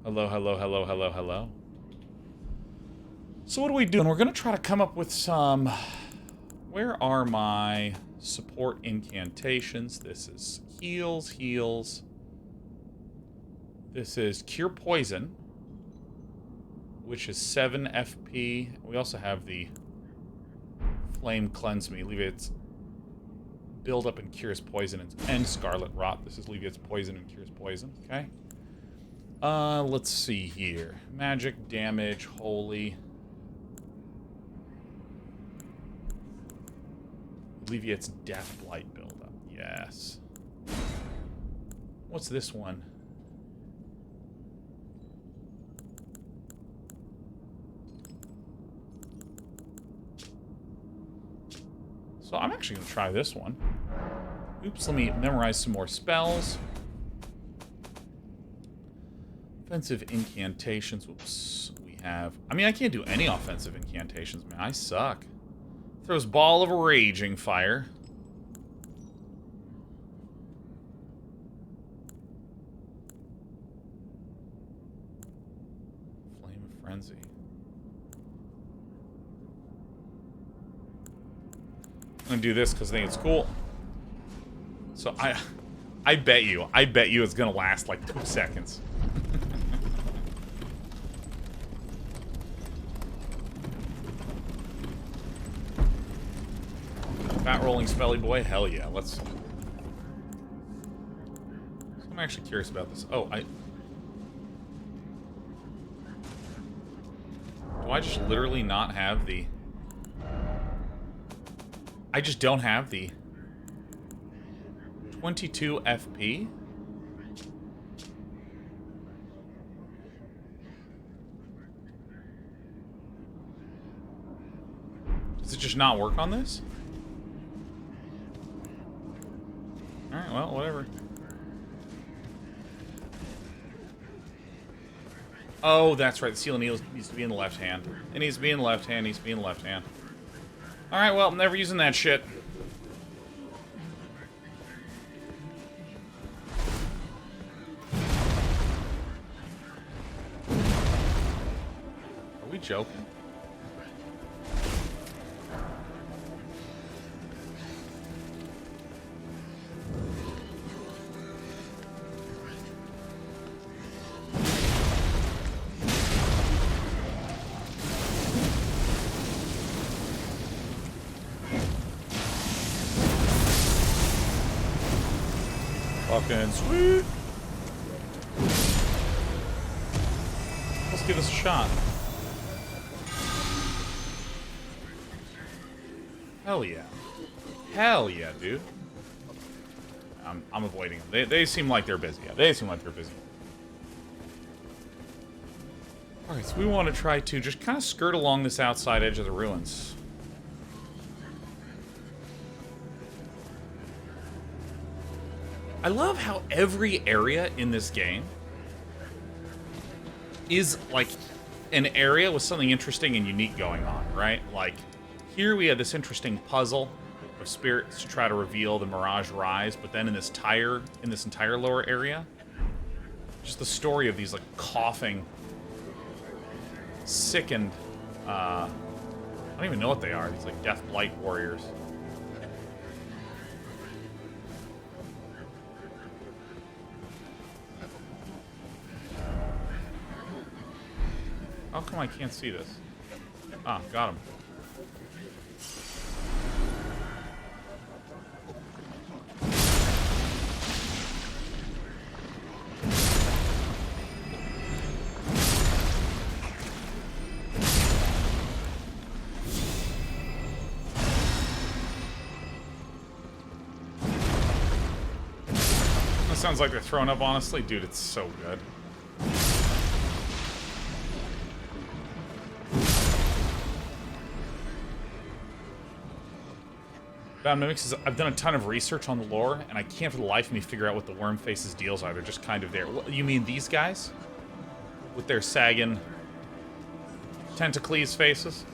Hello, hello, hello, hello, hello. So what are we doing? We're going to try to come up with some... Where are my support incantations? This is heals, heals. This is cure poison, which is 7 FP. We also have the flame cleanse me. Alleviates build up and cures poison and scarlet rot. This is alleviates poison and cures poison. Okay. Let's see here. Magic, damage, holy. Alleviates death blight buildup. Yes. What's this one? So I'm actually going to try this one. Oops, let me memorize some more spells. Offensive incantations. Whoops. We have... I mean, I can't do any offensive incantations, man. I suck. Throws ball of raging fire. Flame of frenzy. I'm gonna do this because I think it's cool. So I bet you it's gonna last like 2 seconds. Fat rolling spelly boy, hell yeah. Let's. So I'm actually curious about this. Oh, do I just literally not have the? I just don't have the 22 FP. Does it just not work on this? Alright, well, whatever. Oh, that's right. The seal needle needs to be in the left hand. It needs to be in the left hand. Needs to be in the left hand. Alright, well, I'm never using that shit. Are we joking? Fucking sweet. Let's give this a shot. Hell yeah. Hell yeah, dude. I'm avoiding them. They seem like they're busy. Yeah, they seem like they're busy. Alright, so we want to try to just kind of skirt along this outside edge of the ruins. I love how every area in this game is, like, an area with something interesting and unique going on, right? Like, here we have this interesting puzzle of spirits to try to reveal the Mirage Rise, but then in this entire lower area, just the story of these, like, coughing, sickened, I don't even know what they are, these, like, Death Blight warriors. How come I can't see this? Ah, got him. That sounds like they're throwing up, honestly. Dude, it's so good. Mimic says, I've done a ton of research on the lore, and I can't for the life of me figure out what the Wormface's deals are. They're just kind of there. You mean these guys? With their sagging tentacles faces?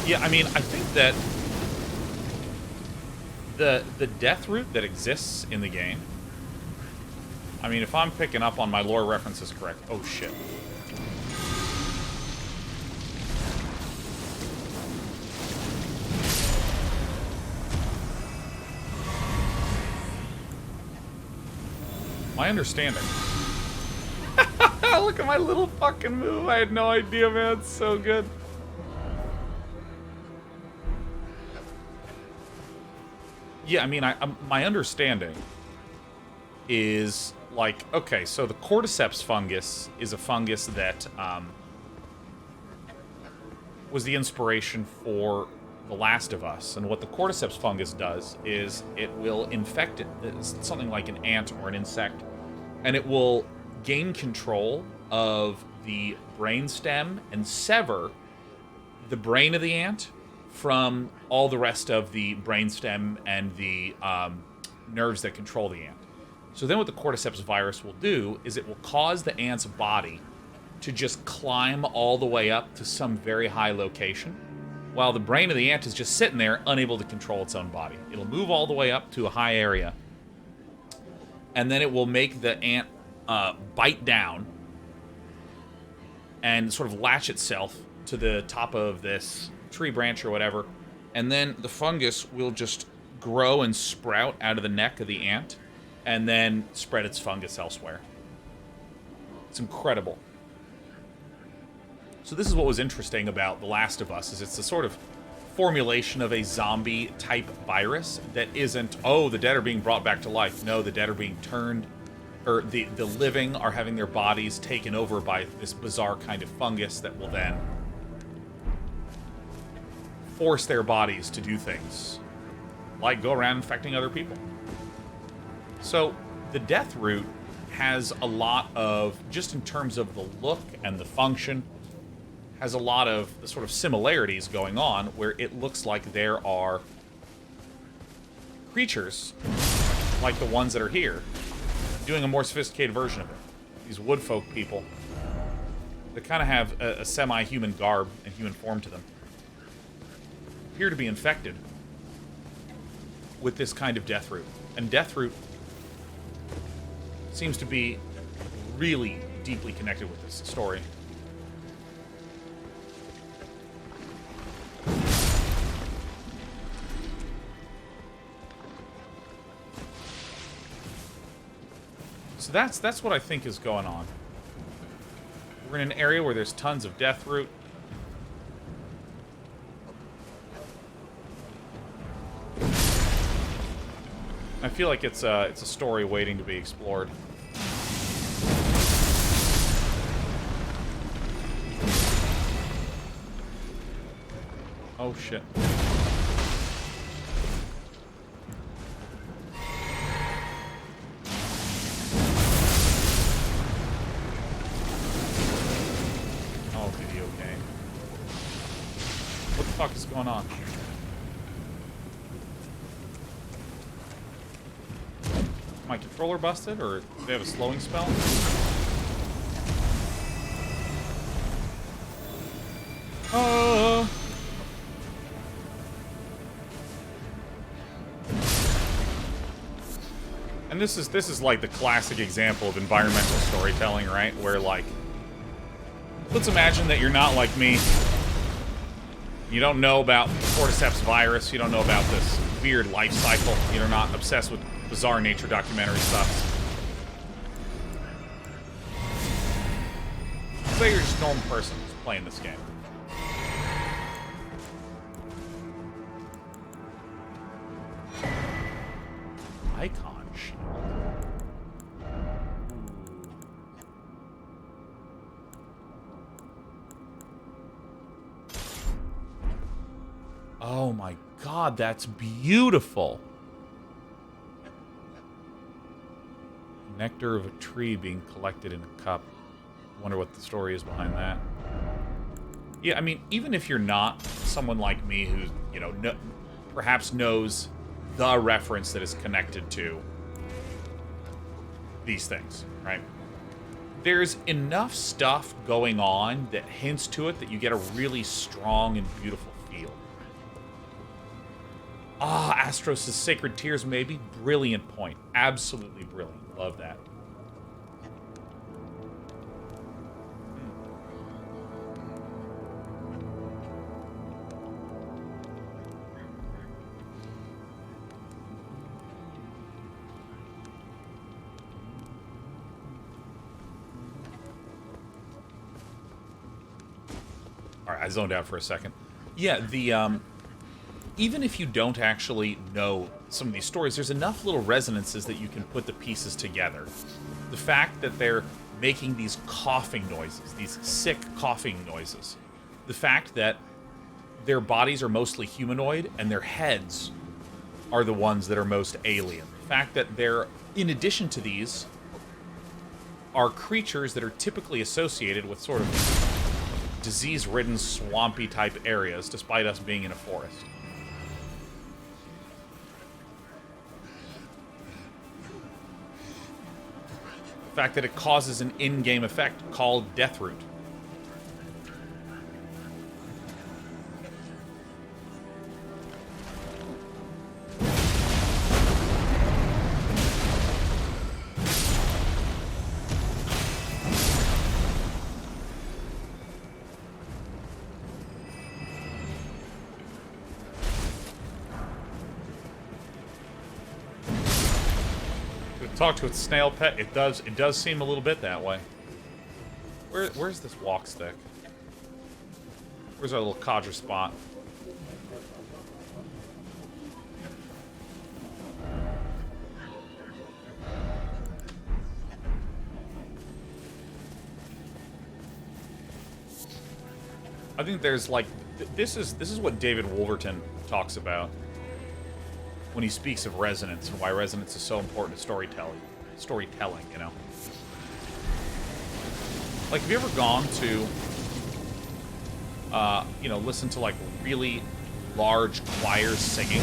Yeah, I mean, I think that the death route that exists in the game, I mean, if I'm picking up on my lore references correct... Oh, shit. My understanding... Look at my little fucking move. I had no idea, man. It's so good. Yeah, I mean, my understanding is, like, okay, so the cordyceps fungus is a fungus that was the inspiration for The Last of Us. And what the cordyceps fungus does is it will infect it, something like an ant or an insect, and it will gain control of the brainstem and sever the brain of the ant from all the rest of the brainstem and the nerves that control the ant. So then what the cordyceps virus will do is it will cause the ant's body to just climb all the way up to some very high location, while the brain of the ant is just sitting there, unable to control its own body. It'll move all the way up to a high area, and then it will make the ant bite down and sort of latch itself to the top of this tree branch or whatever, and then the fungus will just grow and sprout out of the neck of the ant and then spread its fungus elsewhere. It's incredible. So this is what was interesting about The Last of Us, is it's a sort of formulation of a zombie-type virus that isn't, oh, the dead are being brought back to life. No, the dead are being turned, or the living are having their bodies taken over by this bizarre kind of fungus that will then force their bodies to do things, like go around infecting other people. So the death route has a lot of, just in terms of the look and the function, has a lot of the sort of similarities going on, where it looks like there are creatures like the ones that are here doing a more sophisticated version of it. These woodfolk people that kind of have a semi-human garb and human form to them appear to be infected with this kind of death route. And death route seems to be really deeply connected with this story. So that's what I think is going on. We're in an area where there's tons of death route. I feel like it's a story waiting to be explored. Oh shit. Oh, video game. What the fuck is going on? My controller busted, or do they have a slowing spell? And this is like the classic example of environmental storytelling, right? Where, like, let's imagine that you're not like me. You don't know about the cordyceps virus. You don't know about this weird life cycle. You're not obsessed with bizarre nature documentary stuff. Say you're just a normal person who's playing this game. Icon shield. Oh my god, that's beautiful. Nectar of a tree being collected in a cup. Wonder what the story is behind that. Yeah, I mean, even if you're not someone like me who, you know, perhaps knows the reference that is connected to these things, right? There's enough stuff going on that hints to it that you get a really strong and beautiful feel. Ah, Astros' Sacred Tears, maybe. Brilliant point. Absolutely brilliant. Love that. Alright, I zoned out for a second. Yeah, the, even if you don't actually know some of these stories, there's enough little resonances that you can put the pieces together. The fact that they're making these coughing noises, these sick coughing noises. The fact that their bodies are mostly humanoid and their heads are the ones that are most alien. The fact that they're, in addition to these, are creatures that are typically associated with sort of disease-ridden, swampy-type areas, despite us being in a forest. The fact that it causes an in-game effect called Deathroot. Talk to its snail pet. It does seem a little bit that way. Where's this walk stick? Where's our little codger spot? I think there's like this is what David Wolverton talks about when he speaks of resonance and why resonance is so important to storytelling, you know. Like, have you ever gone to, you know, listen to, like, really large choirs singing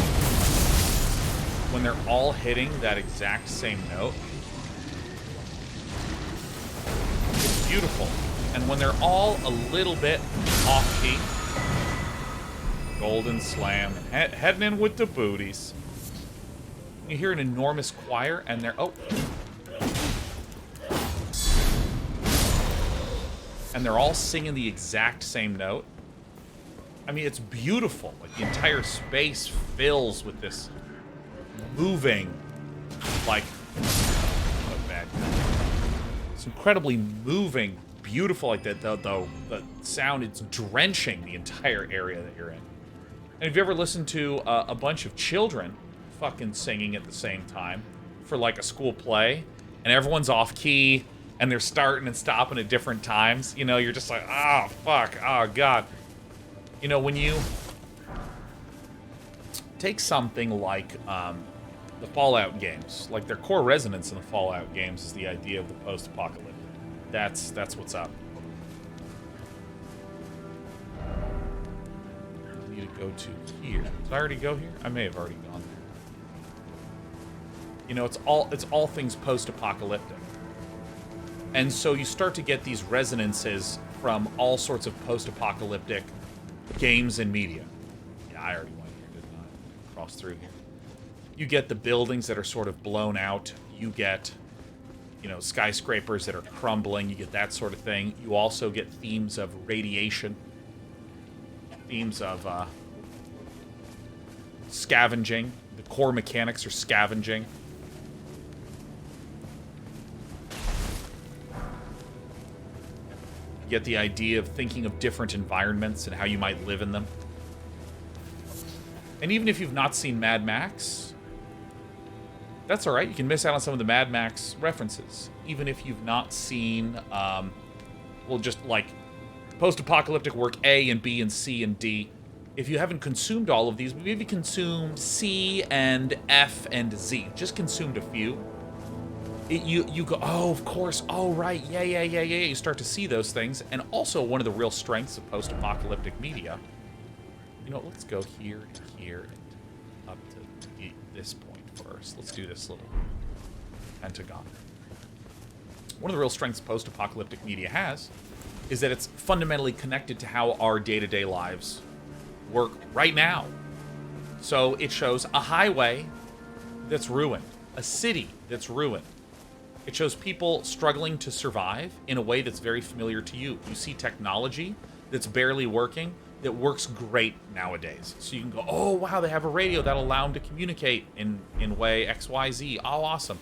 when they're all hitting that exact same note? It's beautiful. And when they're all a little bit off-key, golden slam, heading in with the booties. You hear an enormous choir, and they're... Oh. And they're all singing the exact same note. I mean, it's beautiful. Like, the entire space fills with this moving, like... Oh, bad. It's incredibly moving, beautiful, like the sound, it's drenching the entire area that you're in. And if you ever listened to a bunch of children fucking singing at the same time for like a school play, and everyone's off key and they're starting and stopping at different times, you know, you're just like, oh fuck, oh god. You know, when you take something like the Fallout games, like their core resonance in the Fallout games is the idea of the post-apocalyptic. That's what's up. I need to go to here. Did I already go here? I may have already gone there. You know, it's all things post-apocalyptic. And so you start to get these resonances from all sorts of post-apocalyptic games and media. Yeah, I already went here, didn't I? Cross through here. You get the buildings that are sort of blown out. You get, you know, skyscrapers that are crumbling. You get that sort of thing. You also get themes of radiation. Themes of scavenging. The core mechanics are scavenging. You get the idea of thinking of different environments and how you might live in them. And even if you've not seen Mad Max, that's alright. You can miss out on some of the Mad Max references. Even if you've not seen, well, just like post-apocalyptic work A and B and C and D. If you haven't consumed all of these, maybe consumed C and F and Z. Just consumed a few. You go, oh, of course, oh, right, yeah. You start to see those things. And also, one of the real strengths of post-apocalyptic media, you know, let's go here and here and up to this point first. Let's do this little pentagon. One of the real strengths post-apocalyptic media has is that it's fundamentally connected to how our day-to-day lives work right now. So it shows a highway that's ruined, a city that's ruined. It shows people struggling to survive in a way that's very familiar to you. You see technology that's barely working, that works great nowadays. So you can go, oh, wow, they have a radio that'll allow them to communicate in way XYZ. Oh, awesome.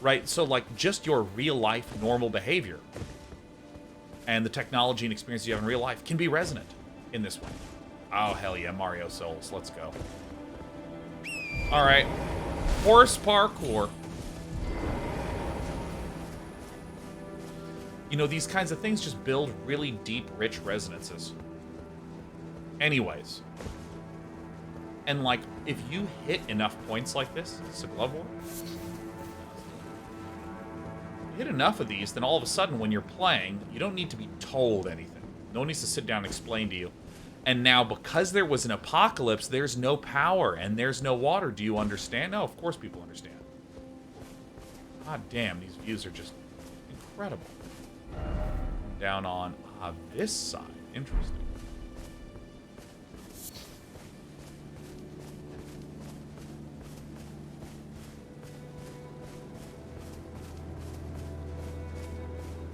Right? So, like, just your real-life normal behavior and the technology and experience you have in real life can be resonant in this way. Oh, hell yeah, Mario Souls. Let's go. All right. Horse parkour. You know, these kinds of things just build really deep, rich resonances. Anyways. And, like, if you hit enough points like this, it's a glove war. You hit enough of these, then all of a sudden, when you're playing, you don't need to be told anything. No one needs to sit down and explain to you. And now, because there was an apocalypse, there's no power and there's no water. Do you understand? No, of course people understand. God damn, these views are just incredible. Down on this side. Interesting.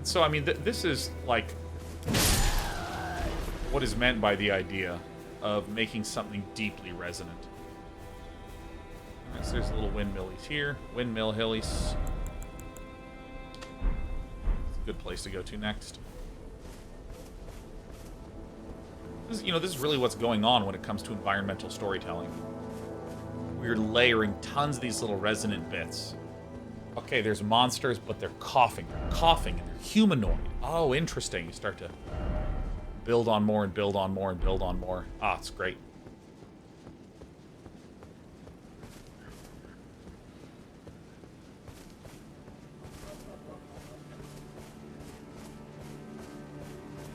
So, I mean, this is, like, what is meant by the idea of making something deeply resonant. Alright, so there's a little windmillies here. Windmill hillies. It's a good place to go to next. This, you know, this is really what's going on when it comes to environmental storytelling. We're layering tons of these little resonant bits. Okay, there's monsters, but they're coughing. They're coughing, and they're humanoid. Oh, interesting. You start to build on more and build on more and build on more. Ah, it's great.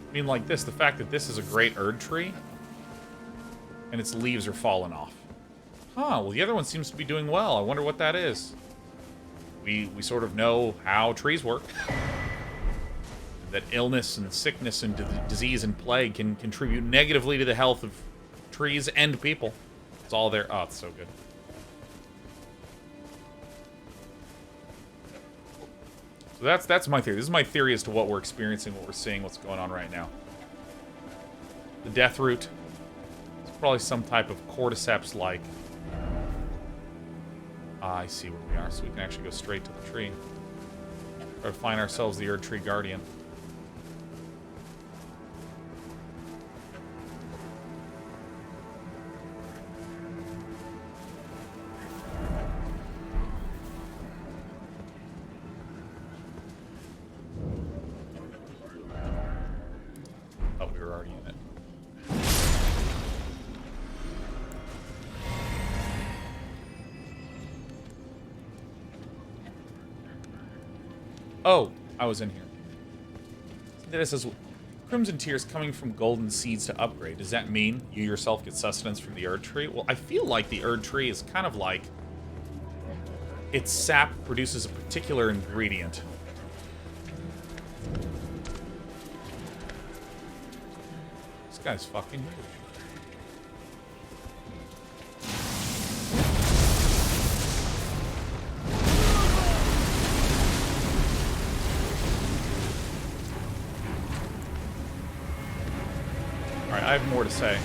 I mean, like this, the fact that this is a great Erdtree, and its leaves are falling off. Huh, well, the other one seems to be doing well. I wonder what that is. We sort of know how trees work. That illness and sickness and disease and plague can contribute negatively to the health of trees and people. It's all there. Oh, it's so good. So that's my theory. This is my theory as to what we're experiencing, what we're seeing, what's going on right now. The death root. It's probably some type of cordyceps-like. I see where we are, so we can actually go straight to the tree. Try to find ourselves the Erdtree Guardian. Oh, we were already in it. Oh, I was in here. Then it says, Crimson Tears coming from golden seeds to upgrade. Does that mean you yourself get sustenance from the Erdtree? Well, I feel like the Erdtree is kind of like its sap produces a particular ingredient. This guy's fucking huge. I have more to say.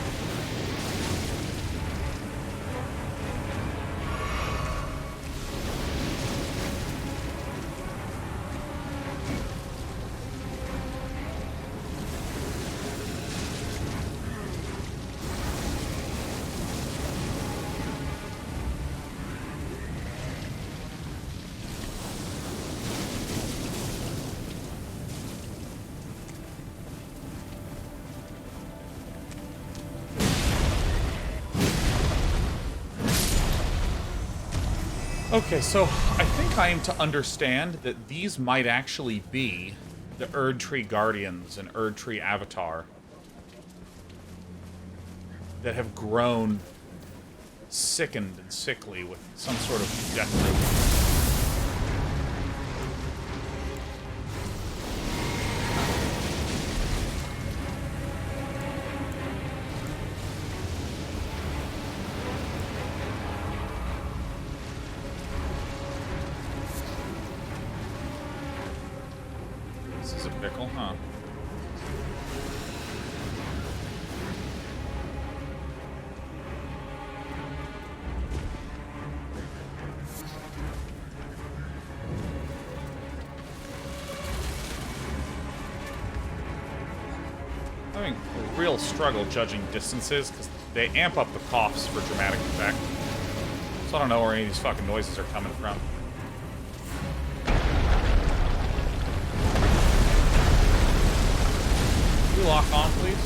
Okay, so I think I am to understand that these might actually be the Erdtree Guardians and Erdtree Avatar that have grown sickened and sickly with some sort of death root. Pickle, huh? Having a real struggle judging distances because they amp up the coughs for dramatic effect. So I don't know where any of these fucking noises are coming from. Can you lock on, please?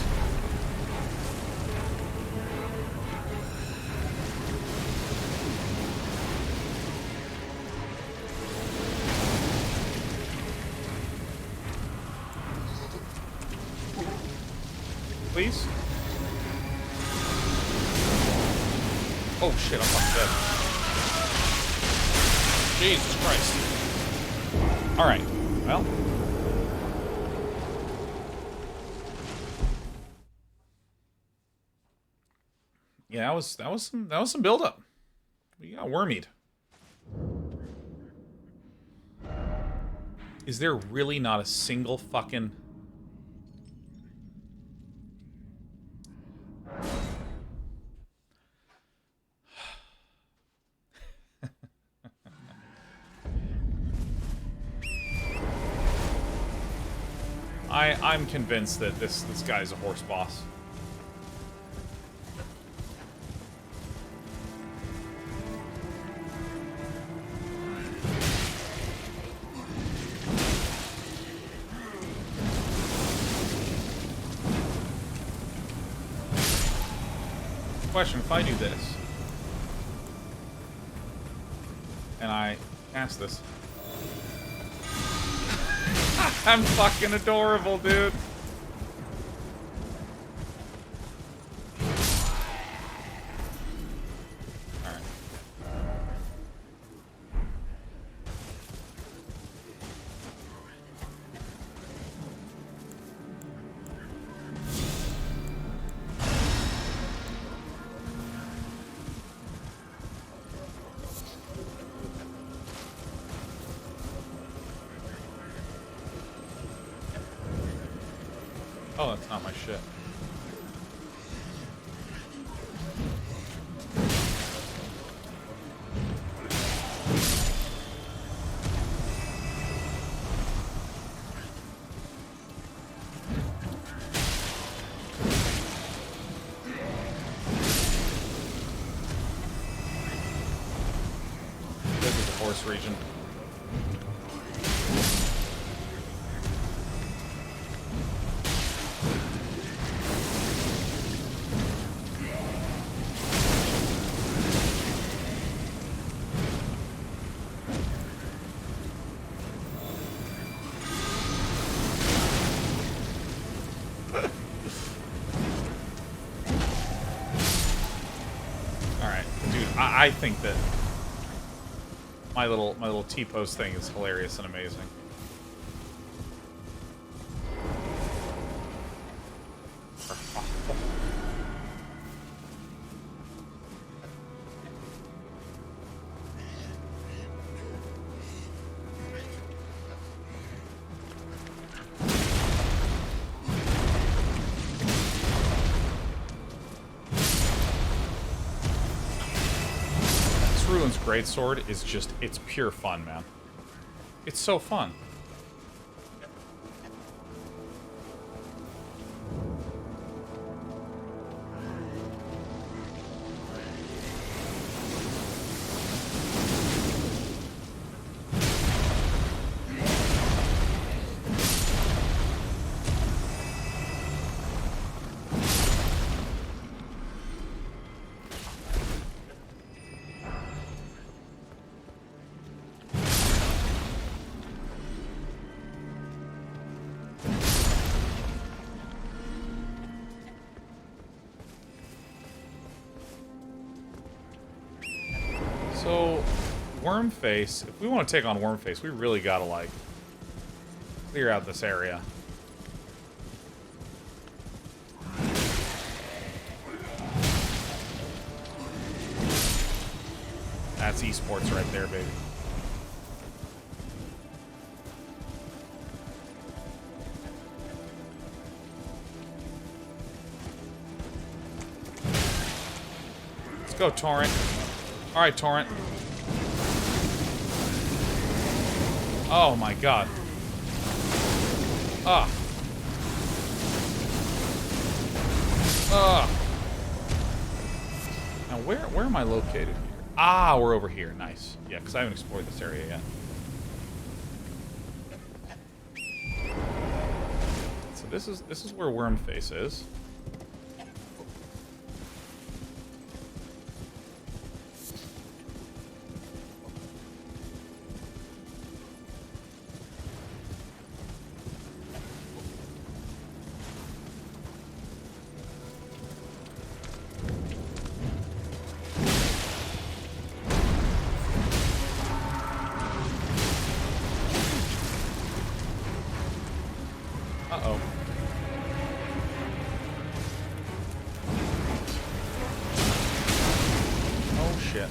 Please? Oh shit, I'm fucking dead. Jesus Christ. Alright, well. Yeah, that was some build-up. We got wormied. Is there really not a single fucking... I'm convinced that this guy's a horse boss. Question, if I do this and I cast this, I'm fucking adorable, dude. Alright. Oh, that's not my shit. This is the horse region. I think that my little T-post thing is hilarious and amazing. Greatsword is just, it's pure fun, man. It's so fun. So, Wormface, if we want to take on Wormface, we really gotta, like, clear out this area. That's Esports right there, baby. go, Torrent. Alright, Torrent. Oh my god. Ah. Ah. Now, where am I located here? Ah, we're over here. Nice. Yeah, because I haven't explored this area yet. So this is where Wormface is. Uh-oh. Oh, shit.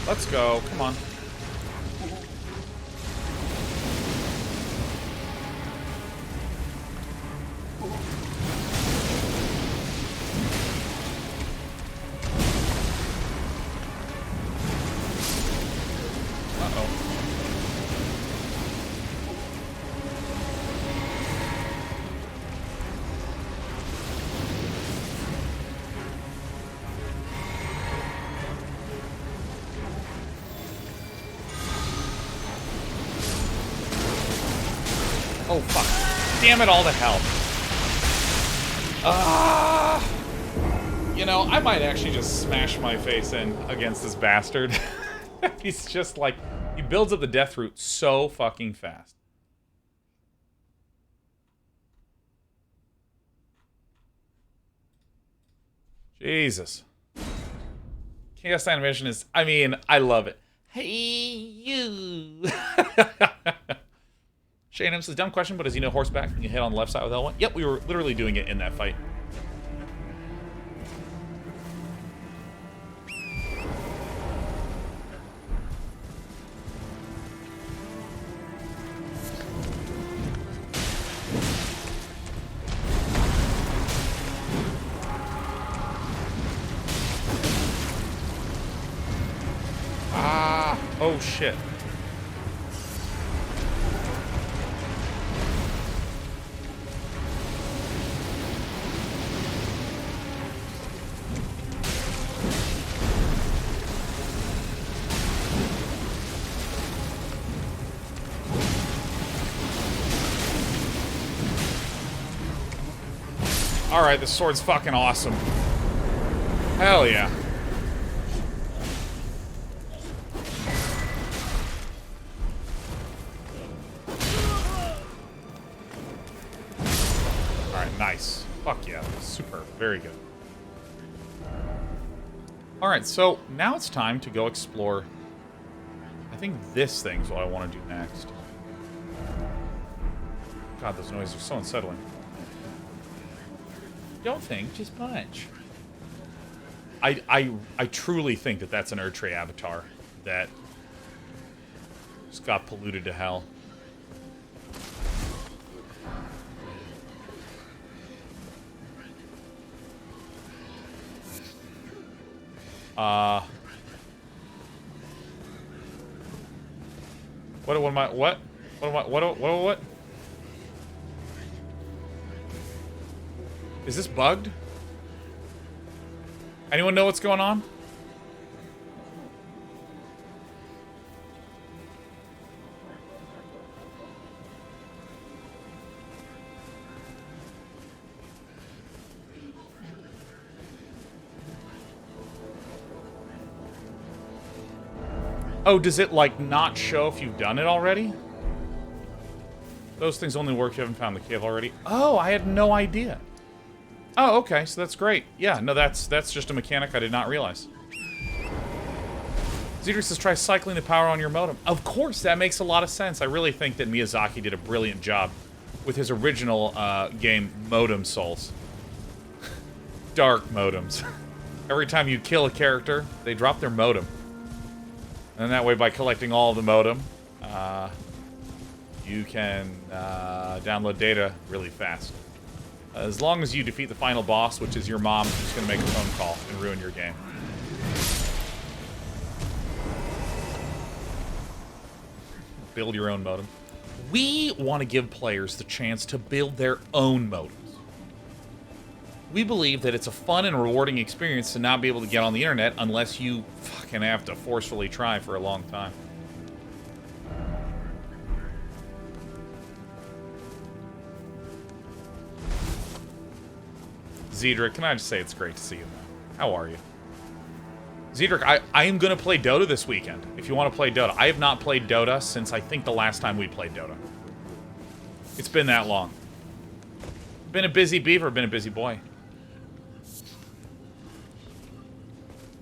Let's go. Come on. Oh, fuck. Damn it all to hell. You know, I might actually just smash my face in against this bastard. He's just like... He builds up the death route so fucking fast. Jesus. Chaos animation is... I mean, I love it. Hey, you! Shane says, dumb question, but does he know horseback? Can you hit on the left side with L1? Yep, we were literally doing it in that fight. Ah! Oh, shit. Alright, this sword's fucking awesome. Hell yeah. Alright, nice. Fuck yeah. Super. Very good. Alright, so now it's time to go explore. I think this thing's what I want to do next. God, those noises are so unsettling. Don't think, just punch. I truly think that that's an Erdtree avatar that just got polluted to hell. What? Is this bugged? Anyone know what's going on? Oh, does it, like, not show if you've done it already? Those things only work if you haven't found the cave already. Oh, I had no idea. Oh, okay, so that's great. Yeah, no, that's just a mechanic I did not realize. Zedric says, try cycling the power on your modem. Of course, that makes a lot of sense. I really think that Miyazaki did a brilliant job with his original game, Modem Souls. Dark modems. Every time you kill a character, they drop their modem. And that way, by collecting all of the modem, you can download data really fast. As long as you defeat the final boss, which is your mom, who's going to make a phone call and ruin your game. Build your own modem. We want to give players the chance to build their own modems. We believe that it's a fun and rewarding experience to not be able to get on the internet unless you fucking have to forcefully try for a long time. Zedric, can I just say it's great to see you, man? How are you? Zedric, I am going to play Dota this weekend, if you want to play Dota. I have not played Dota since I think the last time we played Dota. It's been that long. Been a busy beaver, been a busy boy.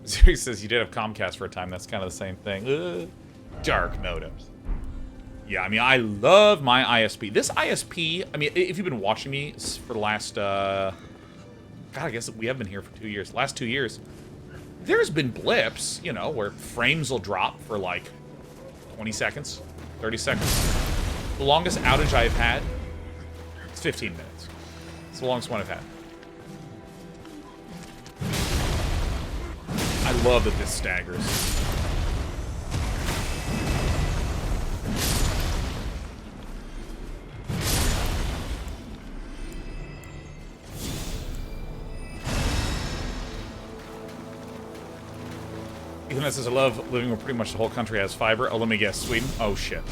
Zedric says you did have Comcast for a time. That's kind of the same thing. Dark modems. Yeah, I mean, I love my ISP. This ISP, I mean, if you've been watching me for the last... God, I guess we have been here for 2 years. Last 2 years. There's been blips, you know, where frames will drop for like 20 seconds, 30 seconds. The longest outage I've had is 15 minutes. It's the longest one I've had. I love that this staggers. Ethan says, I love living where pretty much the whole country has fiber. Oh, let me guess. Sweden? Oh, shit.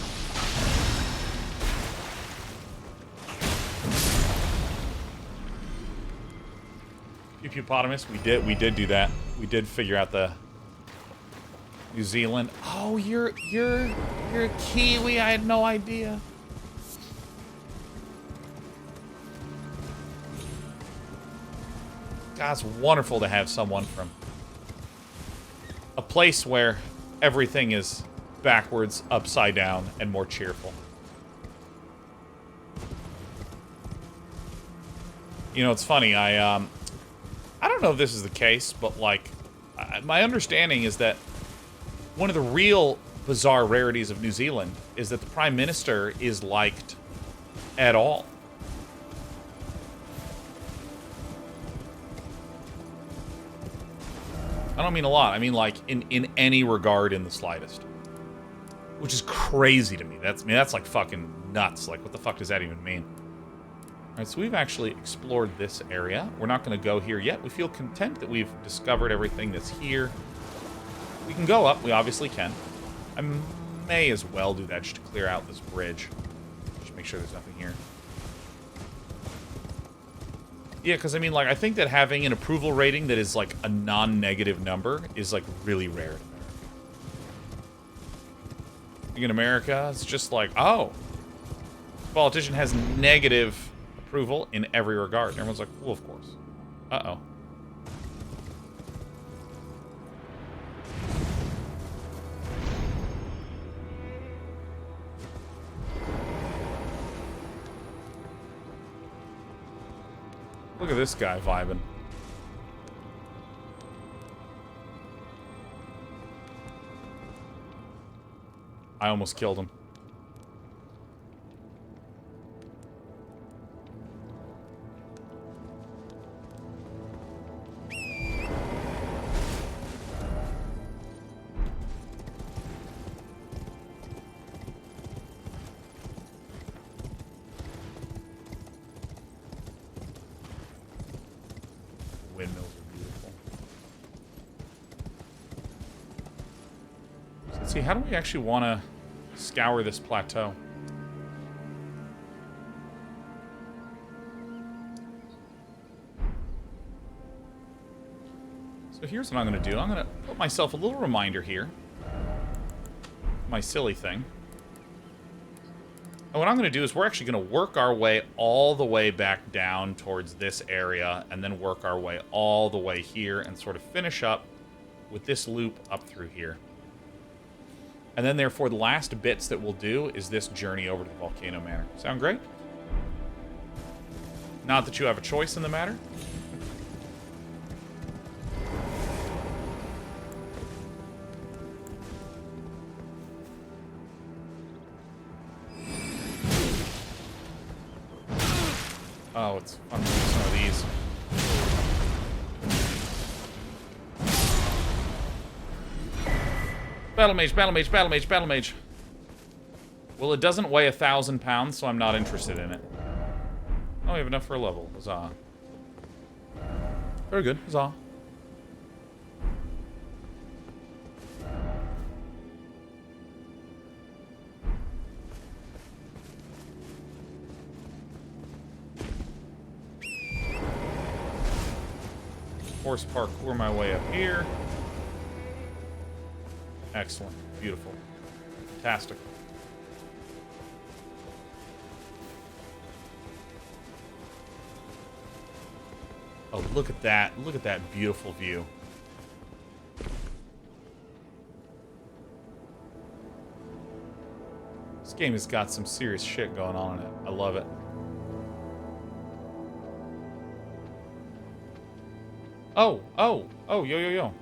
Hippopotamus? We did do that. We did figure out the New Zealand. Oh, you're a Kiwi. I had no idea. God, it's wonderful to have someone from a place where everything is backwards, upside down, and more cheerful. You know, it's funny, I don't know if this is the case, but, like, my understanding is that one of the real bizarre rarities of New Zealand is that the Prime Minister is liked at all. I don't mean a lot. I mean, like, in any regard in the slightest. Which is crazy to me. That's like fucking nuts. Like, what the fuck does that even mean? Alright, so we've actually explored this area. We're not going to go here yet. We feel content that we've discovered everything that's here. We can go up. We obviously can. I may as well do that just to clear out this bridge. Just make sure there's nothing here. Yeah, because, I mean, like, I think that having an approval rating that is, like, a non-negative number is, like, really rare. In America, it's just like, oh, this politician has negative approval in every regard. And everyone's like, well, of course. Uh-oh. Look at this guy vibing. I almost killed him. Windmills are beautiful. So let's see, how do we actually want to scour this plateau? So here's what I'm going to do. I'm going to put myself a little reminder here. My silly thing. And what I'm going to do is we're actually going to work our way all the way back down towards this area and then work our way all the way here and sort of finish up with this loop up through here. And then, therefore, the last bits that we'll do is this journey over to the Volcano Manor. Sound great? Not that you have a choice in the matter. it's fun to do some of these. Battle mage, battle mage, battle mage, battle mage. Well, it doesn't weigh 1,000 pounds, so I'm not interested in it. Oh, we have enough for a level. Huzzah. Very good. Huzzah. Horse parkour my way up here. Excellent. Beautiful. Fantastic. Oh, look at that. Look at that beautiful view. This game has got some serious shit going on in it. I love it. Oh, yo, yo, yo.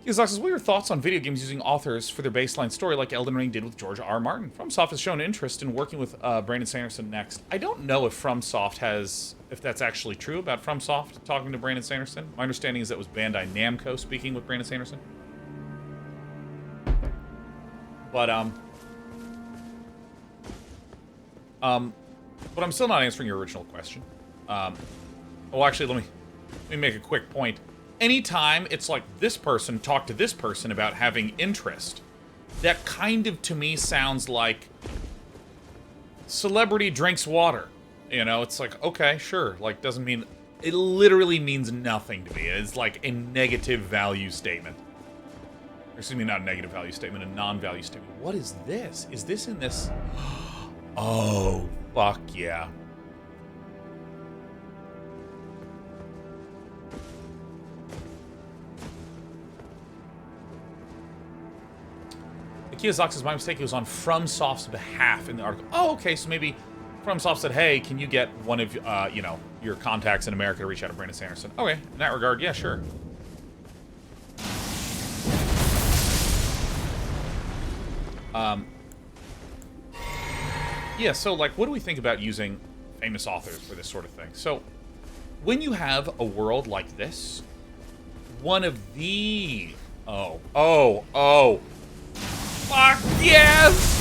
Kiyosaki says, what are your thoughts on video games using authors for their baseline story like Elden Ring did with George R. Martin? FromSoft has shown interest in working with Brandon Sanderson next. I don't know if FromSoft has, if that's actually true about FromSoft talking to Brandon Sanderson. My understanding is that was Bandai Namco speaking with Brandon Sanderson. But I'm still not answering your original question. Oh, actually, let me make a quick point. Anytime it's like this person talked to this person about having interest, that kind of, to me, sounds like celebrity drinks water. You know, it's like, okay, sure. Like, doesn't mean... It literally means nothing to me. It's like a negative value statement. Excuse me, not a negative value statement, a non-value statement. What is this? Is this in this? Oh, fuck yeah. Kiyosaki says, my mistake, it was on FromSoft's behalf in the article. Oh, okay, so maybe FromSoft said, hey, can you get one of, you know, your contacts in America to reach out to Brandon Sanderson? Okay, in that regard, yeah, sure. Yeah, so, like, what do we think about using famous authors for this sort of thing? So, when you have a world like this, one of the... Oh. Fuck yes!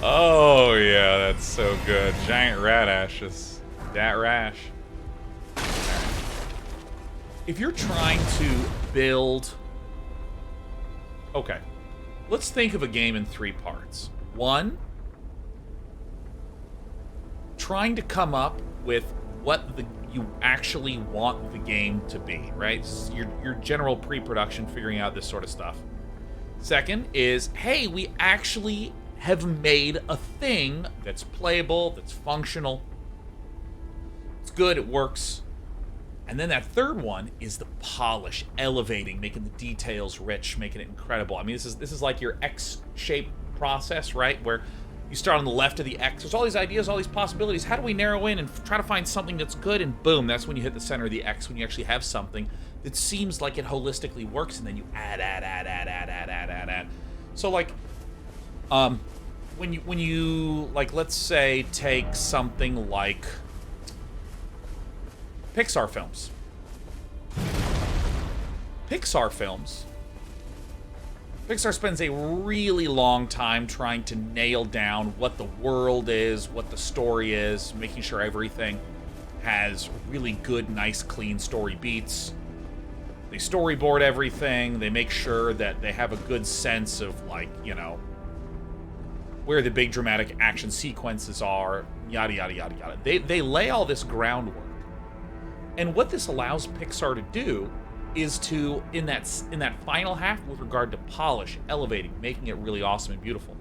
Oh yeah, that's so good. Giant rat ashes. Dat rash. If you're trying to build... Okay. Let's think of a game in 3 parts. 1, trying to come up with what you actually want the game to be, right? Your general pre-production, figuring out this sort of stuff. Second is, hey, we actually have made a thing that's playable, that's functional. It's good, it works. And then that third one is the polish, elevating, making the details rich, making it incredible. I mean, this is like your X-shaped process, right? Where you start on the left of the X. There's all these ideas, all these possibilities. How do we narrow in and try to find something that's good? And boom, that's when you hit the center of the X, when you actually have something that seems like it holistically works, and then you add. So, like, when you like, let's say, take something like Pixar films. Pixar spends a really long time trying to nail down what the world is, what the story is, making sure everything has really good, nice, clean story beats. They storyboard everything. They make sure that they have a good sense of, like, you know, where the big dramatic action sequences are, yada, yada, yada, yada. They lay all this groundwork. And what this allows Pixar to do is to, in that final half, with regard to polish, elevating, making it really awesome and beautiful,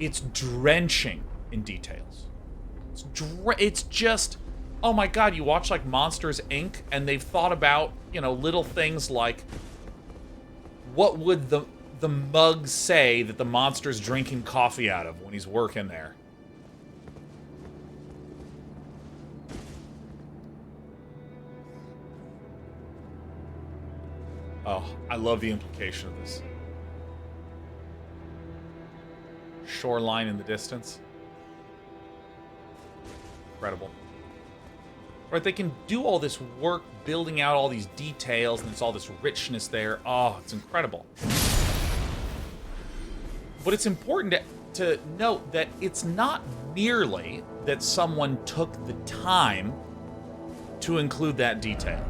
it's drenching in details. It's just, oh my god, you watch, like, Monsters, Inc., and they've thought about, you know, little things like, what would the mug say that the monster's drinking coffee out of when he's working there? Oh, I love the implication of this. shoreline in the distance. Incredible. Right, they can do all this work building out all these details, and there's all this richness there. Oh, it's incredible. But it's important to note that it's not merely that someone took the time to include that detail.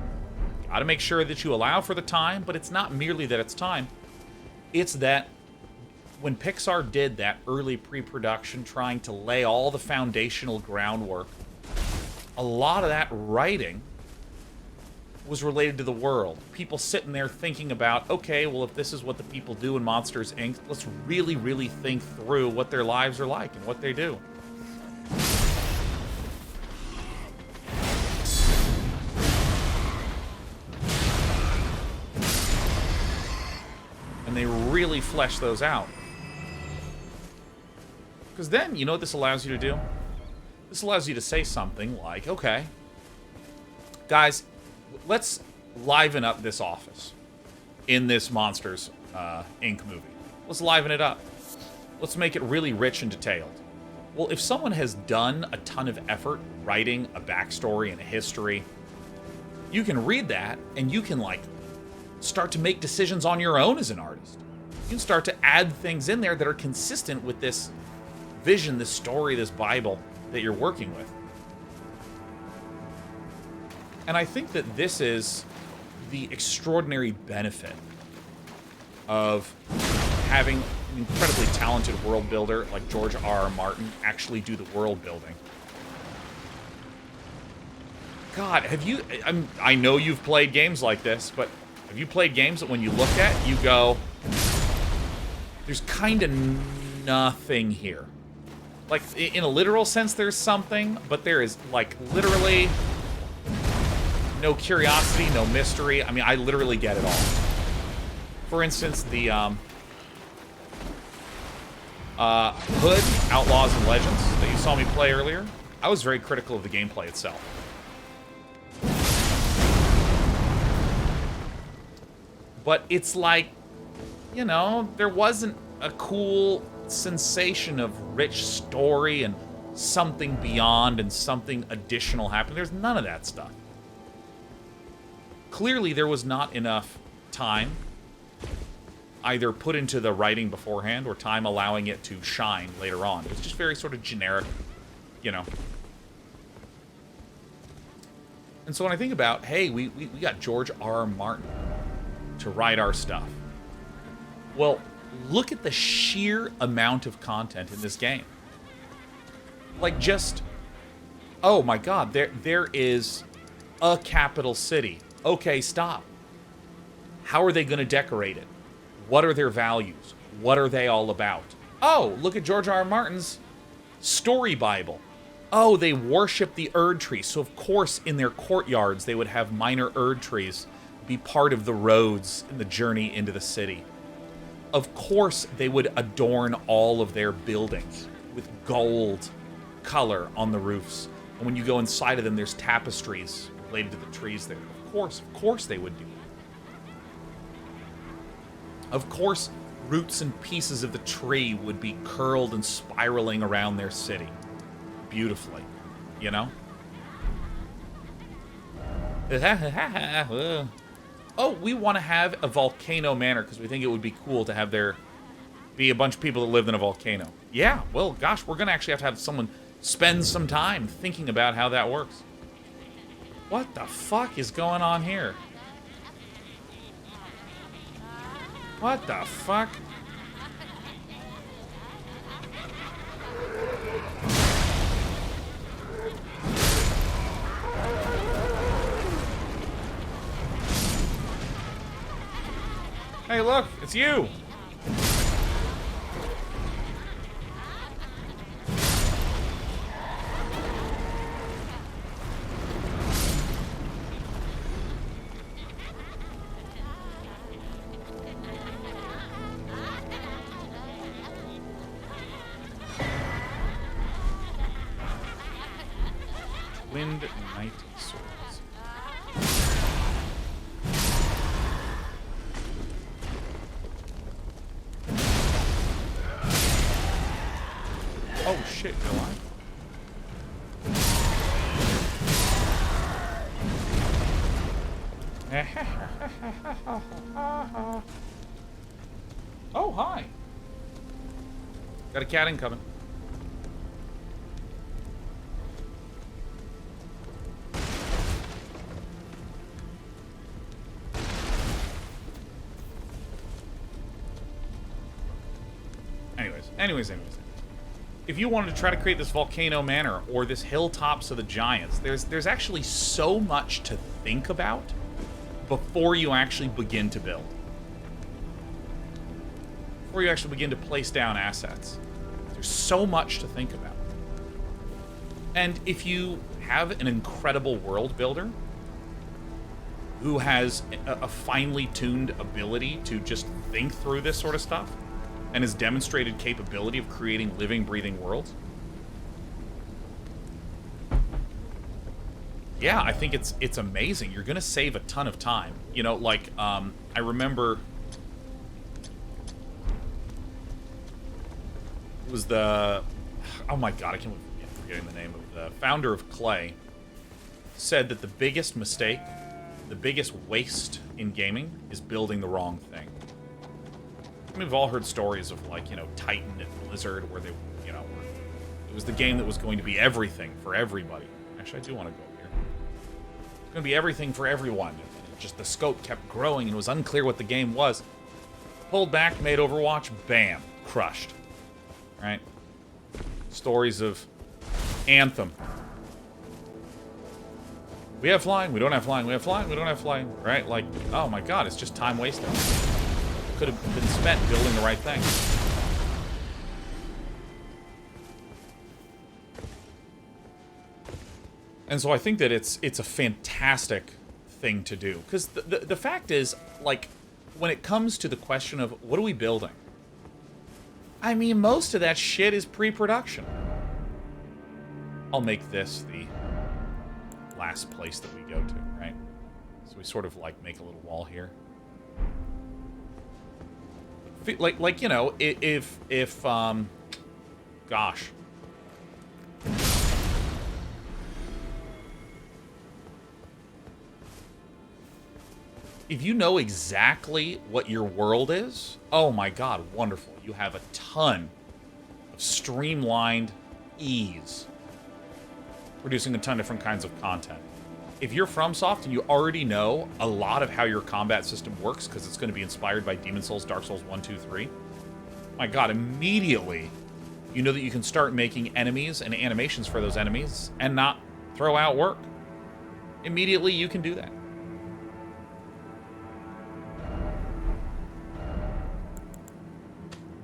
Gotta make sure that you allow for the time, but it's not merely that it's time. It's that when Pixar did that early pre-production, trying to lay all the foundational groundwork, a lot of that writing was related to the world. People sitting there thinking about, okay, well, if this is what the people do in Monsters, Inc., let's really, really think through what their lives are like and what they do. And they really flesh those out. Because then, you know what this allows you to do? This allows you to say something like, okay, guys, let's liven up this office in this Monsters, Inc. movie. Let's liven it up. Let's make it really rich and detailed. Well, if someone has done a ton of effort writing a backstory and a history, you can read that and you can, like, start to make decisions on your own as an artist. You can start to add things in there that are consistent with this vision, this story, this Bible that you're working with. And I think that this is the extraordinary benefit of having an incredibly talented world builder like George R.R. Martin actually do the world building. God, have you... I know you've played games like this, but have you played games that when you look at, you go, there's kind of nothing here. Like, in a literal sense, there's something, but there is, like, literally no curiosity, no mystery. I mean, I literally get it all. For instance, the Hood, Outlaws and Legends that you saw me play earlier, I was very critical of the gameplay itself. But it's like, you know, there wasn't a cool sensation of rich story and something beyond and something additional happening. There's none of that stuff. Clearly, there was not enough time either put into the writing beforehand or time allowing it to shine later on. It was just very sort of generic, you know. And so when I think about, hey, we got George R.R. Martin to write our stuff. Well, look at the sheer amount of content in this game. Like, just... oh my god, there is a capital city. Okay, stop. How are they going to decorate it? What are their values? What are they all about? Oh, look at George R.R. Martin's story Bible. Oh, they worship the Erdtree, so of course in their courtyards they would have minor Erdtrees be part of the roads in the journey into the city. Of course, they would adorn all of their buildings with gold color on the roofs. And when you go inside of them, there's tapestries related to the trees there. Of course they would do that. Of course, roots and pieces of the tree would be curled and spiraling around their city. Beautifully, you know? Oh, we want to have a volcano manor because we think it would be cool to have there be a bunch of people that lived in a volcano. Yeah, well, gosh, we're going to actually have someone spend some time thinking about how that works. What the fuck is going on here? What the fuck? Hey, look, it's you. Wind Knight Swords. Oh shit, you're alive? Oh, hi. Got a cat incoming. Anyways. If you wanted to try to create this volcano manor or this hilltops of the giants, there's actually so much to think about before you actually begin to build. Before you actually begin to place down assets. There's so much to think about. And if you have an incredible world builder who has a finely tuned ability to just think through this sort of stuff, and has demonstrated capability of creating living, breathing worlds. Yeah, I think it's amazing. You're gonna save a ton of time. You know, like, I remember... It was the... Oh my god, I can't believe I'm forgetting the name of the founder of Clay. Said that the biggest mistake, the biggest waste in gaming is building the wrong thing. We've all heard stories of, like, you know, Titan and Blizzard, where they, you know, it was the game that was going to be everything for everybody. Actually, I do want to go here. It's going to be everything for everyone. Just the scope kept growing, and it was unclear what the game was. Pulled back, made Overwatch, bam, crushed. Right? Stories of Anthem. We have flying, we don't have flying, we have flying, we don't have flying. Right? Like, oh my god, it's just time wasted. Could have been spent building the right thing. And so I think that it's a fantastic thing to do. Because the fact is, like, when it comes to the question of what are we building? I mean, most of that shit is pre-production. I'll make this the last place that we go to, right? So we sort of, like, make a little wall here. Like, you know, if gosh. If you know exactly what your world is, oh my god, wonderful. You have a ton of streamlined ease. Producing a ton of different kinds of content. If you're FromSoft and you already know a lot of how your combat system works, because it's going to be inspired by Demon's Souls, Dark Souls 1, 2, 3, my god, immediately you know that you can start making enemies and animations for those enemies and not throw out work. Immediately you can do that.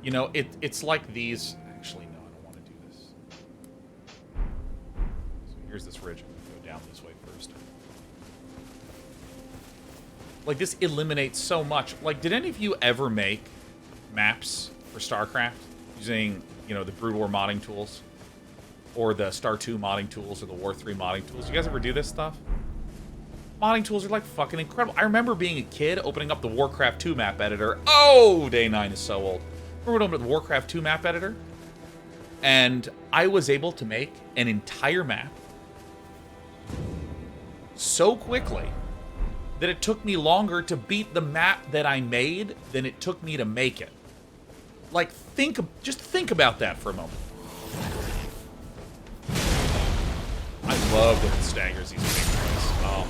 You know, it's like these... Actually, no, I don't want to do this. So here's this ridge. I'm going to go down this way first. Like, this eliminates so much. Like, did any of you ever make maps for StarCraft using, you know, the Brood War modding tools? Or the Star 2 modding tools, or the War 3 modding tools? You guys ever do this stuff? Modding tools are, like, fucking incredible. I remember being a kid, opening up the Warcraft 2 map editor. Oh, Day 9 is so old. I remember opening up the Warcraft 2 map editor, and I was able to make an entire map so quickly that it took me longer to beat the map that I made than it took me to make it. Like, just think about that for a moment. I love that it staggers these big things. Oh.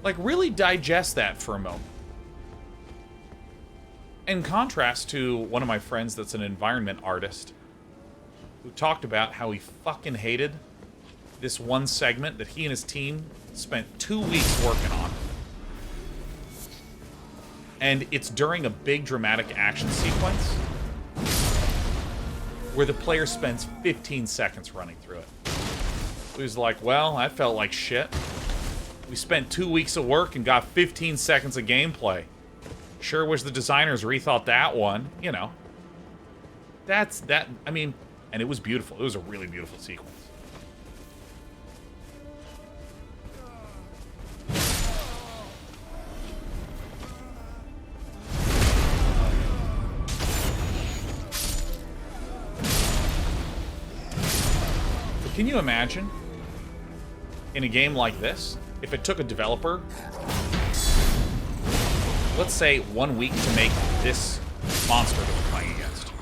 Like, really digest that for a moment. In contrast to one of my friends that's an environment artist who talked about how he fucking hated this one segment that he and his team spent 2 weeks working on. And it's during a big dramatic action sequence where the player spends 15 seconds running through it. He was like, well, that felt like shit. We spent 2 weeks of work and got 15 seconds of gameplay. Sure wish the designers rethought that one, you know. I mean, and it was beautiful. It was a really beautiful sequence. Can you imagine, in a game like this, if it took a developer, let's say 1 week to make this monster that we're playing against?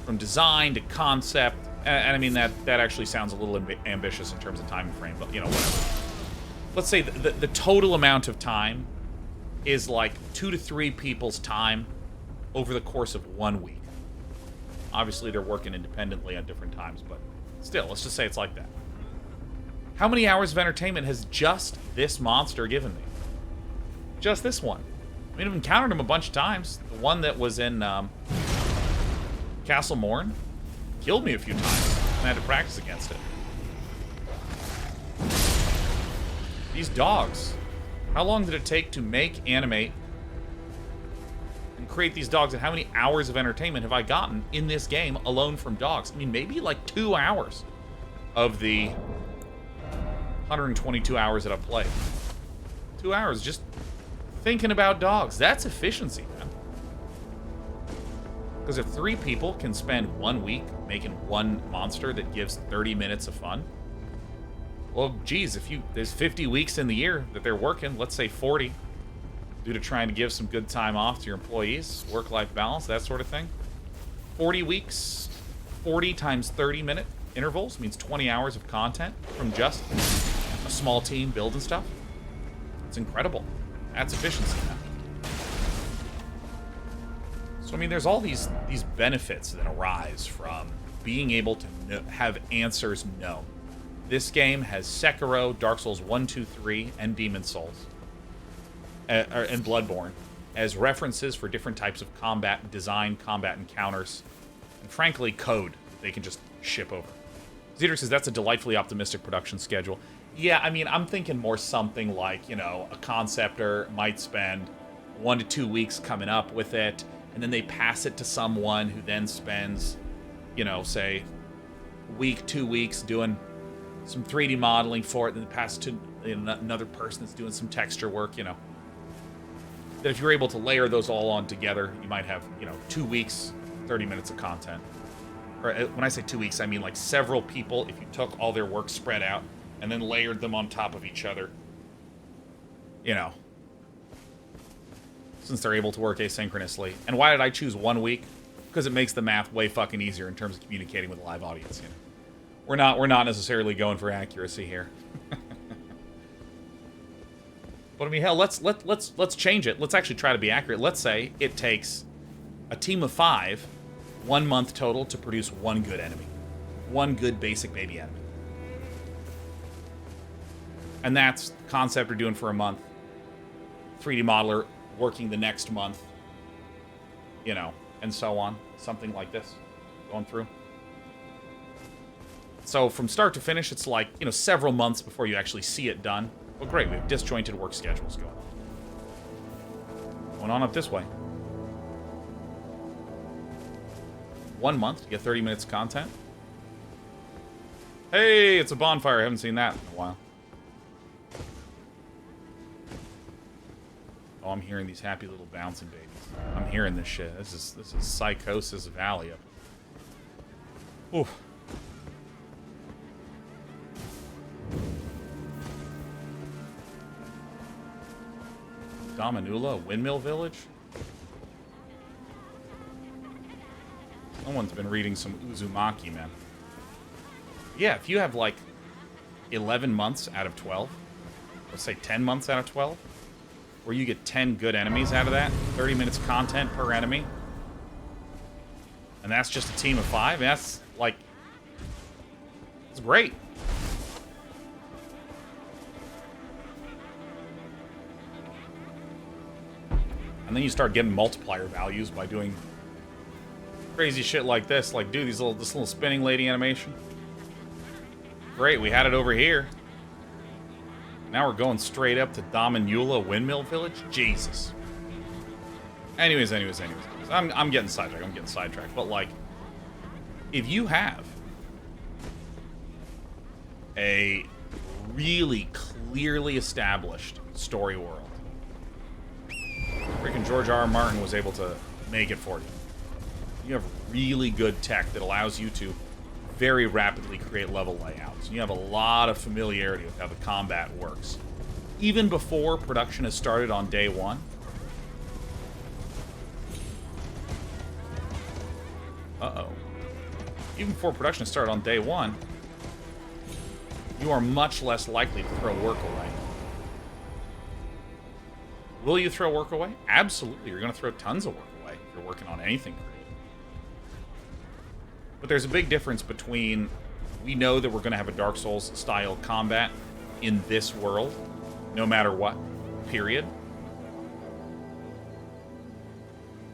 From design to concept, and I mean, that actually sounds a little ambitious in terms of time frame, but, you know, whatever. Let's say the total amount of time is like 2 to 3 people's time over the course of 1 week. Obviously, they're working independently at different times, but still, let's just say it's like that. How many hours of entertainment has just this monster given me? Just this one. I mean, I've encountered him a bunch of times. The one that was in Castle Morn killed me a few times, and I had to practice against it. These dogs. How long did it take to make, animate, and create these dogs, and how many hours of entertainment have I gotten in this game alone from dogs? I mean, maybe like 2 hours of the 122 hours that I've played. 2 hours just thinking about dogs. That's efficiency, man. Because if 3 people can spend 1 week making one monster that gives 30 minutes of fun, well, geez, there's 50 weeks in the year that they're working, let's say 40, due to trying to give some good time off to your employees, work-life balance, that sort of thing. 40 weeks, 40 times 30-minute intervals means 20 hours of content from just a small team building stuff. It's incredible. That's efficiency now. So, I mean, there's all these benefits that arise from being able to have answers known. This game has Sekiro, Dark Souls 1, 2, 3, and Demon Souls, and Bloodborne, as references for different types of combat design, combat encounters, and frankly, code they can just ship over. Zeter says that's a delightfully optimistic production schedule. Yeah, I mean, I'm thinking more something like, you know, a conceptor might spend 1 to 2 weeks coming up with it, and then they pass it to someone who then spends, you know, say, a week, 2 weeks doing some 3D modeling for it, and then pass it to another person that's doing some texture work, you know. That if you're able to layer those all on together, you might have, you know, 2 weeks, 30 minutes of content. Or when I say 2 weeks, I mean like several people, if you took all their work spread out and then layered them on top of each other, you know, since they're able to work asynchronously. And why did I choose 1 week? Because it makes the math way fucking easier in terms of communicating with a live audience, you know. We're not necessarily going for accuracy here. But I mean, hell, let's change it. Let's actually try to be accurate. Let's say it takes a team of 5, 1 month total, to produce one good enemy. One good basic baby enemy. And that's the concept we're doing for a month. 3D modeler working the next month. You know, and so on. Something like this. Going through. So from start to finish, it's like, you know, several months before you actually see it done. Well, great, we have disjointed work schedules going on. Going on up this way. 1 month to get 30 minutes of content. Hey, it's a bonfire. I haven't seen that in a while. Oh, I'm hearing these happy little bouncing babies. I'm hearing this shit. This is Psychosis Valley. Oof. Damanula, Windmill Village? Someone's been reading some Uzumaki, man. Yeah, if you have like 11 months out of 12, let's say 10 months out of 12, where you get 10 good enemies out of that, 30 minutes content per enemy, and that's just a team of 5, that's like, it's great. And then you start getting multiplier values by doing crazy shit like this. Like, dude, this little spinning lady animation. Great, we had it over here. Now we're going straight up to Damanula Windmill Village? Jesus. Anyways. I'm getting sidetracked. But, like, if you have a really clearly established story world, freaking George R.R. Martin was able to make it for you. You have really good tech that allows you to very rapidly create level layouts. You have a lot of familiarity with how the combat works. Even before production has started on day one. Uh-oh. Even before production has started on day one, you are much less likely to throw work away. Will you throw work away? Absolutely. You're going to throw tons of work away if you're working on anything creative. But there's a big difference between we know that we're going to have a Dark Souls style combat in this world, no matter what, period,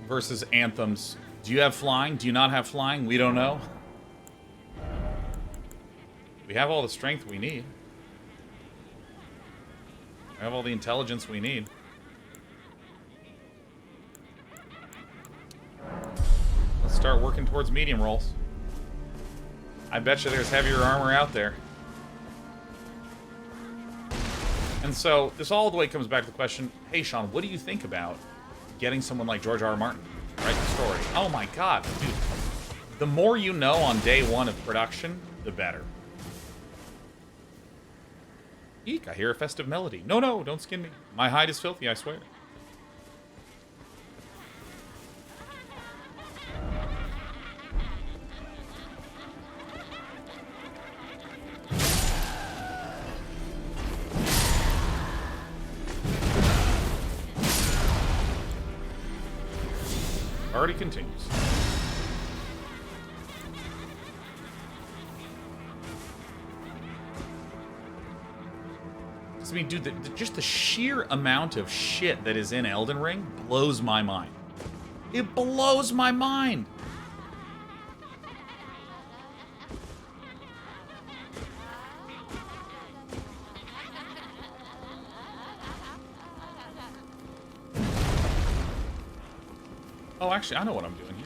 versus Anthem's, do you have flying? Do you not have flying? We don't know. We have all the strength we need. We have all the intelligence we need. Let's start working towards medium rolls. I bet you there's heavier armor out there. And so, this all the way comes back to the question, hey Sean, what do you think about getting someone like George R.R. Martin to write the story? Oh my god, dude. The more you know on day one of production, the better. Eek, I hear a festive melody. No, no, don't skin me. My hide is filthy, I swear. Already continues. I mean, dude, just the sheer amount of shit that is in Elden Ring blows my mind. It blows my mind! Oh, actually, I know what I'm doing here.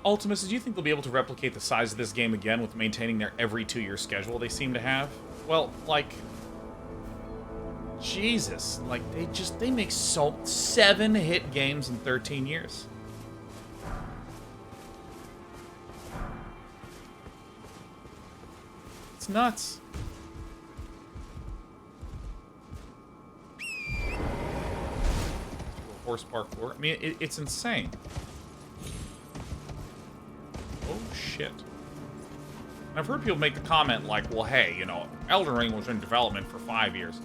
Ultimus, do you think they'll be able to replicate the size of this game again with maintaining their every 2-year schedule they seem to have? Well, like, Jesus, like, they make 7 hit games in 13 years. It's nuts. Horse parkour. I mean, it's insane. Oh, shit. And I've heard people make the comment like, well, hey, you know, Elden Ring was in development for 5 years.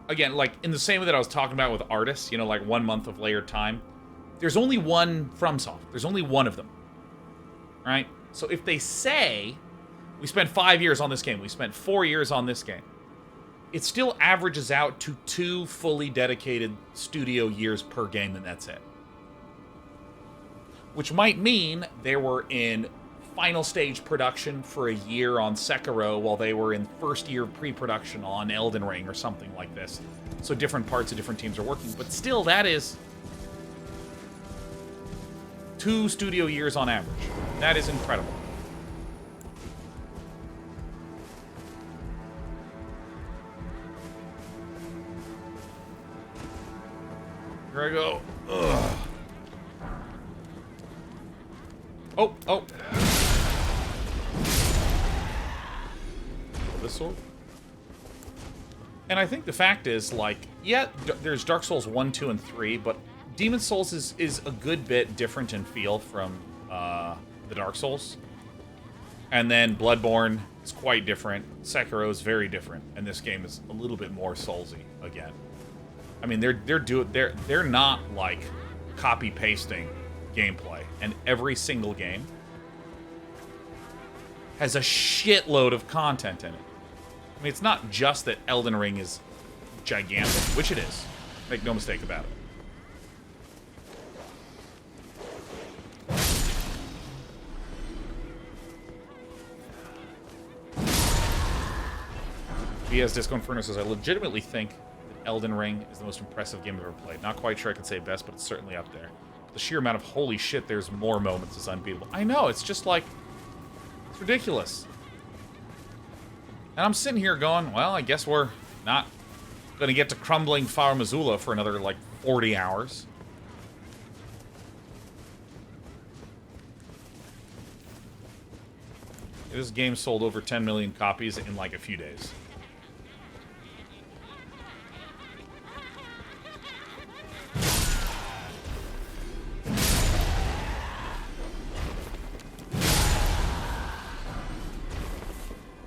Again, like, in the same way that I was talking about with artists, you know, like 1 month of layered time. There's only one FromSoft. There's only one of them. Right? So if they say, we spent 5 years on this game, we spent 4 years on this game, it still averages out to 2 fully dedicated studio years per game, and that's it. Which might mean they were in final stage production for a year on Sekiro while they were in first year pre-production on Elden Ring or something like this. So different parts of different teams are working, but still that is 2 studio years on average. That is incredible. Here I go. Ugh. Oh. This sword. And I think the fact is, like, yeah, there's Dark Souls 1, 2, and 3, but Demon's Souls is a good bit different in feel from the Dark Souls. And then Bloodborne is quite different. Sekiro is very different, and this game is a little bit more Soulsy again. I mean, they're not like copy pasting gameplay, and every single game has a shitload of content in it. I mean, it's not just that Elden Ring is gigantic, which it is. Make no mistake about it. BS Disco Inferno says, I legitimately think that Elden Ring is the most impressive game I've ever played. Not quite sure I can say best, but it's certainly up there. The sheer amount of holy shit, there's more moments is unbeatable. I know, it's just like, it's ridiculous. And I'm sitting here going, well, I guess we're not going to get to crumbling Far Missoula for another, like, 40 hours. This game sold over 10 million copies in, like, a few days.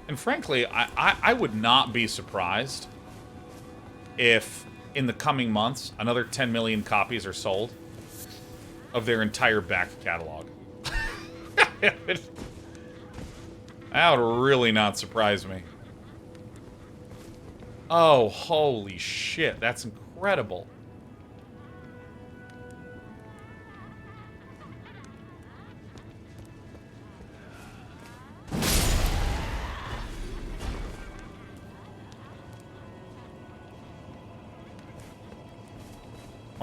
And frankly, I would not be surprised if, in the coming months, another 10 million copies are sold of their entire back catalog. That would really not surprise me. Oh, holy shit. That's incredible.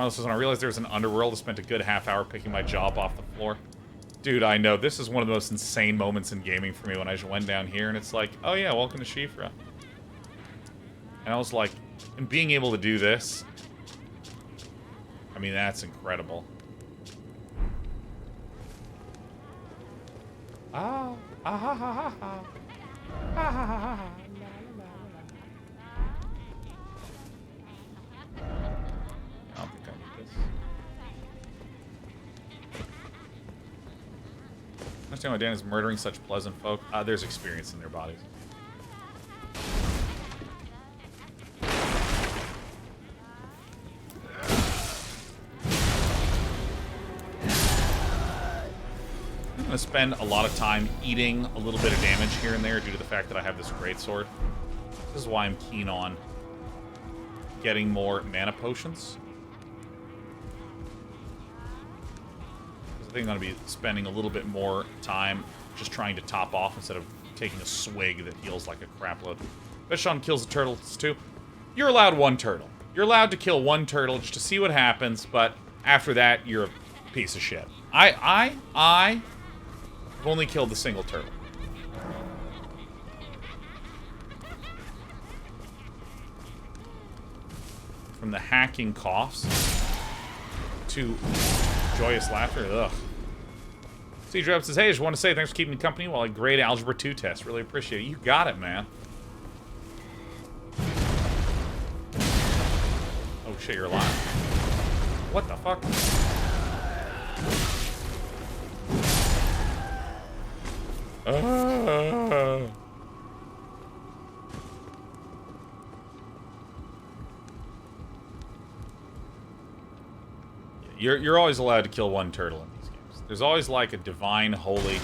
This is when I realized there's an underworld. I spent a good half hour picking my job off the floor. Dude, I know. This is one of the most insane moments in gaming for me when I just went down here and it's like, oh yeah, welcome to Shifra. And I was like, and being able to do this, I mean, that's incredible. Ah, ah ha ha ha ha. Ah ha ha ha ha. I don't think I need this. I understand why Dan is murdering such pleasant folk. There's experience in their bodies. I'm going to spend a lot of time eating a little bit of damage here and there due to the fact that I have this greatsword. This is why I'm keen on getting more mana potions. I think I'm going to be spending a little bit more time just trying to top off instead of taking a swig that heals like a crapload. Bet Sean kills the turtles too. You're allowed one turtle. You're allowed to kill one turtle just to see what happens, but after that, you're a piece of shit. I've only killed the single turtle. From the hacking coughs to joyous laughter. Ugh. C Drop says, hey, I just want to say thanks for keeping me company while I grade Algebra 2 test. Really appreciate it. You got it, man. Oh shit, you're alive. What the fuck? You're always allowed to kill one turtle in these games. There's always like a divine, holy,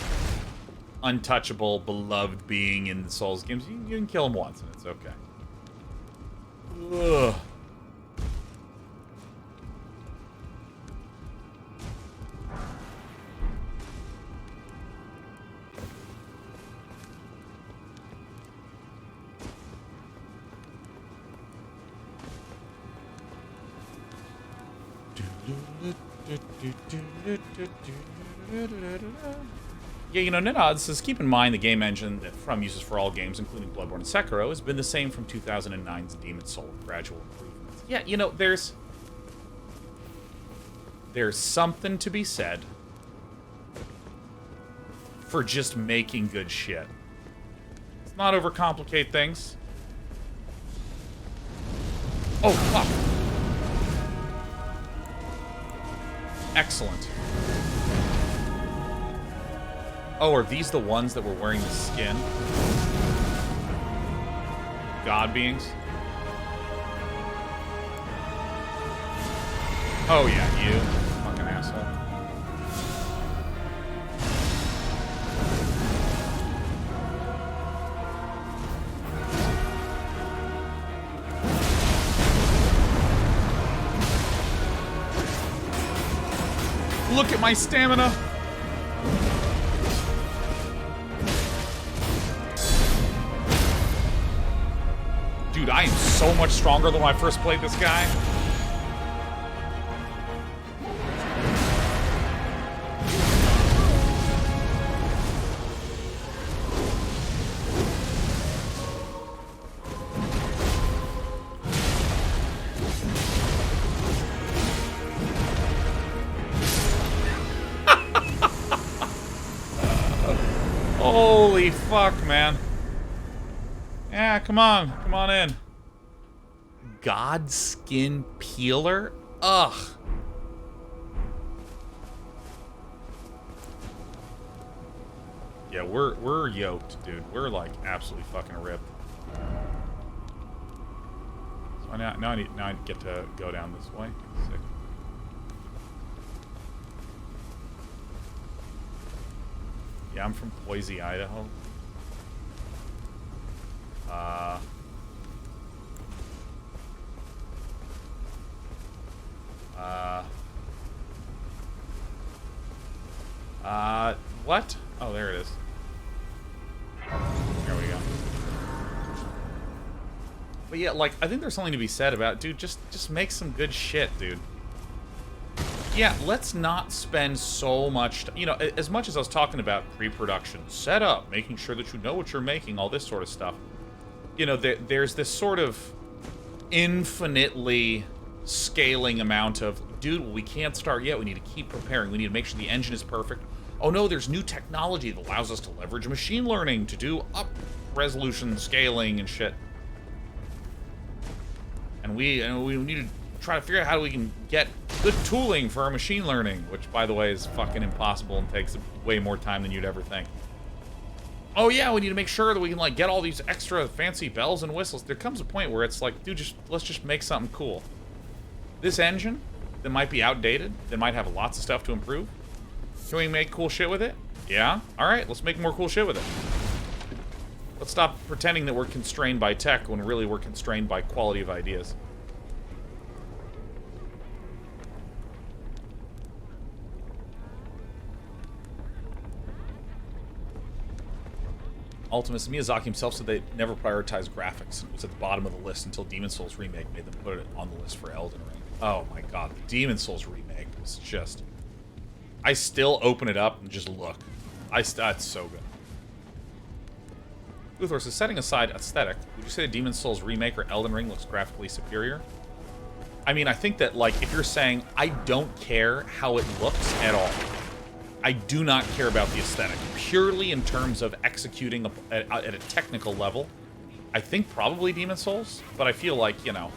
untouchable, beloved being in the Souls games. You can kill him once and it's okay. Ugh. Yeah, you know, Nenod says, keep in mind the game engine that From uses for all games, including Bloodborne and Sekiro, has been the same from 2009's Demon's Soul with gradual improvements. Yeah, you know, there's something to be said for just making good shit. Let's not overcomplicate things. Oh, fuck. Excellent. Oh, are these the ones that were wearing the skin? God beings? Oh yeah, you. Fucking asshole. Look at my stamina! Dude, I am so much stronger than when I first played this guy. Holy fuck, man. Yeah, come on in. Godskin peeler? Ugh. Yeah, we're yoked, dude. We're like absolutely fucking ripped. So now I get to go down this way. Sick. Yeah, I'm from Boise, Idaho. What? Oh, there it is. There we go. But yeah, like, I think there's something to be said about, dude, just make some good shit, dude. Yeah, let's not spend so much, you know, as much as I was talking about pre-production, setup, making sure that you know what you're making, all this sort of stuff. You know, there's this sort of infinitely scaling amount of, dude, well, we can't start yet. We need to keep preparing. We need to make sure the engine is perfect. Oh no, there's new technology that allows us to leverage machine learning to do up resolution scaling and shit. And we need to try to figure out how we can get good tooling for our machine learning, which, by the way, is fucking impossible and takes way more time than you'd ever think. Oh yeah, we need to make sure that we can, like, get all these extra fancy bells and whistles. There comes a point where it's like, dude, let's just make something cool. This engine that might be outdated, that might have lots of stuff to improve. Can we make cool shit with it? Yeah? Alright, let's make more cool shit with it. Let's stop pretending that we're constrained by tech when really we're constrained by quality of ideas. Ultimus, Miyazaki himself said they never prioritized graphics. It was at the bottom of the list until Demon Souls Remake made them put it on the list for Elden Ring. Oh my god, the Demon Souls Remake was just... I still open it up and just look. It's so good. Luthor says, setting aside aesthetic, would you say the Demon Souls Remake or Elden Ring looks graphically superior? I mean, I think that, like, if you're saying, I don't care how it looks at all. I do not care about the aesthetic. Purely in terms of executing at a technical level, I think probably Demon Souls, but I feel like, you know,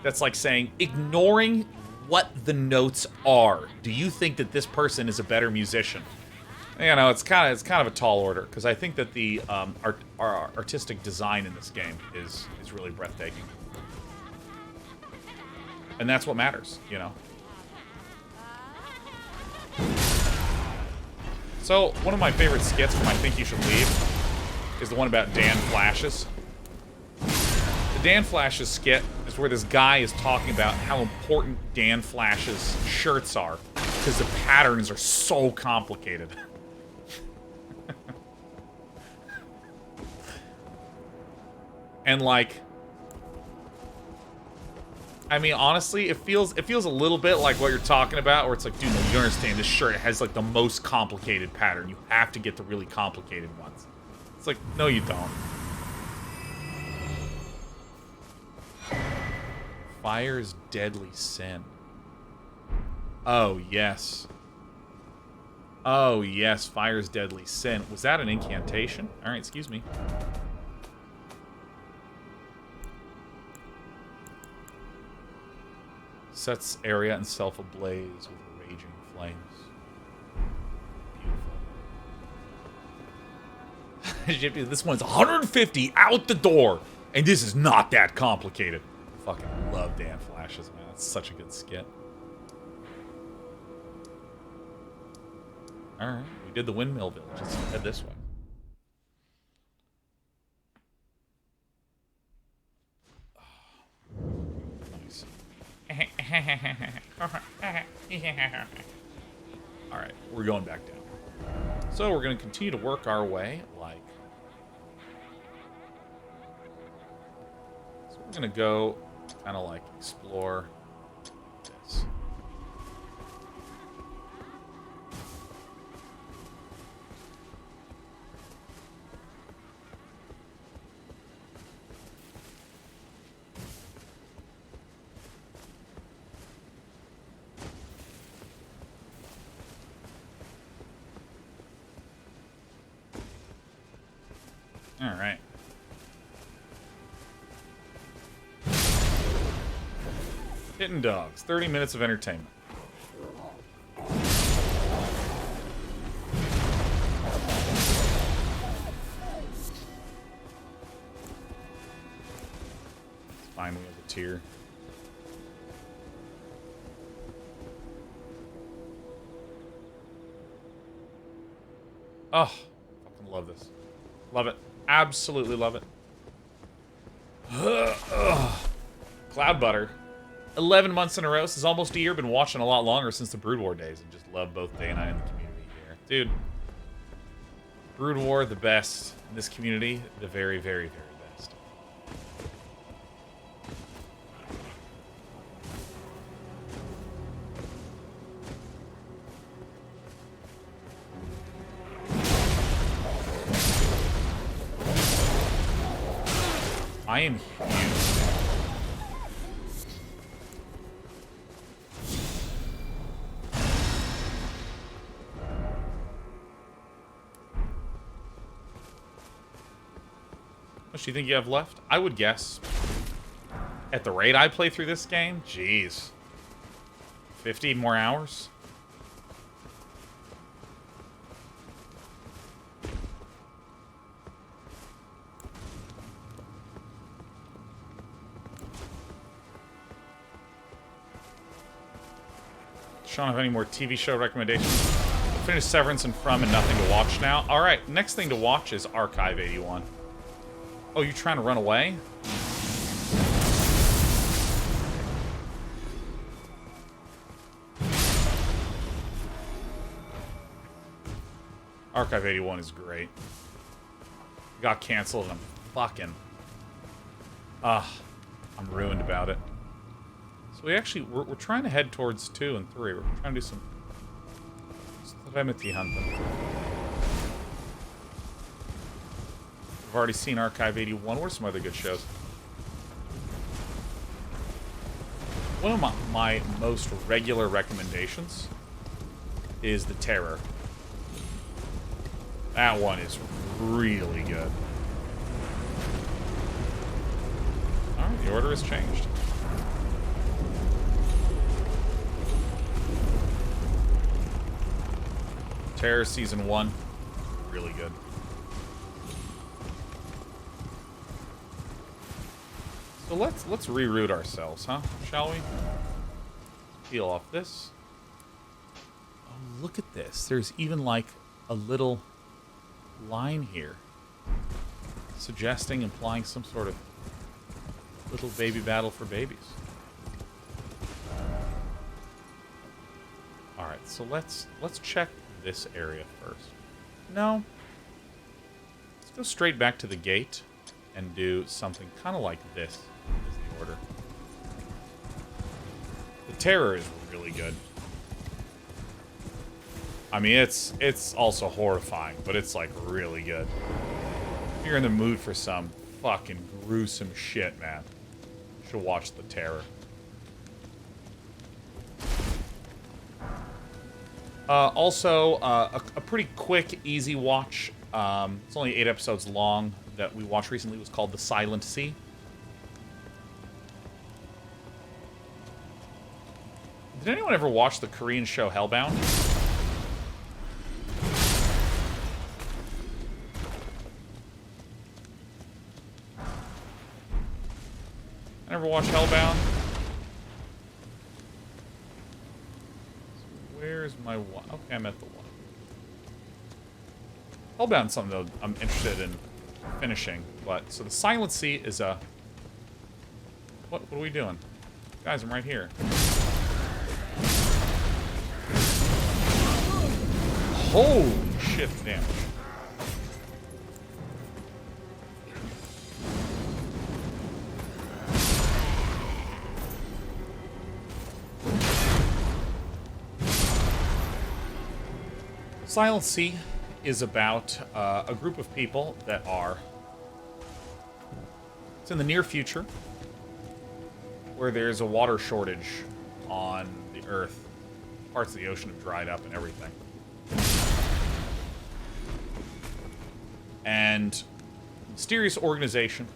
that's like saying, ignoring what the notes are, do you think that this person is a better musician? You know, it's kind of a tall order, because I think that the artistic design in this game is really breathtaking. And that's what matters, you know? So, one of my favorite skits from I Think You Should Leave is the one about Dan Flashes. The Dan Flashes skit is where this guy is talking about how important Dan Flash's shirts are, because the patterns are so complicated. And, like, I mean, honestly, it feels a little bit like what you're talking about, where it's like, dude, no, you understand, this shirt has, like, the most complicated pattern. You have to get the really complicated ones. It's like, no, you don't. Fire's deadly sin. Oh, yes. Oh, yes, fire's deadly sin. Was that an incantation? Alright, excuse me. Sets area and self ablaze with raging flames. Beautiful. This one's 150 out the door, and this is not that complicated. Fucking love Dan Flashes, man. That's such a good skit. Alright, we did the windmill village. Let's head this way. Nice. Alright, we're going back down. So we're going to continue to work our way, like... I'm gonna go kind of like explore this. All right. Hitting dogs. 30 minutes of entertainment. It's fine, we have a tier. Oh, fucking love this. Love it. Absolutely love it. Cloud butter. 11 months in a row. This is almost a year. Been watching a lot longer since the Brood War days, and just love both Day and I in the community here. Dude, Brood War, the best. In this community, the very, very, very best. I am huge. How much do you think you have left? I would guess, at the rate I play through this game, jeez, 50 more hours? Sean, have any more TV show recommendations? Finished Severance and From and nothing to watch now. All right, next thing to watch is Archive 81. Oh, you trying to run away? Archive 81 is great. Got canceled and I'm fucking... I'm ruined about it. So we're trying to head towards 2 and 3. We're trying to do some remedy hunting. We've already seen Archive 81. What are some other good shows? One of my most regular recommendations is The Terror. That one is really good. Alright, the order has changed. Terror Season 1. Really good. So let's reroute ourselves, huh? Shall we? Peel off this. Oh, look at this. There's even like a little line here. Suggesting, implying some sort of little baby battle for babies. Alright, so let's check this area first. No. Let's go straight back to the gate and do something kind of like this is the order. The Terror is really good. I mean, it's also horrifying, but it's like really good. If you're in the mood for some fucking gruesome shit, man, you should watch The Terror. Also, a pretty quick, easy watch. It's only 8 episodes long that we watched recently. It was called The Silent Sea. Did anyone ever watch the Korean show Hellbound? I never watched Hellbound. Where's my one? Okay, I'm at the one. Hellbound's something that I'm interested in finishing, but so the Silent Sea is a... What are we doing? Guys, I'm right here. Holy shit, damage. Silent Sea is about a group of people that are... It's in the near future, where there's a water shortage on the Earth. Parts of the ocean have dried up and everything. And a mysterious organization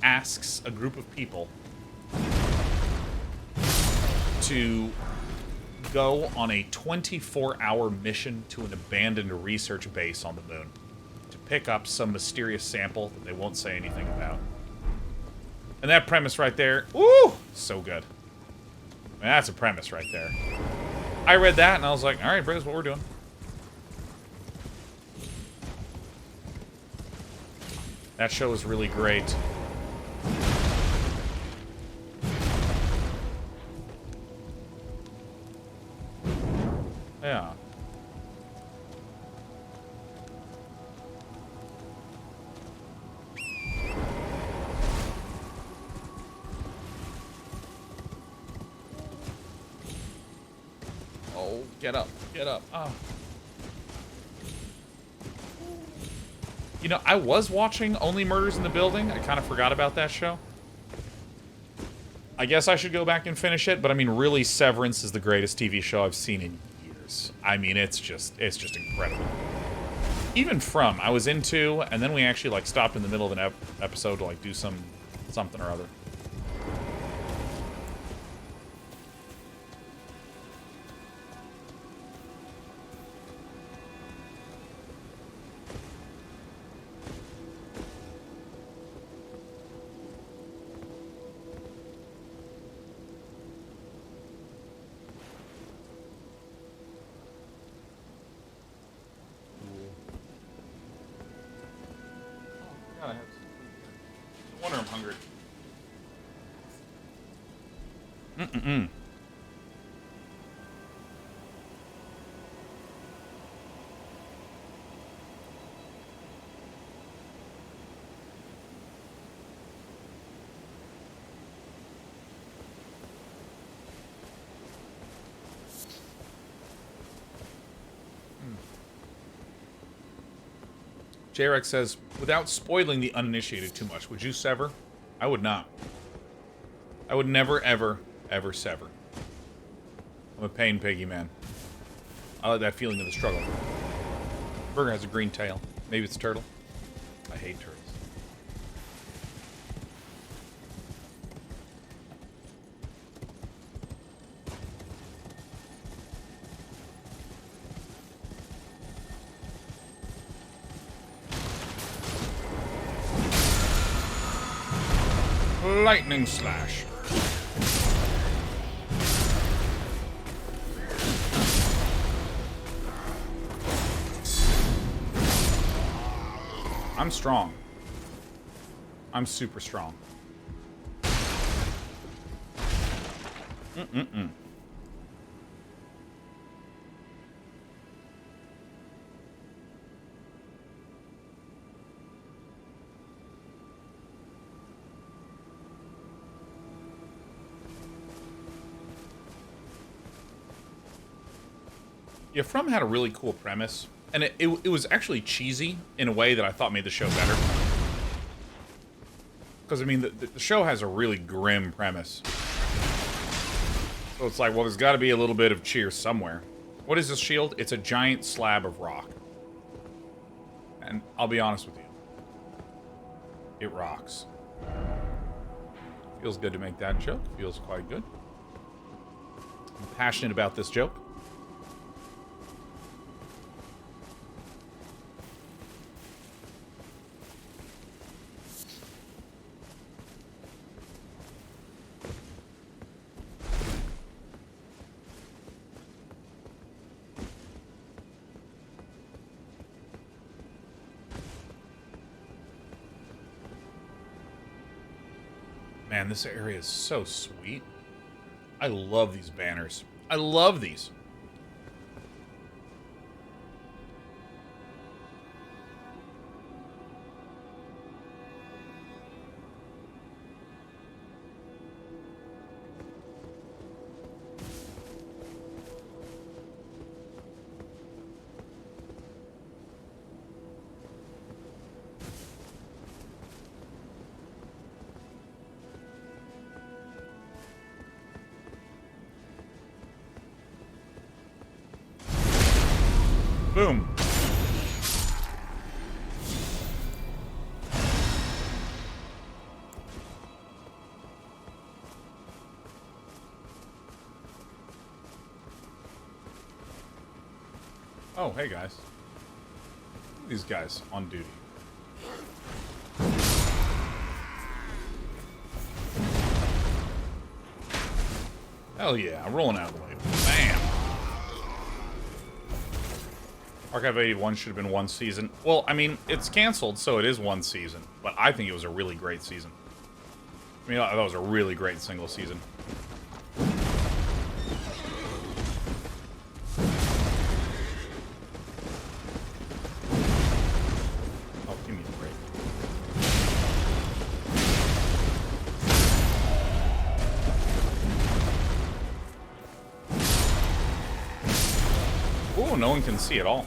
asks a group of people to go on a 24-hour mission to an abandoned research base on the moon to pick up some mysterious sample that they won't say anything about. And that premise right there, ooh, so good. I mean, that's a premise right there. I read that and I was like, all right, Briz, what we're doing. That show is really great. Yeah. Oh, get up, get up. Oh. You know, I was watching Only Murders in the Building. I kind of forgot about that show. I guess I should go back and finish it, but I mean, really, Severance is the greatest TV show I've seen in years. I mean, it's just incredible. Even From, I was into, and then we actually, like, stopped in the middle of an episode to, like, do something or other. J-Rex says, without spoiling the uninitiated too much, would you sever? I would not. I would never, ever, ever sever. I'm a pain piggy, man. I like that feeling of the struggle. Burger has a green tail. Maybe it's a turtle. I hate turtles. Lightning slash. I'm strong. I'm super strong. Yeah, From had a really cool premise, and it was actually cheesy in a way that I thought made the show better. Because, I mean, the show has a really grim premise. So it's like, well, there's got to be a little bit of cheer somewhere. What is this shield? It's a giant slab of rock. And I'll be honest with you. It rocks. Feels good to make that joke. Feels quite good. I'm passionate about this joke. Man, this area is so sweet. I love these banners. I love these. Boom. Oh, hey guys. These guys on duty. Hell yeah, I'm rolling out of the way. Bam! Archive 81 should have been one season. Well, I mean, it's canceled, so it is one season. But I think it was a really great season. I mean, that was a really great single season. No one can see at all.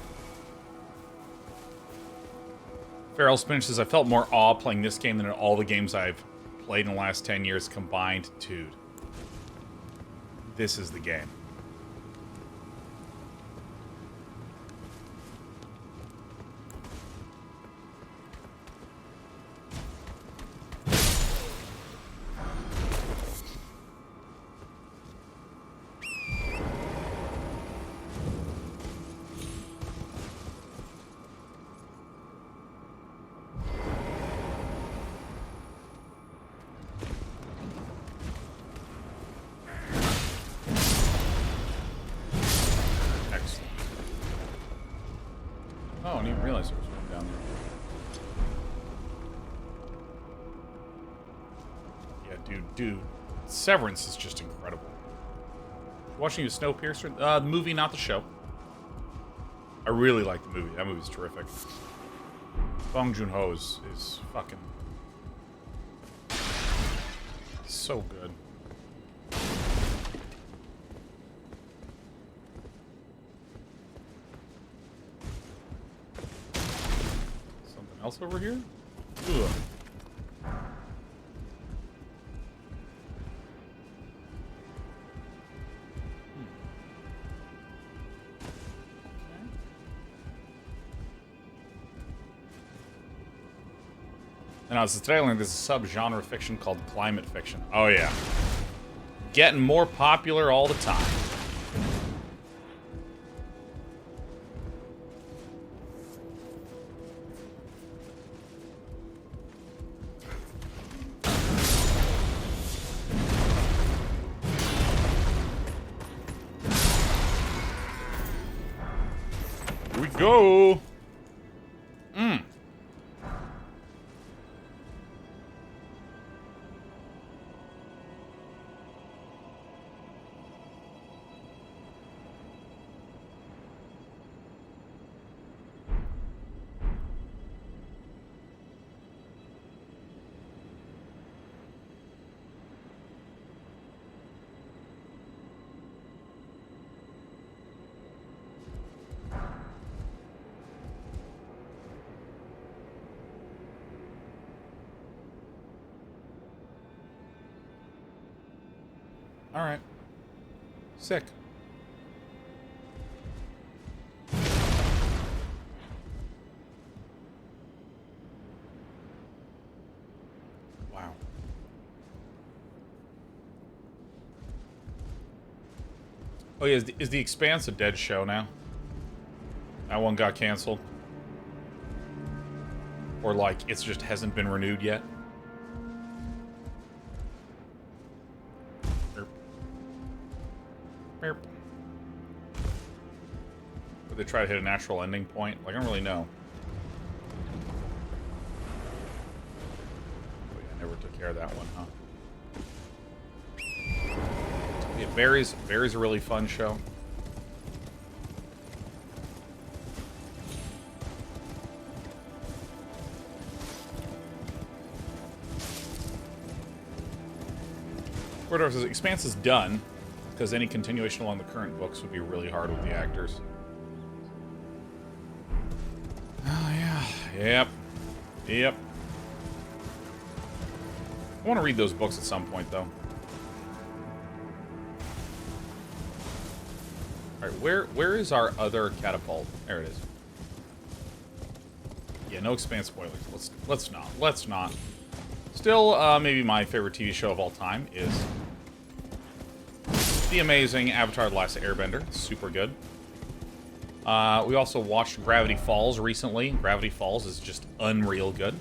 Feral Spinach says, I felt more awe playing this game than in all the games I've played in the last 10 years combined. Dude. This is the game. Oh, I didn't even realize there was one down there. Yeah, dude. Severance is just incredible. Watching you Snowpiercer? The movie, not the show. I really like the movie. That movie's terrific. Bong Joon-ho is fucking so good. Else over here? Ugh. And as today, I learned there's a sub-genre fiction called climate fiction. Oh yeah. Getting more popular all the time. Go. Alright. Sick. Wow. Oh yeah, is the Expanse a dead show now? That one got canceled? Or like, it just hasn't been renewed yet? Would they try to hit a natural ending point? Like, I don't really know. Oh, yeah, I never took care of that one, huh? Yeah, Barry's a really fun show. Corridor says, Expanse is done, because any continuation along the current books would be really hard with the actors. Oh, yeah. Yep. I want to read those books at some point, though. Alright, where is our other catapult? There it is. Yeah, no Expanse spoilers. Let's not. Still, maybe my favorite TV show of all time is the amazing Avatar: The Last Airbender. It's super good. We also watched Gravity Falls recently. Gravity Falls is just unreal good.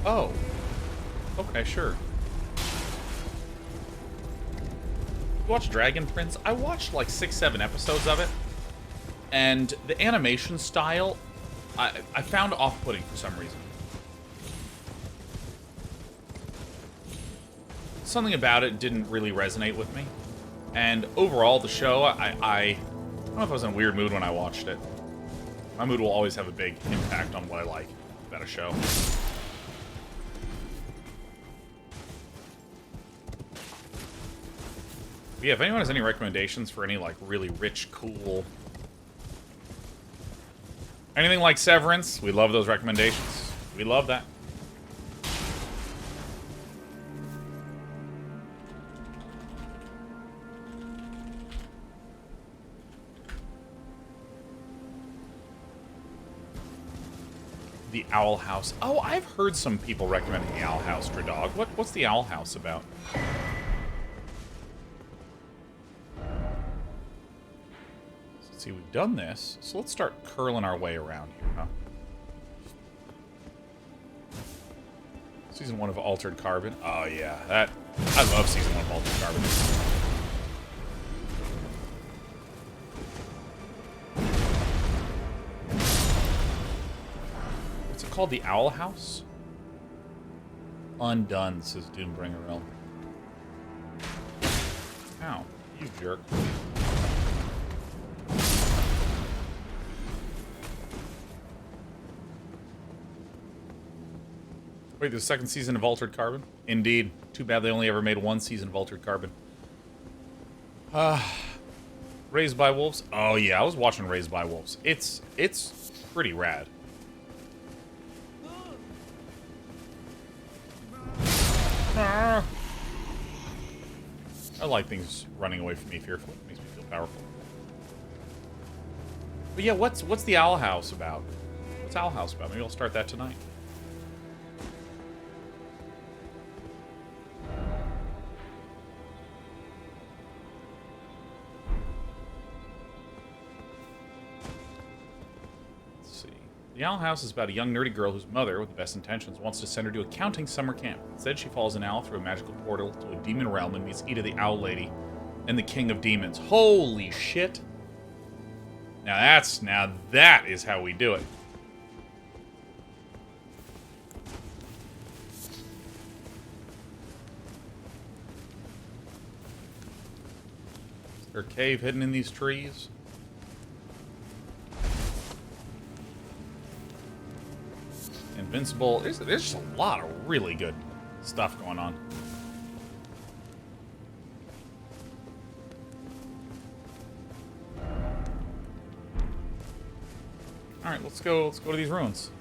Oh. Okay, sure. You watch Dragon Prince? I watched like 6-7 episodes of it. And the animation style, I found off-putting for some reason. Something about it didn't really resonate with me. And overall, the show, I don't know if I was in a weird mood when I watched it. My mood will always have a big impact on what I like about a show. But yeah, if anyone has any recommendations for any, like, really rich, cool... anything like Severance, we love those recommendations. We love that. The Owl House. Oh, I've heard some people recommending the Owl House, Dredog. What's the Owl House about? Let's see, we've done this. So let's start curling our way around here, huh? Season 1 of Altered Carbon. Oh, yeah. I love Season 1 of Altered Carbon. Called the Owl House? Undone, says Doombringer Realm. Ow, you jerk. Wait, the second season of Altered Carbon? Indeed. Too bad they only ever made one season of Altered Carbon. Raised by Wolves? Oh yeah, I was watching Raised by Wolves. It's pretty rad. I like things running away from me fearfully. It makes me feel powerful. But yeah, what's the Owl House about? What's Owl House about? Maybe I'll start that tonight. The Owl House is about a young nerdy girl whose mother, with the best intentions, wants to send her to a counting summer camp. Instead, she follows an owl through a magical portal to a demon realm and meets Ida the Owl Lady and the King of Demons. Holy shit! Now that is how we do it. Is there a cave hidden in these trees? Invincible. There's just a lot of really good stuff going on. All right, let's go to these ruins.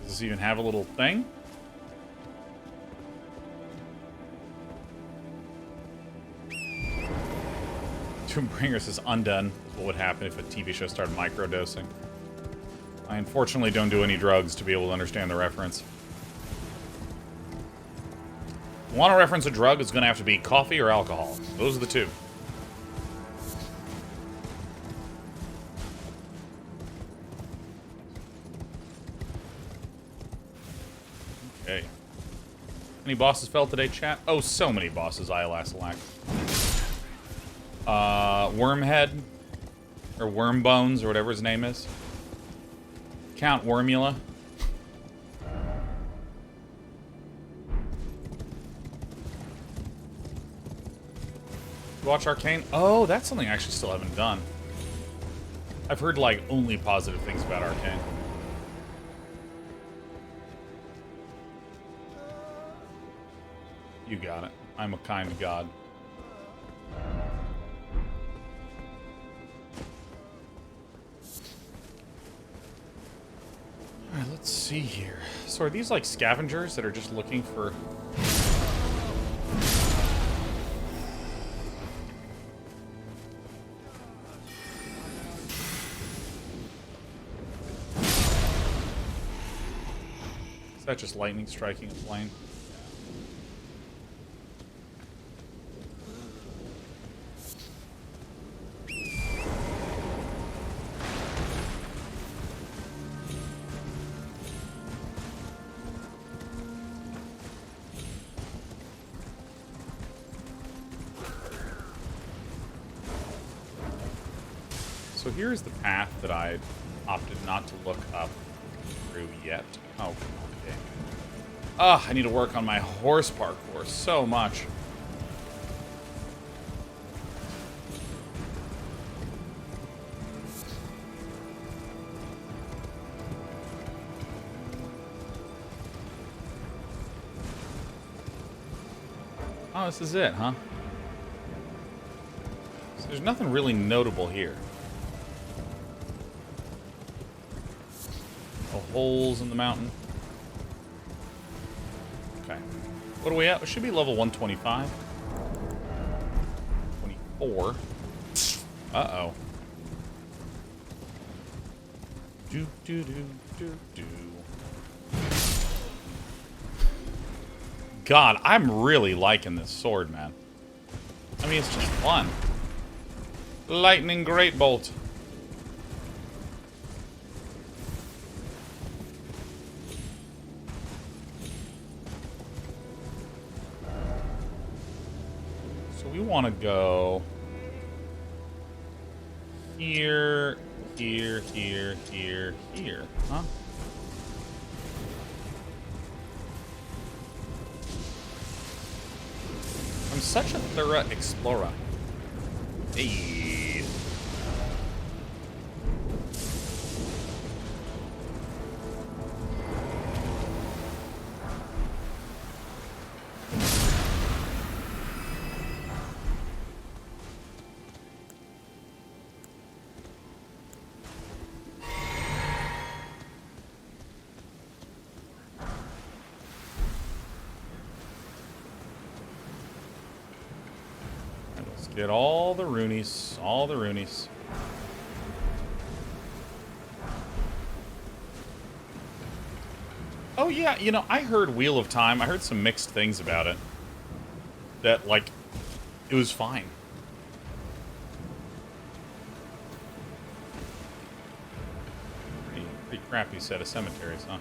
Does this even have a little thing? Doombringer says undone. What would happen if a TV show started microdosing? I unfortunately don't do any drugs to be able to understand the reference. If you want to reference a drug, it's going to have to be coffee or alcohol. Those are the two. Okay. Any bosses fell today, chat? Oh, so many bosses, Iolasalak. Wormhead, or Wormbones, or whatever his name is. Count Wormula. Watch Arcane? Oh, that's something I actually still haven't done. I've heard, like, only positive things about Arcane. You got it. I'm a kind god. Alright, let's see here. So are these like scavengers that are just looking for... Is that just lightning striking a plane? So here's the path that I opted not to look up through yet. Oh, come on, game. Ugh, I need to work on my horse parkour so much. Oh, this is it, huh? So there's nothing really notable here. No holes in the mountain. Okay. What are we at? We should be level 125. 24. Uh-oh. Do. God, I'm really liking this sword, man. I mean, it's just fun. Lightning Great Bolt. So we want to go here, here, huh? I'm such a thorough explorer. Hey. Get all the Roonies. All the Roonies. Oh, yeah, you know, I heard Wheel of Time. I heard some mixed things about it. That, like, it was fine. Pretty crappy set of cemeteries, huh?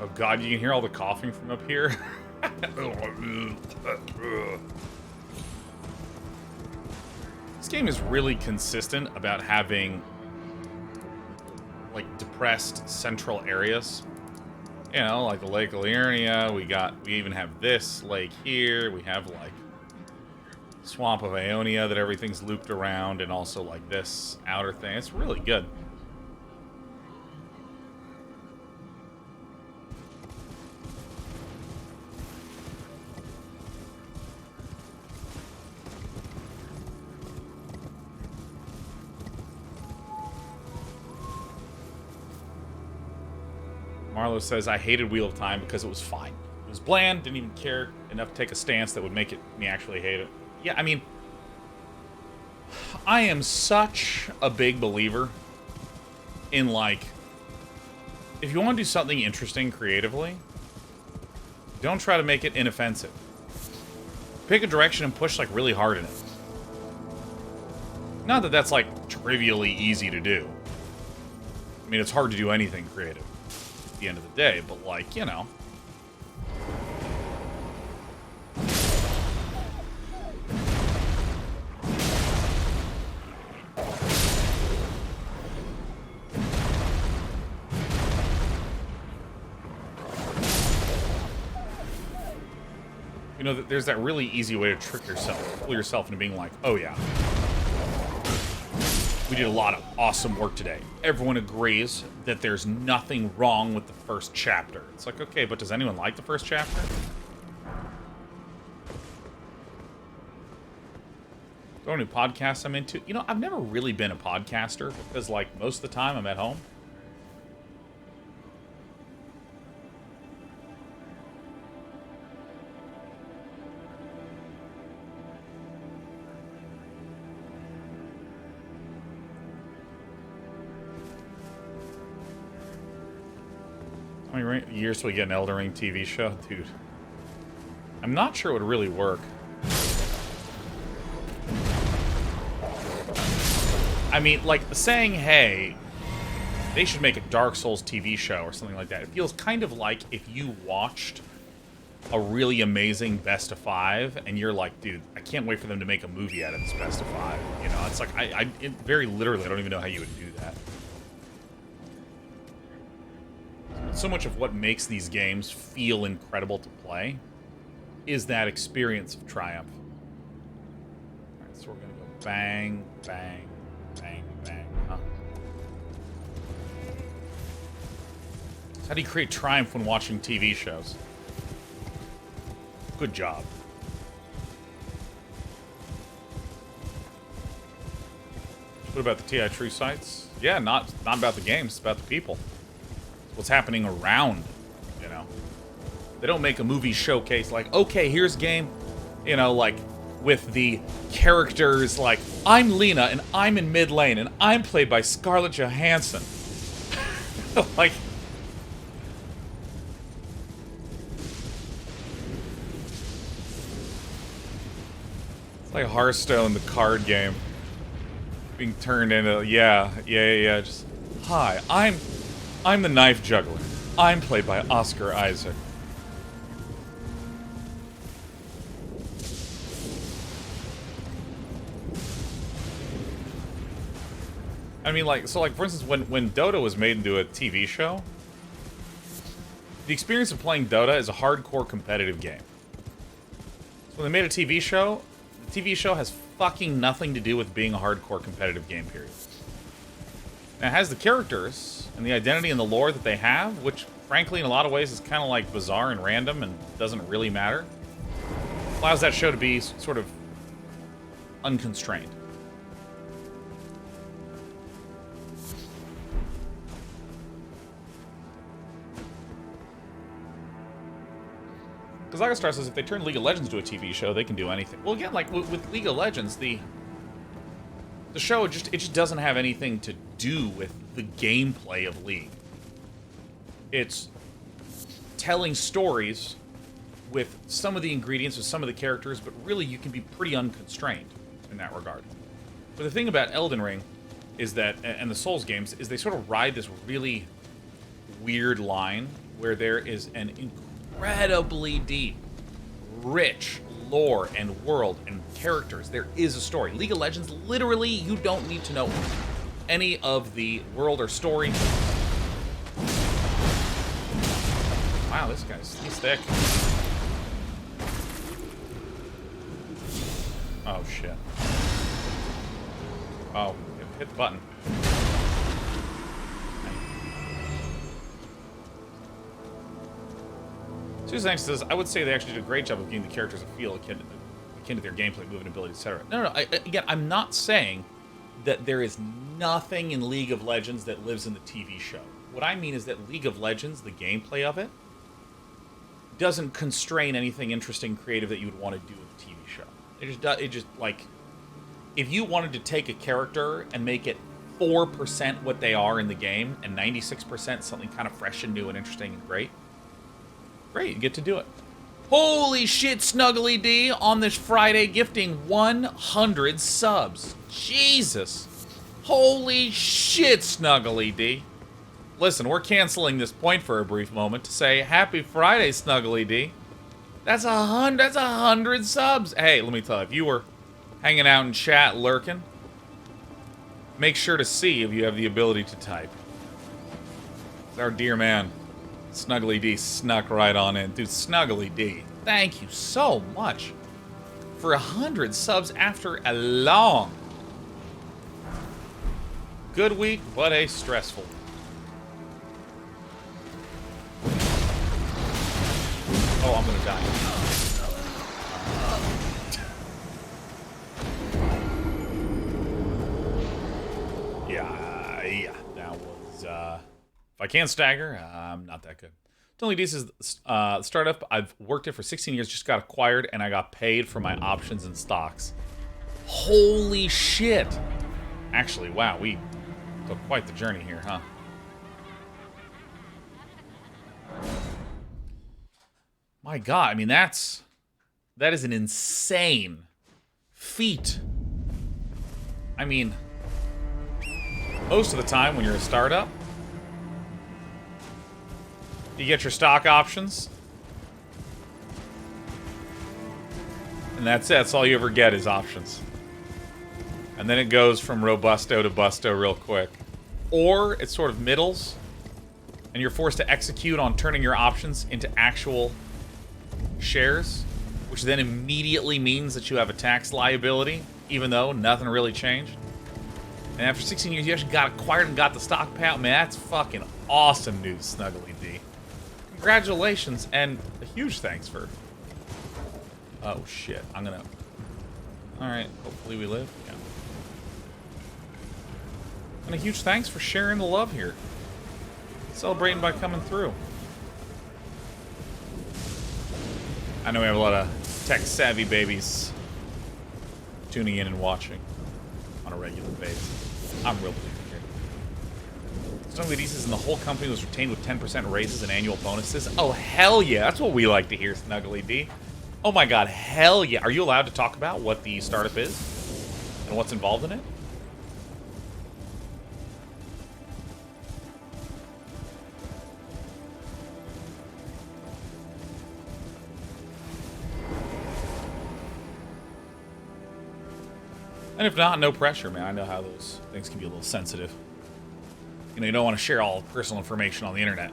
Oh god, you can hear all the coughing from up here? This game is really consistent about having, like, depressed central areas. You know, like the Lake Illyria, we even have this lake here, we have, like, Swamp of Ionia that everything's looped around, and also, like, this outer thing. It's really good. Marlo says, I hated Wheel of Time because it was fine. It was bland, didn't even care enough to take a stance that would make me actually hate it. Yeah, I mean, I am such a big believer in, like, if you want to do something interesting creatively, don't try to make it inoffensive. Pick a direction and push, like, really hard in it. Not that that's, like, trivially easy to do. I mean, it's hard to do anything creative at the end of the day, but, like, you know. You know, there's that really easy way to trick yourself, fool yourself into being like, oh yeah, we did a lot of awesome work today. Everyone agrees that there's nothing wrong with the first chapter. It's like, okay, but does anyone like the first chapter? The only podcasts I'm into, you know, I've never really been a podcaster because, like, most of the time I'm at home. How many years till we get an Elden Ring TV show? Dude, I'm not sure it would really work. I mean, like, saying, hey, they should make a Dark Souls TV show or something like that. It feels kind of like if you watched a really amazing Best of 5 and you're like, dude, I can't wait for them to make a movie out of this Best of 5. You know, it's like, very literally, I don't even know how you would do that. So much of what makes these games feel incredible to play is that experience of triumph. All right, so we're going to go bang, bang, bang, bang, huh? How do you create triumph when watching TV shows? Good job. What about the TI True sites? Yeah, not about the games, it's about the people. It's what's happening around, you know. They don't make a movie showcase like, okay, here's a game, you know, like, with the characters like, I'm Lena, and I'm in mid lane, and I'm played by Scarlett Johansson. Like... It's like Hearthstone, the card game. Being turned into, yeah, just, hi, I'm the knife juggler. I'm played by Oscar Isaac. I mean, like, so, like, for instance, when Dota was made into a TV show, the experience of playing Dota is a hardcore competitive game. So when they made a TV show, the TV show has fucking nothing to do with being a hardcore competitive game, period. And it has the characters and the identity and the lore that they have, which, frankly, in a lot of ways is kind of, like, bizarre and random and doesn't really matter. Allows that show to be sort of unconstrained. Because Agastar says if they turn League of Legends into a TV show, they can do anything. Well, again, like with League of Legends, the show just doesn't have anything to do with the gameplay of League. It's telling stories with some of the ingredients, with some of the characters, but really you can be pretty unconstrained in that regard. But the thing about Elden Ring is that, and the Souls games, is they sort of ride this really weird line where there is an incredibly deep, rich lore and world and characters. There is a story. League of Legends, literally, you don't need to know any of the world or story. Wow, this he's thick. Oh, shit. Oh, hit the button. Susan says, I would say they actually did a great job of giving the characters a feel akin to their gameplay, movement ability, etc. No, again, I'm not saying that there is nothing in League of Legends that lives in the TV show. What I mean is that League of Legends, the gameplay of it, doesn't constrain anything interesting, creative that you would want to do with a TV show. It just, like, if you wanted to take a character and make it 4% what they are in the game, and 96% something kind of fresh and new and interesting and great, you get to do it. Holy shit, Snuggly D on this Friday gifting 100 subs. Jesus. Holy shit, Snuggly D. Listen, we're canceling this point for a brief moment to say happy Friday, Snuggly D. That's 100 subs. Hey, let me tell you, if you were hanging out in chat lurking, make sure to see if you have the ability to type. Our dear man, Snuggly D snuck right on in. Dude, Snuggly D, thank you so much for 100 subs after a long, good week, but a stressful. Oh, I'm gonna die. Yeah, that was, if I can't stagger, I'm not that good. Totally decent startup. I've worked it for 16 years, just got acquired, and I got paid for my options and stocks. Holy shit! Actually, wow, we took quite the journey here, huh? My god, I mean, that is an insane feat. I mean, most of the time when you're a startup, you get your stock options, and that's it. That's all you ever get is options. And then it goes from robusto to busto real quick. Or it's sort of middles, and you're forced to execute on turning your options into actual shares, which then immediately means that you have a tax liability, even though nothing really changed. And after 16 years, you actually got acquired and got the stock payout. Man, that's fucking awesome news, Snuggly D. Congratulations, and a huge thanks for... Oh, shit. I'm gonna... Alright, hopefully we live. Yeah. And a huge thanks for sharing the love here. Celebrating by coming through. I know we have a lot of tech-savvy babies tuning in and watching on a regular basis. I'm real pleased to hear. Snuggly D says, and the whole company was retained with 10% raises and annual bonuses. Oh, hell yeah. That's what we like to hear, Snuggly D. Oh my god, hell yeah. Are you allowed to talk about what the startup is? And what's involved in it? And if not, no pressure, man. I know how those things can be a little sensitive. You know, you don't want to share all personal information on the internet.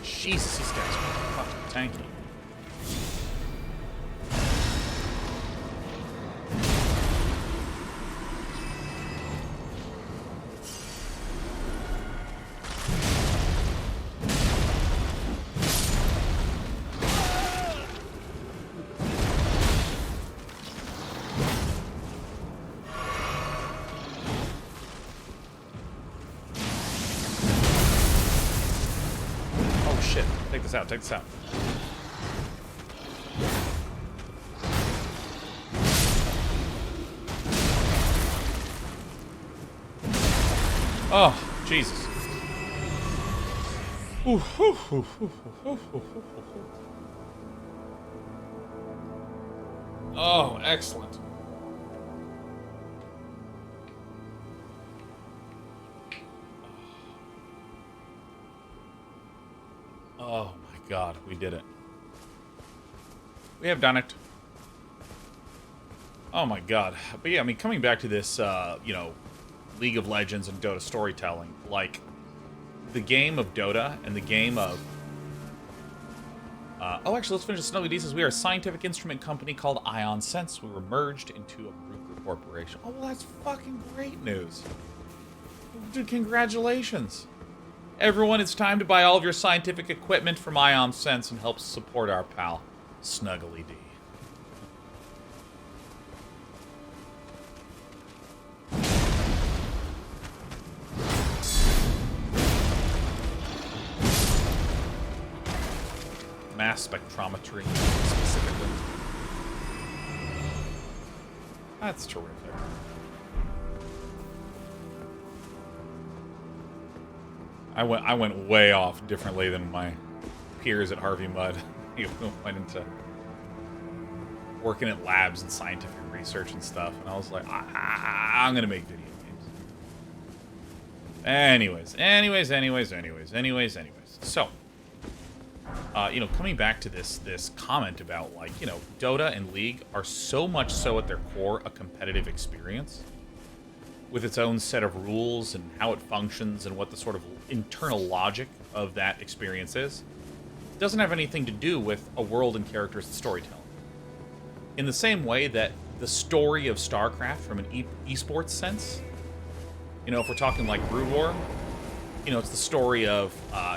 Jesus, these guys are fucking tanky. Take this out. Oh, Jesus. Oh, excellent. Oh my god, we did it. We have done it. Oh my god. But yeah, I mean, coming back to this, you know, League of Legends and Dota storytelling, like, the game of Dota and the game of... oh, actually, let's finish the Snuggly D says, we are a scientific instrument company called Ion Sense. We were merged into a group corporation. Oh, well, that's fucking great news. Dude, congratulations. Everyone, it's time to buy all of your scientific equipment from Ion Sense and help support our pal, Snuggly D. Mass spectrometry, specifically. That's terrific. I went way off differently than my peers at Harvey Mudd. You went into working at labs and scientific research and stuff, and I was like, I'm gonna make video games. Anyways. So, you know, coming back to this comment about, like, you know, Dota and League are so much so at their core a competitive experience with its own set of rules and how it functions and what the sort of internal logic of that experience is. It doesn't have anything to do with a world and characters and storytelling. In the same way that the story of StarCraft from an esports sense, you know, if we're talking like Brood War, you know, it's the story of,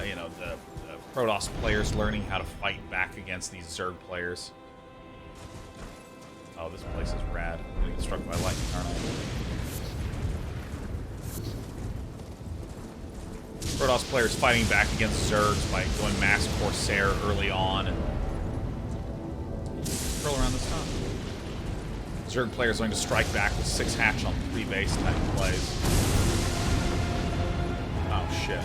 you know, the Protoss players learning how to fight back against these Zerg players. Oh, this place is rad. I'm gonna get struck by lightning, aren't I? Protoss players fighting back against Zergs by going Mass Corsair early on and curl around this time. Zerg players learning to strike back with 6 hatch on 3 base type plays. Oh shit.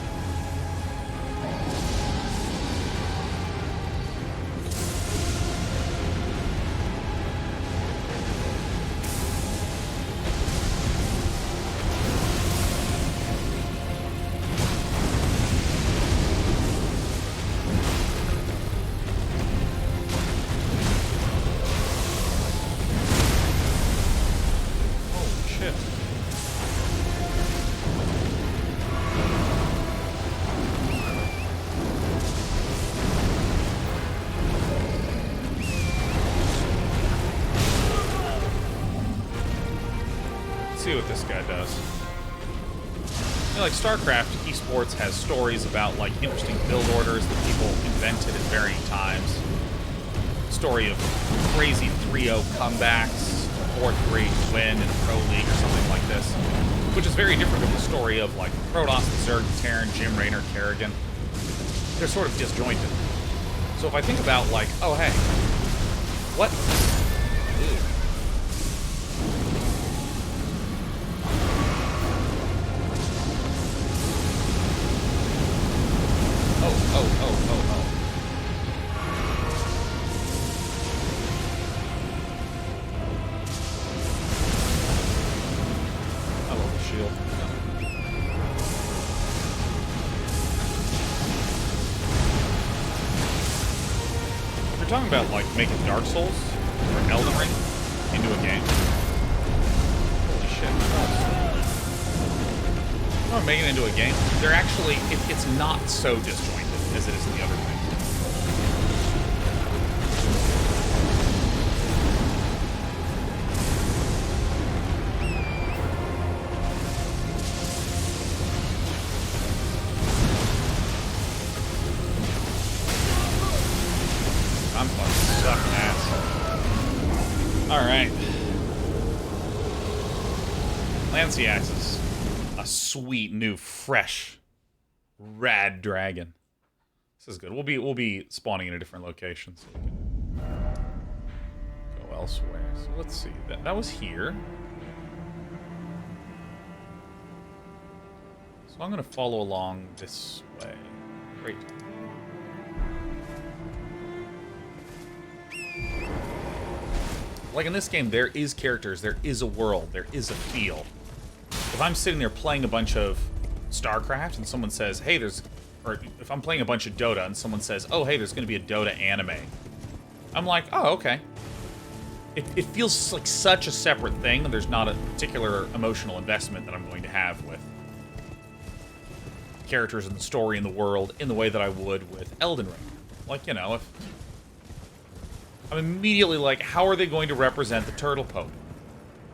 See what this guy does. You know, like StarCraft, Esports has stories about like interesting build orders that people invented at varying times. Story of crazy 3-0 comebacks, 4-3 win in a pro league or something like this, which is very different from the story of like Protoss, Zerg, Terran, Jim Raynor, Kerrigan. They're sort of disjointed. So if I think about like, oh hey, what? Ew. Oh. I love the shield. If you're talking about, like, making Dark Souls or Elden Ring into a game, holy shit. If I'm making it into a game, they're actually, it's not so disjointed as it is in the other things. I'm fucking sucking ass. Alright. Lancy Axes. A sweet, new, fresh, rad dragon. This is good. We'll be spawning in a different location, so we can go elsewhere. So let's see. That was here. So I'm gonna follow along this way. Great. Like in this game, there is characters, there is a world, there is a feel. If I'm sitting there playing a bunch of StarCraft and someone says, hey, or if I'm playing a bunch of Dota and someone says, oh, hey, there's going to be a Dota anime, I'm like, oh, okay. It feels like such a separate thing, and there's not a particular emotional investment that I'm going to have with characters in the story in the world in the way that I would with Elden Ring. Like, you know, if I'm immediately like, how are they going to represent the Turtle Pope?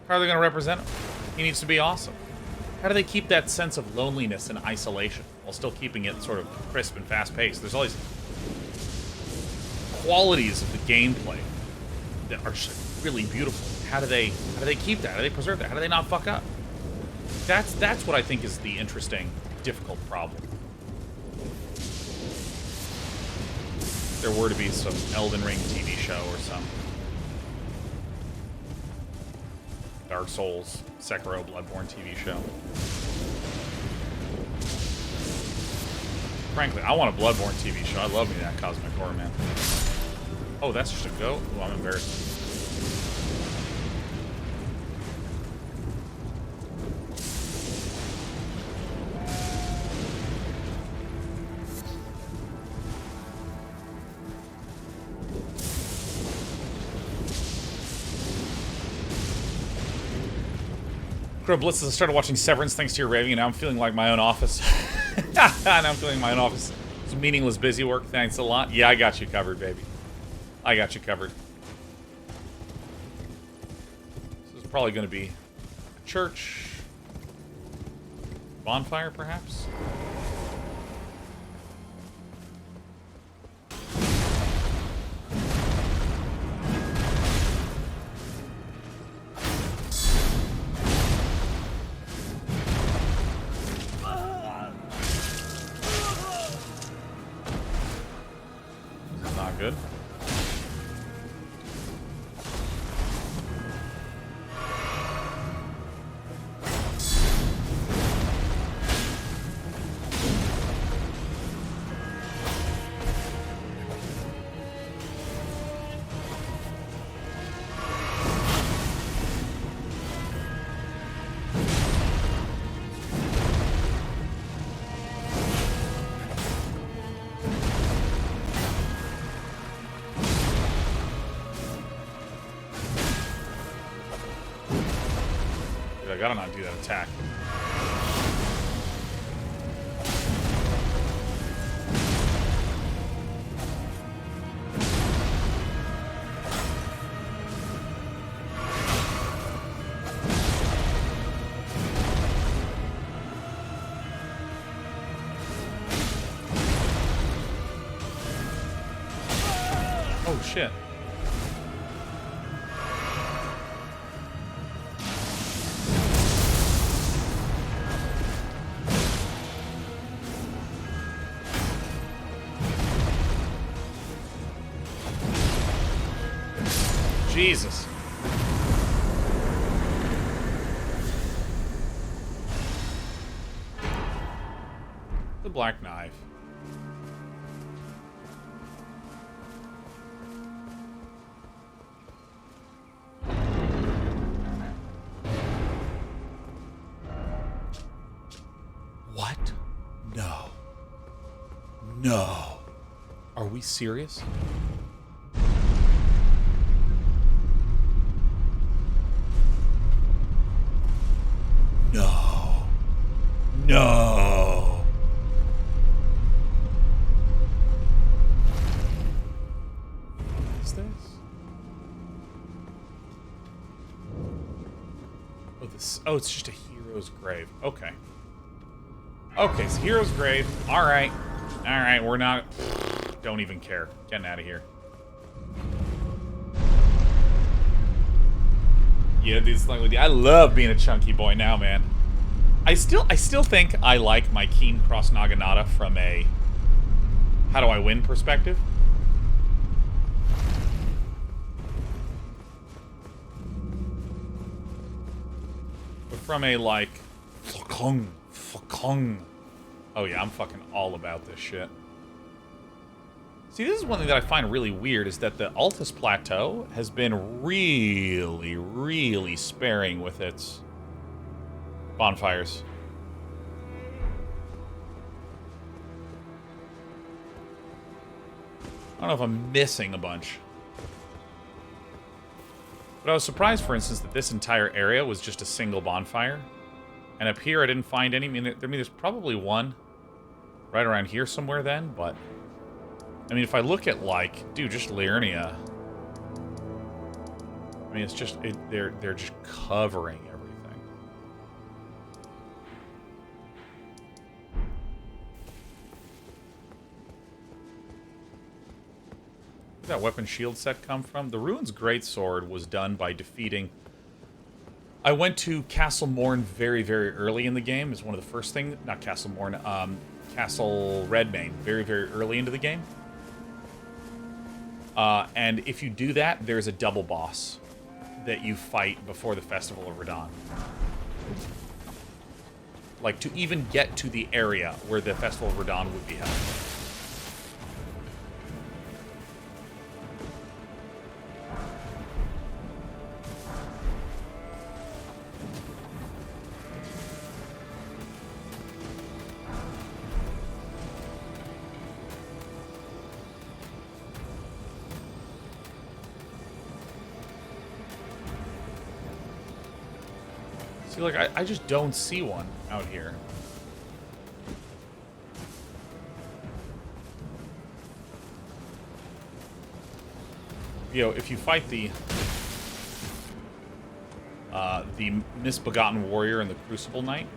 How are they going to represent him? He needs to be awesome. How do they keep that sense of loneliness and isolation while still keeping it sort of crisp and fast-paced? There's all these qualities of the gameplay that are just really beautiful. How do they keep that? How do they preserve that? How do they not fuck up? That's what I think is the interesting, difficult problem. If there were to be some Elden Ring TV show or some Dark Souls, Sekiro, Bloodborne TV show. Frankly, I want a Bloodborne TV show. I love me that cosmic horror, man. Oh, that's just a goat? Oh, I'm embarrassed. Grow Blitzes, I started watching Severance thanks to your raving, and now I'm feeling like my own office. And I'm feeling my own office. It's meaningless busy work. Thanks a lot. Yeah, I got you covered, baby. I got you covered. This is probably going to be a church. Bonfire, perhaps? Good. I gotta not do that attack. Oh shit. Jesus. The black knife. What? No. No. Are we serious? No. No. What is this? Oh, this. Oh, it's just a hero's grave. Okay. Okay, it's hero's grave. All right. All right, we're not. Don't even care. Getting out of here. Yeah, these I love being a chunky boy now, man. I still think I like my Keen Cross Naginata from a how do I win perspective. But from a like fucking. Oh yeah, I'm fucking all about this shit. See, this is one thing that I find really weird, is that the Altus Plateau has been really, really sparing with its bonfires. I don't know if I'm missing a bunch. But I was surprised, for instance, that this entire area was just a single bonfire. And up here I didn't find any. I mean, there's probably one right around here somewhere then, but... I mean, if I look at, like, dude, just Liurnia. I mean, it's just, they're just covering everything. Where'd that weapon shield set come from? The Ruin's Greatsword was done by defeating... I went to Castle Morn very, very early in the game. It's one of the first things... Not Castle Morn, Castle Redmane. Very, very early into the game. And if you do that, there's a double boss that you fight before the Festival of Radon. Like, to even get to the area where the Festival of Radon would be held. See, like, I just don't see one out here. You know, if you fight the misbegotten warrior and the crucible knight.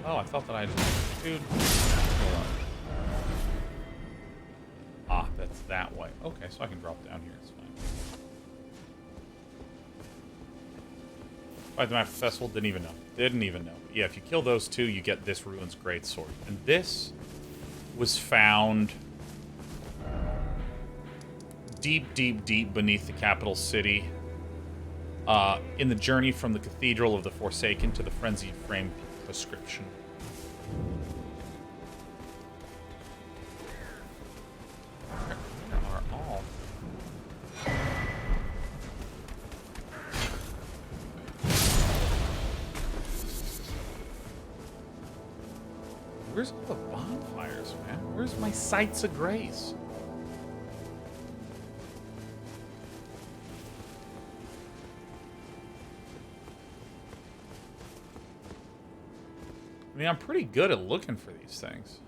Oh, I thought that dude. Hold on. Ah, that's that way. Okay, so I can drop down here. It's fine. Fight the Map Festival. Didn't even know. Didn't even know. Yeah, if you kill those two, you get this Ruin's Greatsword. And this was found deep, deep, deep beneath the capital city. In the journey from the Cathedral of the Forsaken to the Frenzied Frame Prescription. Where are all? Where's all the bonfires, man? Where's my sights of grace? I mean, I'm pretty good at looking for these things.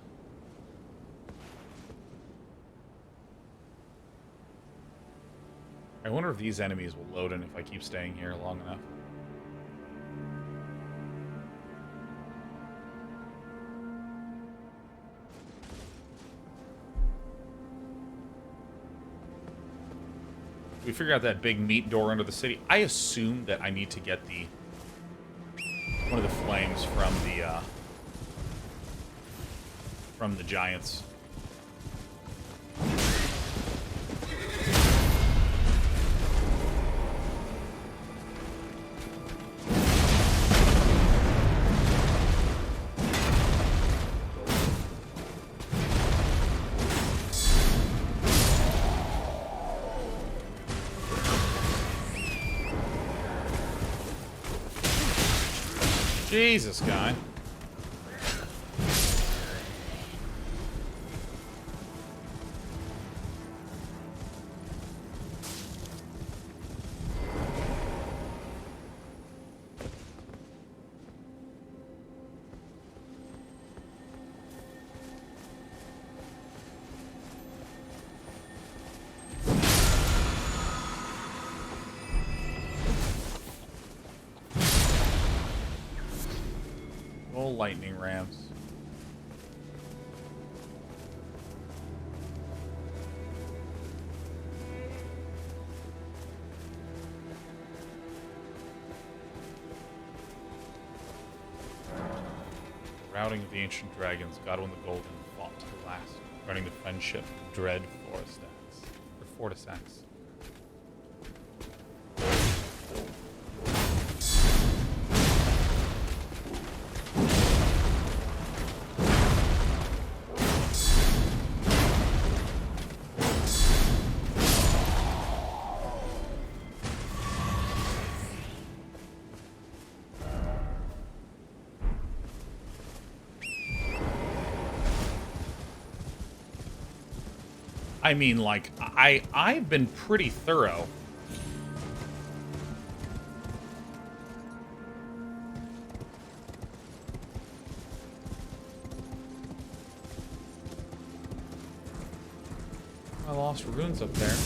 I wonder if these enemies will load in if I keep staying here long enough. We figure out that big meat door under the city. I assume that I need to get one of the flames from the giants. Jesus, guy. Lightning rams. Routing of the ancient dragons. Godwin the Golden fought to the last, running the friendship of dread Fortisax. I mean, like, I've been pretty thorough. I lost runes up there.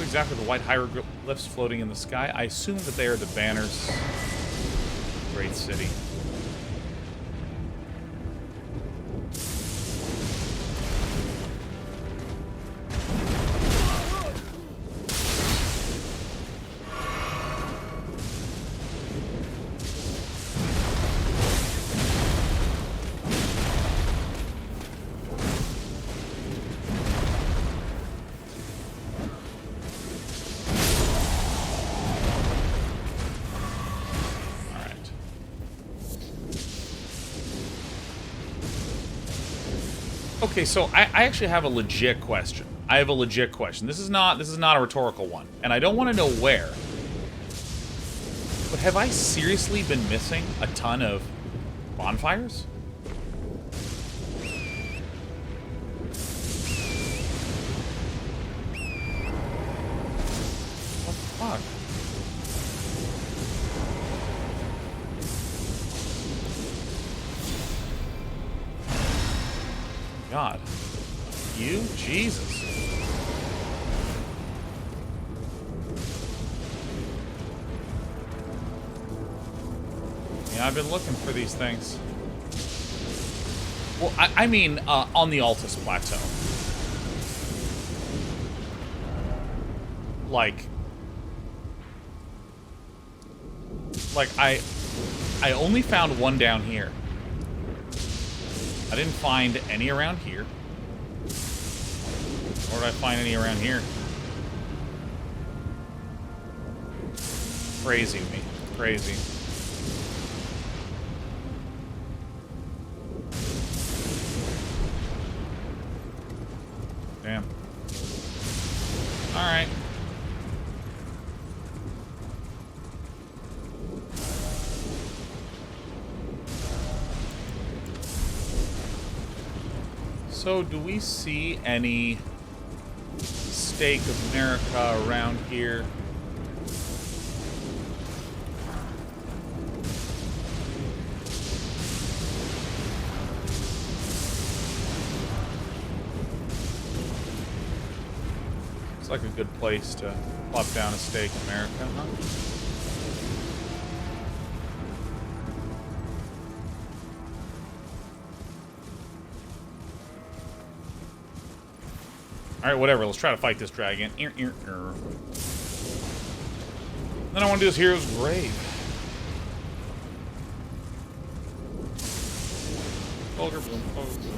Exactly, the white hieroglyphs floating in the sky. I assume that they are the banners. Great city. Okay, so I actually have a legit question. I have a legit question. This is not a rhetorical one, and I don't want to know where. But have I seriously been missing a ton of bonfires? What the fuck? God. You? Jesus. Yeah, I've been looking for these things. Well, I mean, on the Altus Plateau. Like, I only found one down here. I didn't find any around here. Or did I find any around here? Crazy me. Crazy. Damn. Alright. So, do we see any Stake of America around here? Looks like a good place to plop down a Stake of America, huh? Alright, whatever. Let's try to fight this dragon. Then I want to do this hero's grave. Vulgar bloom. Vulgar bloom.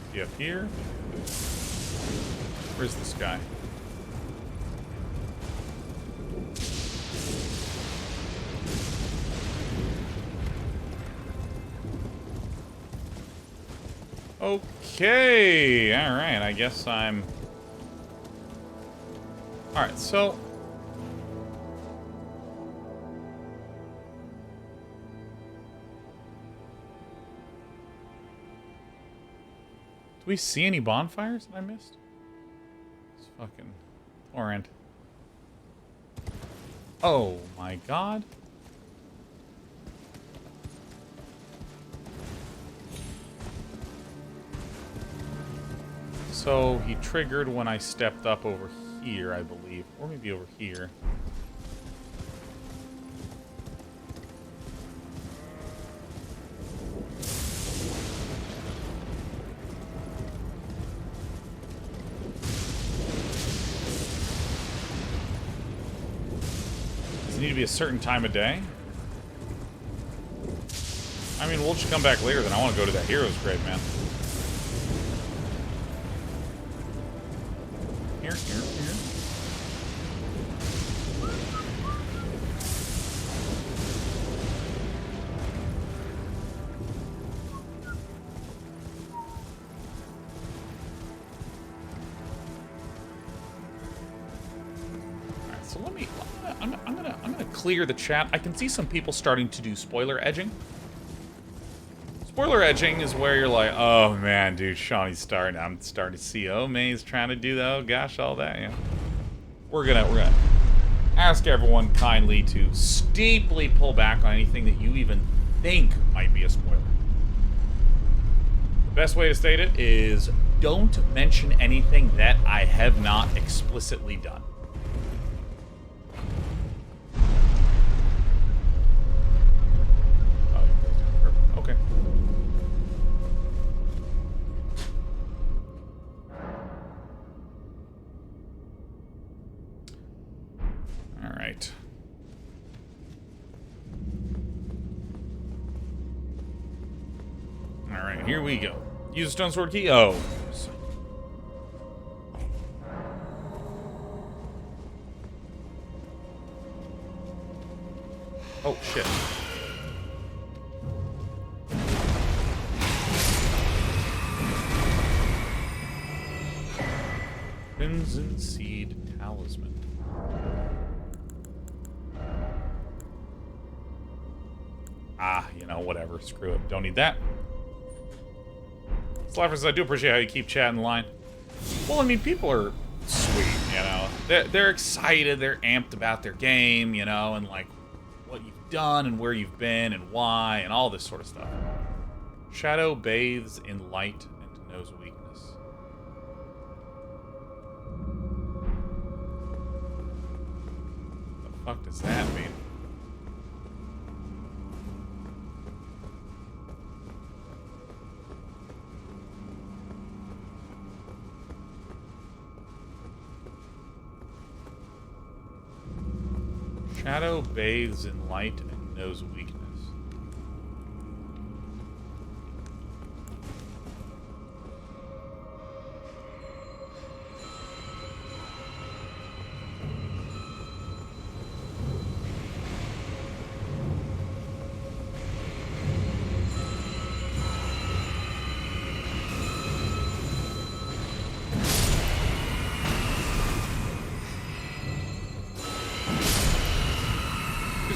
Is he up here? Where's this guy? Okay, alright, I guess I'm... Alright, so... Do we see any bonfires that I missed? Fucking torrent. Oh my god. So he triggered when I stepped up over here, I believe. Or maybe over here. Does it need to be a certain time of day? I mean, we'll just come back later, then I want to go to that hero's grave, man. Here. Alright, so let me... I'm gonna clear the chat. I can see some people starting to do spoiler edging. Spoiler edging is where you're like, oh man, dude, I'm starting to see, oh man, he's trying to do that, oh gosh, all that, yeah. We're gonna ask everyone kindly to steeply pull back on anything that you even think might be a spoiler. The best way to state it is, don't mention anything that I have not explicitly done. Okay. All right. All right, here we go. Use a stone sword key. Oh. Oh, shit. Crimson Seed Talisman. Ah, you know, whatever. Screw it. Don't need that. Slappers, I do appreciate how you keep chatting the line. Well, I mean, people are sweet, you know. They're excited, they're amped about their game, you know, and like what you've done and where you've been and why and all this sort of stuff. Shadow bathes in light and knows weakness. The fuck does that mean? Shadow bathes in light and knows weakness.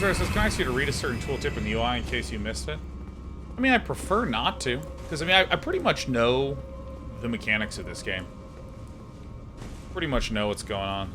Says, can I ask you to read a certain tooltip in the UI in case you missed it? I mean, I prefer not to. Because, I mean, I pretty much know the mechanics of this game. Pretty much know what's going on.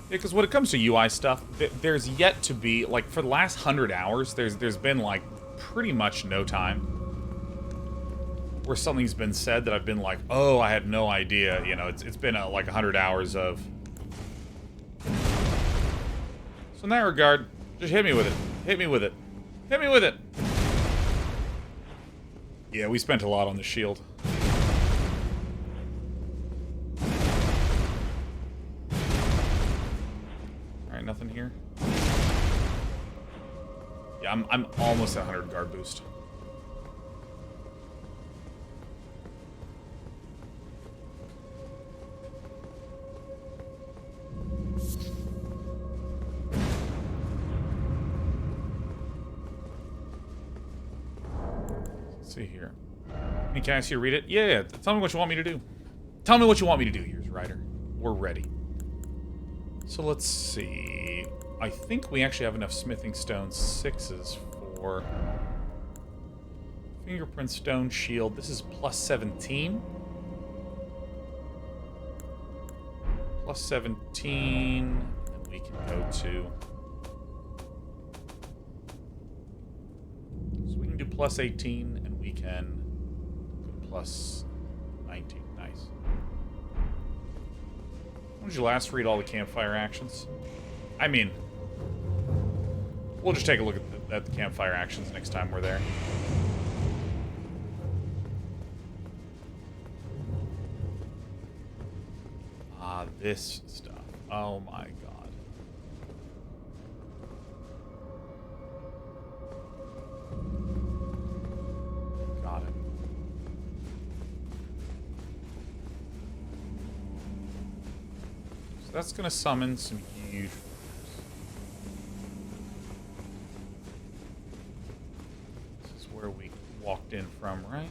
Because when it comes to UI stuff, there's yet to be, like, for the last 100 hours, there's been, like, pretty much no time where something's been said that I've been like, oh, I had no idea. You know, it's been, like, 100 hours of... So in that regard, just hit me with it. Hit me with it. Hit me with it! Yeah, we spent a lot on the shield. Nothing here. Yeah, I'm almost at 100 guard boost. Let's see here. Can I ask you to read it? Yeah, tell me what you want me to do. Tell me what you want me to do, Years Rider. We're ready. So let's see. I think we actually have enough smithing stone 6s for fingerprint stone shield. This is plus 17. Plus 17. And we can go to... So we can do plus 18 and we can go plus 19. Nice. When did you last read all the campfire actions? I mean, we'll just take a look at the campfire actions next time we're there. Ah, this stuff. Oh my god. Got it. So that's gonna summon some huge... Where we walked in from, right?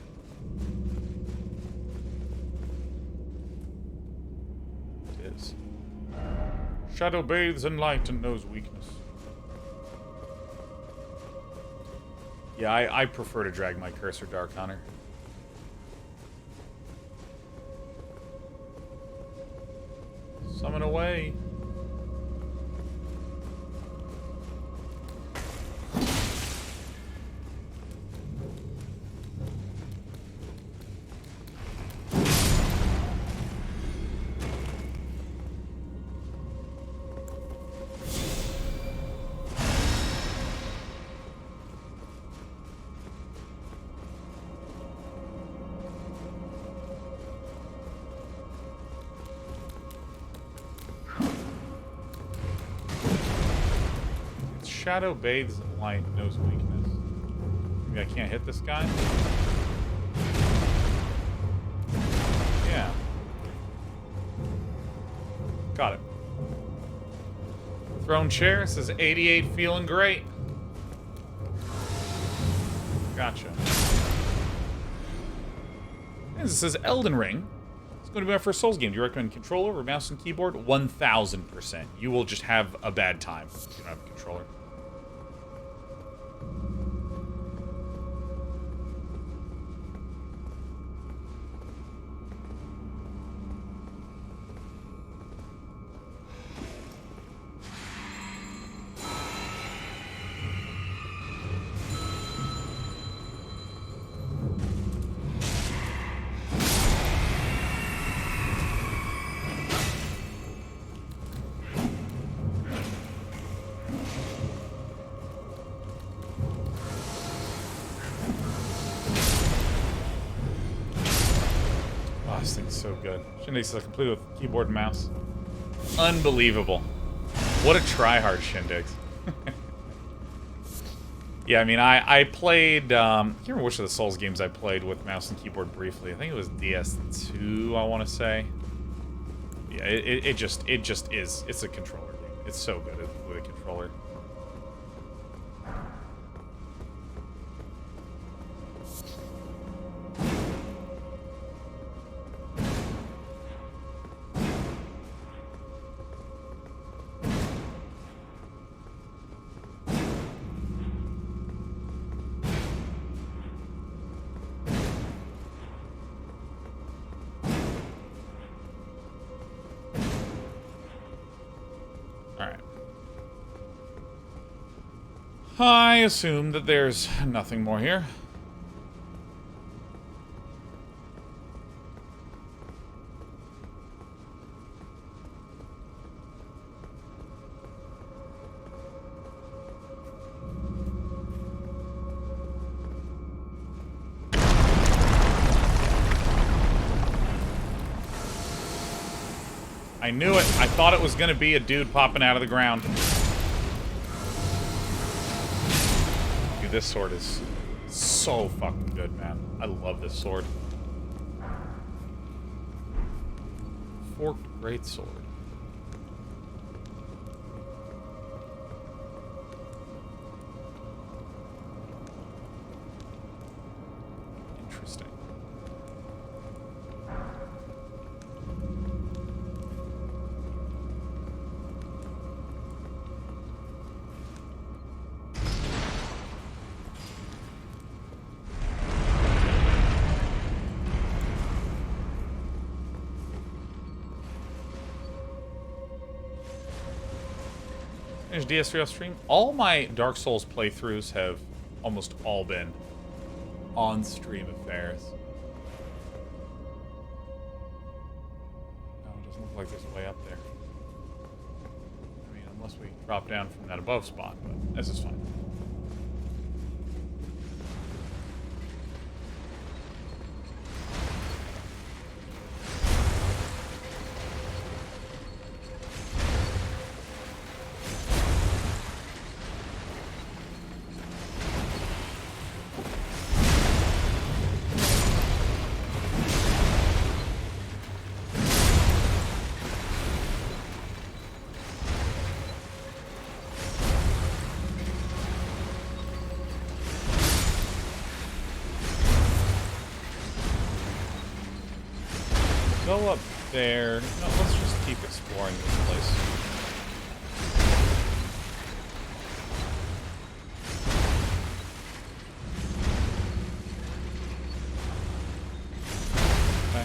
It is. Shadow bathes in light and knows weakness. Yeah, I prefer to drag my cursor Dark Hunter. Summon away. shadow bathes in light, knows weakness. Maybe I can't hit this guy? Yeah. Got it. Throne chair says 88, feeling great. Gotcha. And it says Elden Ring. It's going to be my first Souls game. Do you recommend controller or mouse and keyboard? 1000%. You will just have a bad time if you don't have a controller. This thing's so good. Shindig's completed with keyboard and mouse. Unbelievable. What a tryhard, Shindigs. Yeah, I mean, I played, I can't remember which of the Souls games I played with mouse and keyboard briefly. I think it was DS2, I want to say. Yeah, it just is. It's a controller game. It's so good with a controller. I assume that there's nothing more here. I knew it. I thought it was going to be a dude popping out of the ground. This sword is so fucking good, man. I love this sword. Forked greatsword. Interesting. DS3 off stream. All my Dark Souls playthroughs have almost all been on stream affairs. No, it doesn't look like there's a way up there. I mean, unless we drop down from that above spot, but this is fine. Go up there. No, let's just keep exploring this place. Okay.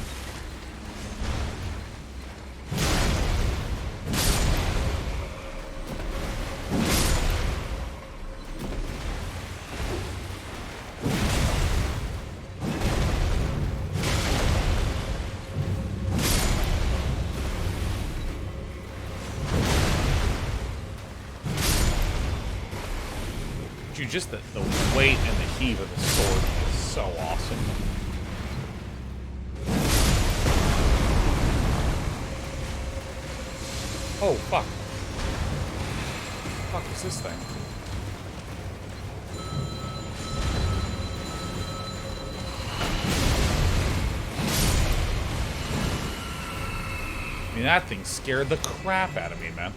Dude, just the weight and the heave of the sword is so awesome. Oh, fuck. What the fuck is this thing? I mean, that thing scared the crap out of me, man.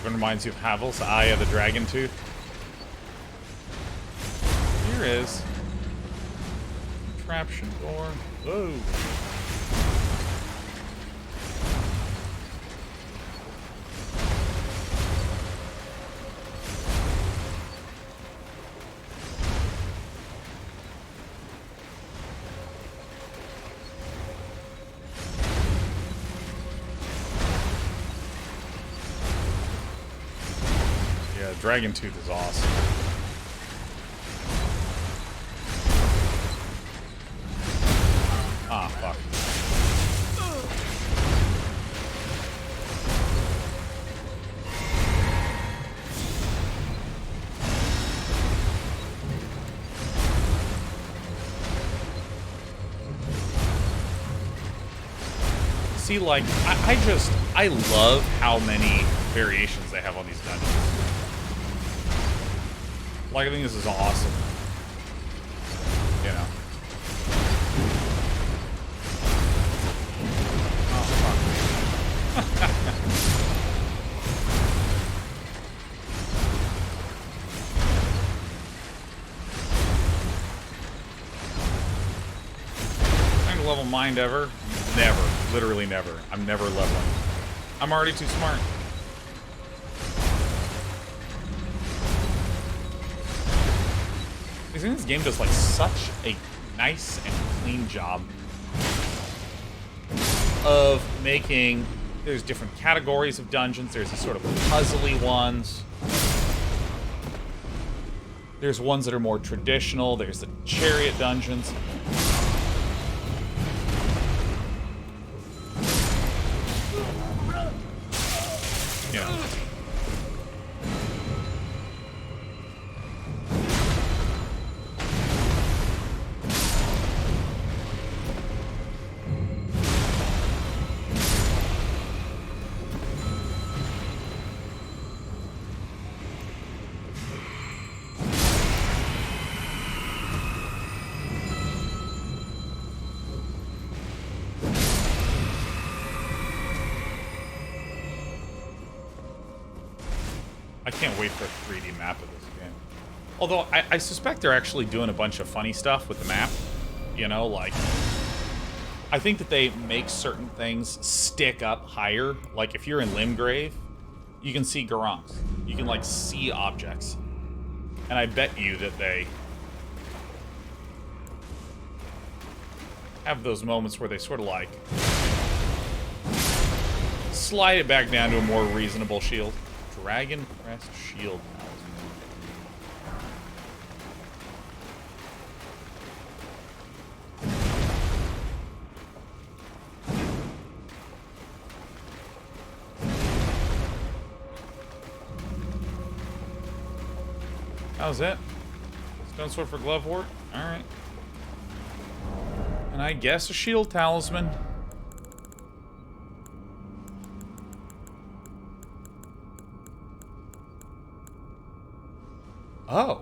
Reminds you of Havel's Eye of the Dragon Tooth. Here is contraption door. Whoa. Dragon Tooth is awesome. Ah, fuck. See, like, I love how many variations they have on these dungeons. Like, I think this is awesome. You know. Oh, fuck. Trying to level mind ever? Never. Literally never. I'm never leveling. I'm already too smart. I think this game does like such a nice and clean job of making. There's different categories of dungeons. There's the sort of puzzly ones. There's ones that are more traditional. There's the chariot dungeons. You know. I can't wait for a 3D map of this game. Although, I suspect they're actually doing a bunch of funny stuff with the map. You know, like... I think that they make certain things stick up higher. Like, if you're in Limgrave, you can see Garangs. You can, like, see objects. And I bet you that they have those moments where they sort of, like... slide it back down to a more reasonable shield. Dragon Crest Shield. How's it? Stone Sword for Glove Wart? Alright. And I guess a Shield Talisman. Oh,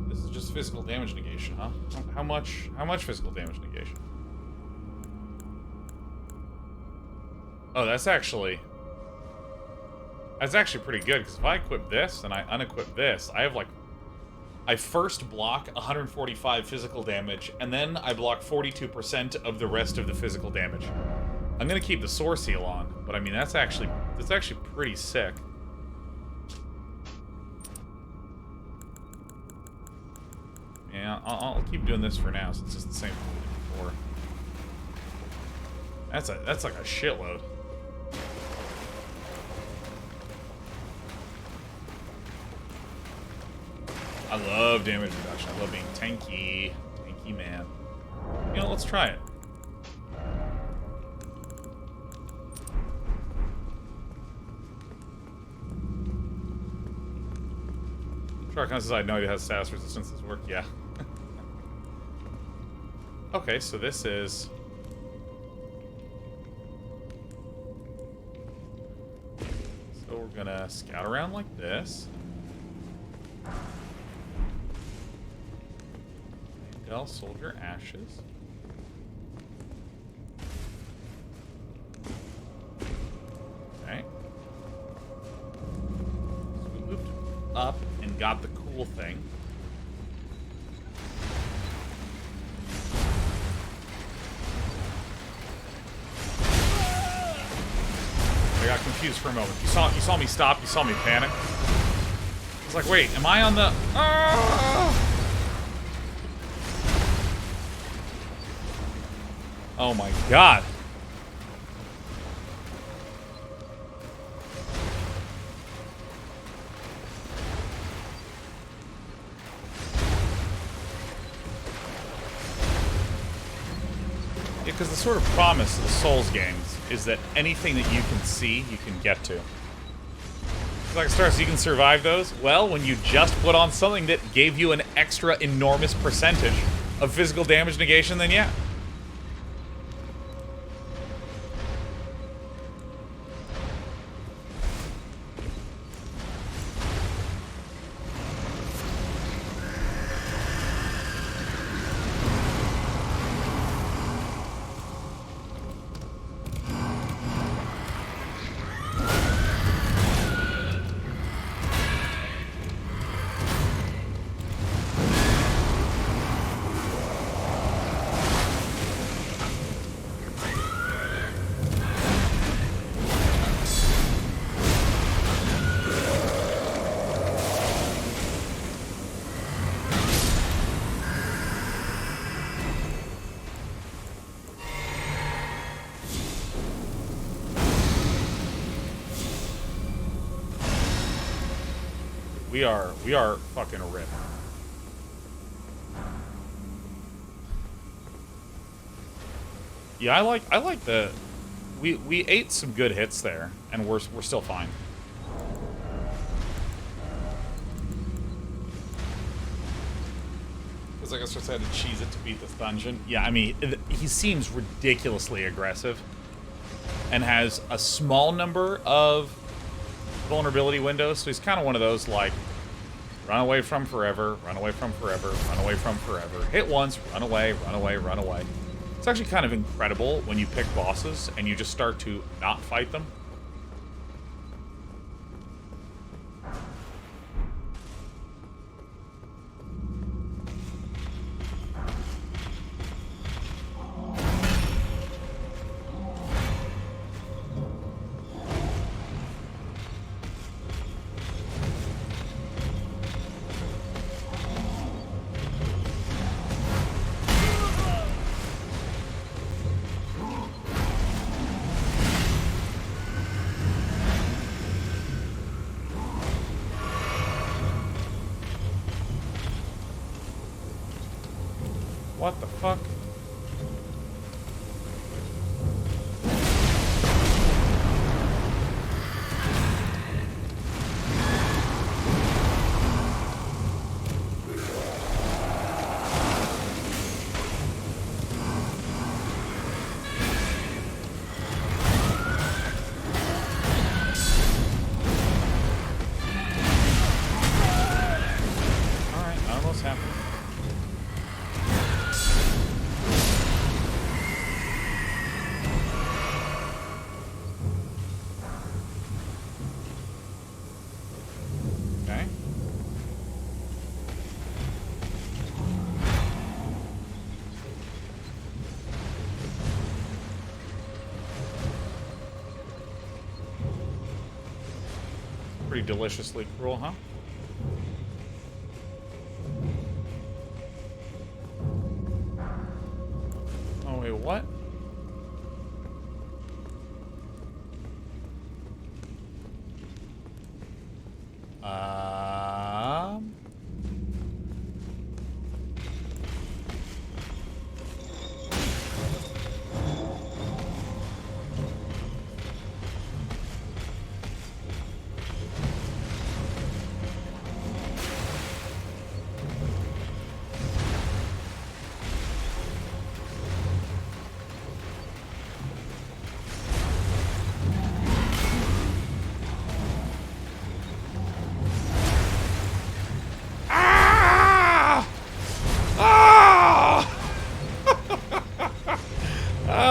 this is just physical damage negation, huh? How much physical damage negation? Oh, that's actually pretty good, because if I equip this and I unequip this, I have like, I first block 145 physical damage, and then I block 42% of the rest of the physical damage. I'm gonna keep the Soar Seal on, but I mean that's actually pretty sick. Yeah, I'll keep doing this for now, since it's the same thing we did before. That's like a shitload. I love damage reduction. I love being tanky. Tanky man. You know, let's try it. Shark says I had no idea how status resistances work. Yeah. Okay, so this is... So we're gonna scout around like this. Mandel Soldier Ashes. Okay. So we moved up and got the cool thing. I got confused for a moment. You saw me stop, you saw me panic. I was like, wait, am I on the... Oh my god. Yeah, because the sort of promise of the Souls games is that anything that you can see, you can get to. Like Stars, you can survive those? Well, when you just put on something that gave you an extra enormous percentage of physical damage negation, then yeah. We are fucking ripped. Yeah, I like the we ate some good hits there, and we're still fine. Because I guess I had to cheese it to beat this dungeon. Yeah, I mean, he seems ridiculously aggressive, and has a small number of vulnerability windows. So he's kind of one of those like. Run away from forever, run away from forever, run away from forever. Hit once, run away, run away, run away. It's actually kind of incredible when you pick bosses and you just start to not fight them. What the fuck? Alright, I almost happened. Pretty deliciously cruel, huh? Oh, wait, what?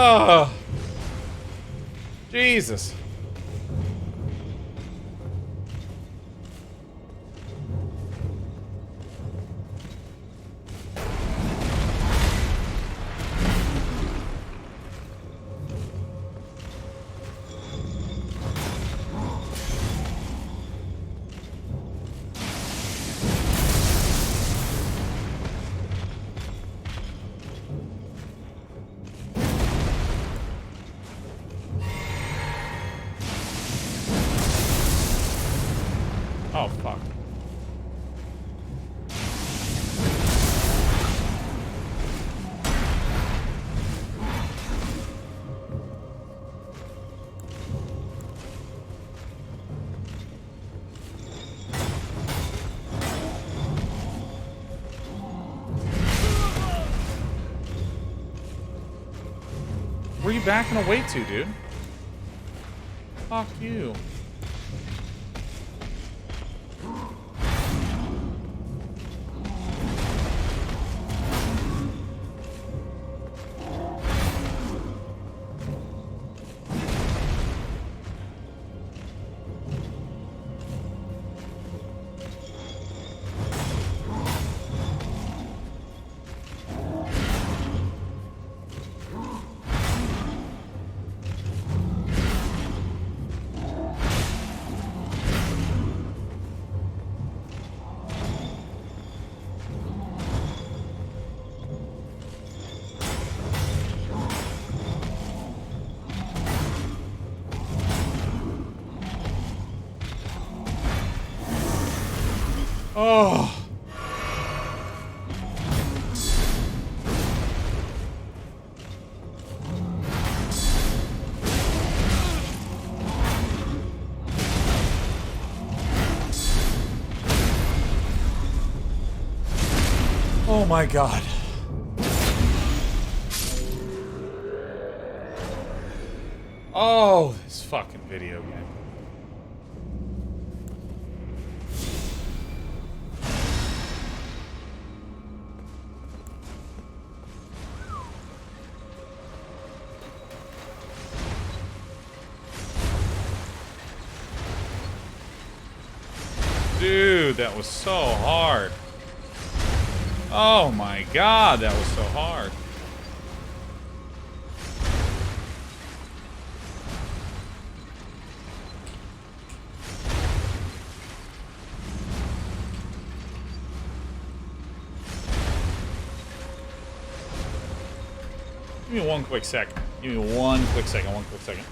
Oh. Jesus. Oh, fuck. Where are you backing away to, dude? Fuck you. Oh. Oh my God. Oh, this fucking video game. Dude, that was so hard. Oh my God, that was so hard. Give me one quick second. Give me one quick second.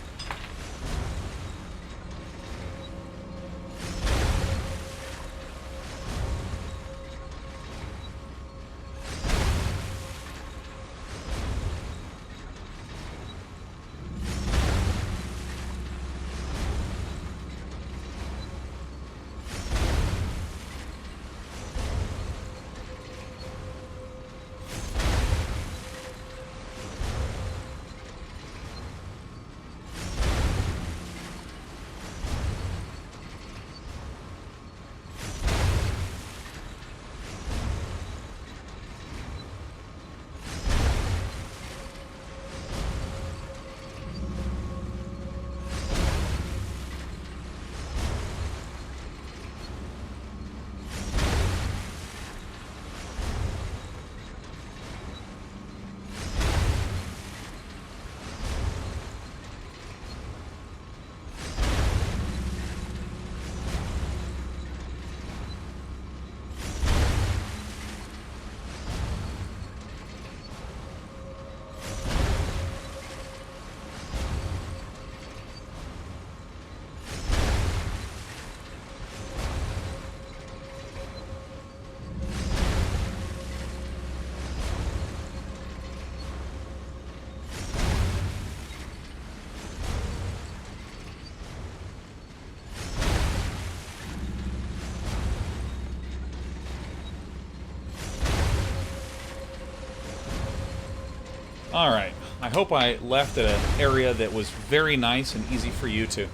Alright, I hope I left at an area that was very nice and easy for you to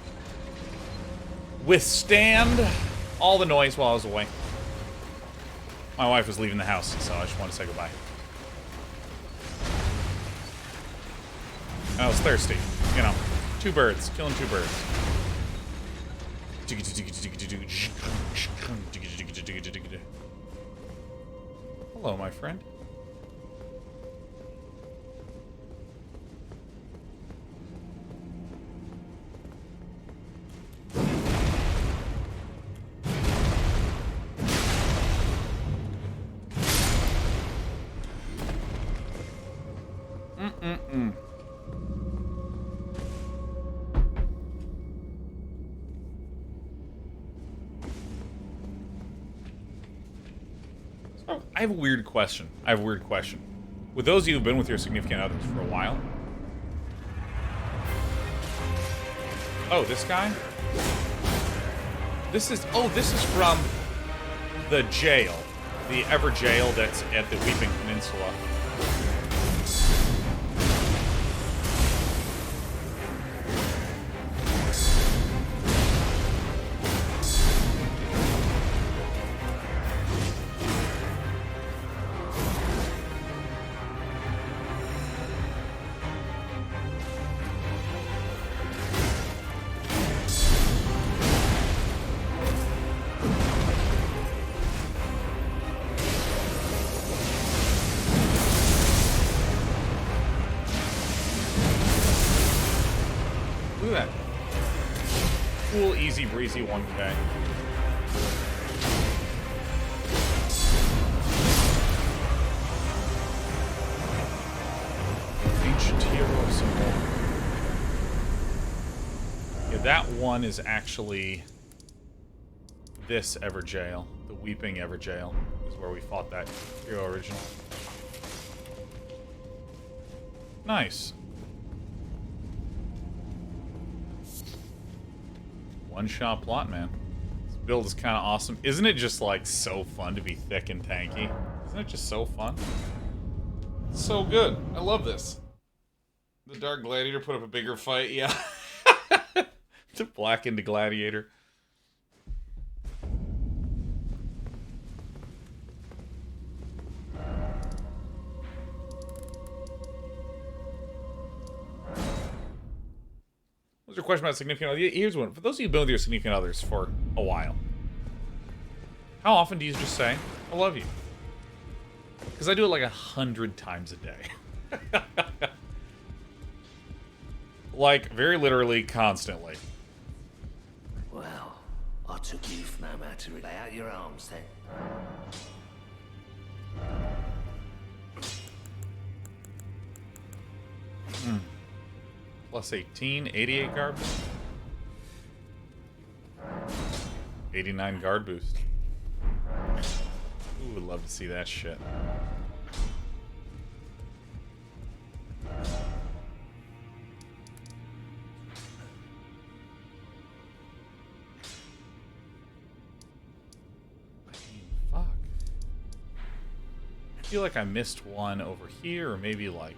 withstand all the noise while I was away. My wife was leaving the house, so I just wanted to say goodbye. I was thirsty. You know, 2 birds. Killing 2 birds. Hello, my friend. So, I have a weird question. With those of you who've been with your significant others for a while... Oh, this guy? This is from the jail. The Ever jail that's at the Weeping Peninsula. Look at that. Cool, easy breezy 1K. Ancient hero symbol. Yeah, that one is actually this Everjail. The Weeping Everjail is where we fought that hero original. Nice. One-shot plot, man. This build is kind of awesome. Isn't it just, like, so fun to be thick and tanky? Isn't it just so fun? It's so good. I love this. The Dark Gladiator put up a bigger fight, yeah. The Blackened Gladiator. What's your question about significant other? Here's one. For those of you who've been with your significant others for a while, how often do you just say, I love you? Because I do it like 100 times a day. Like, very literally, constantly. Well, I took you from no matter to lay out your arms then. Plus 18, 88 guard boost. 89 guard boost. Ooh, would love to see that shit. Fuck. I feel like I missed one over here, or maybe like...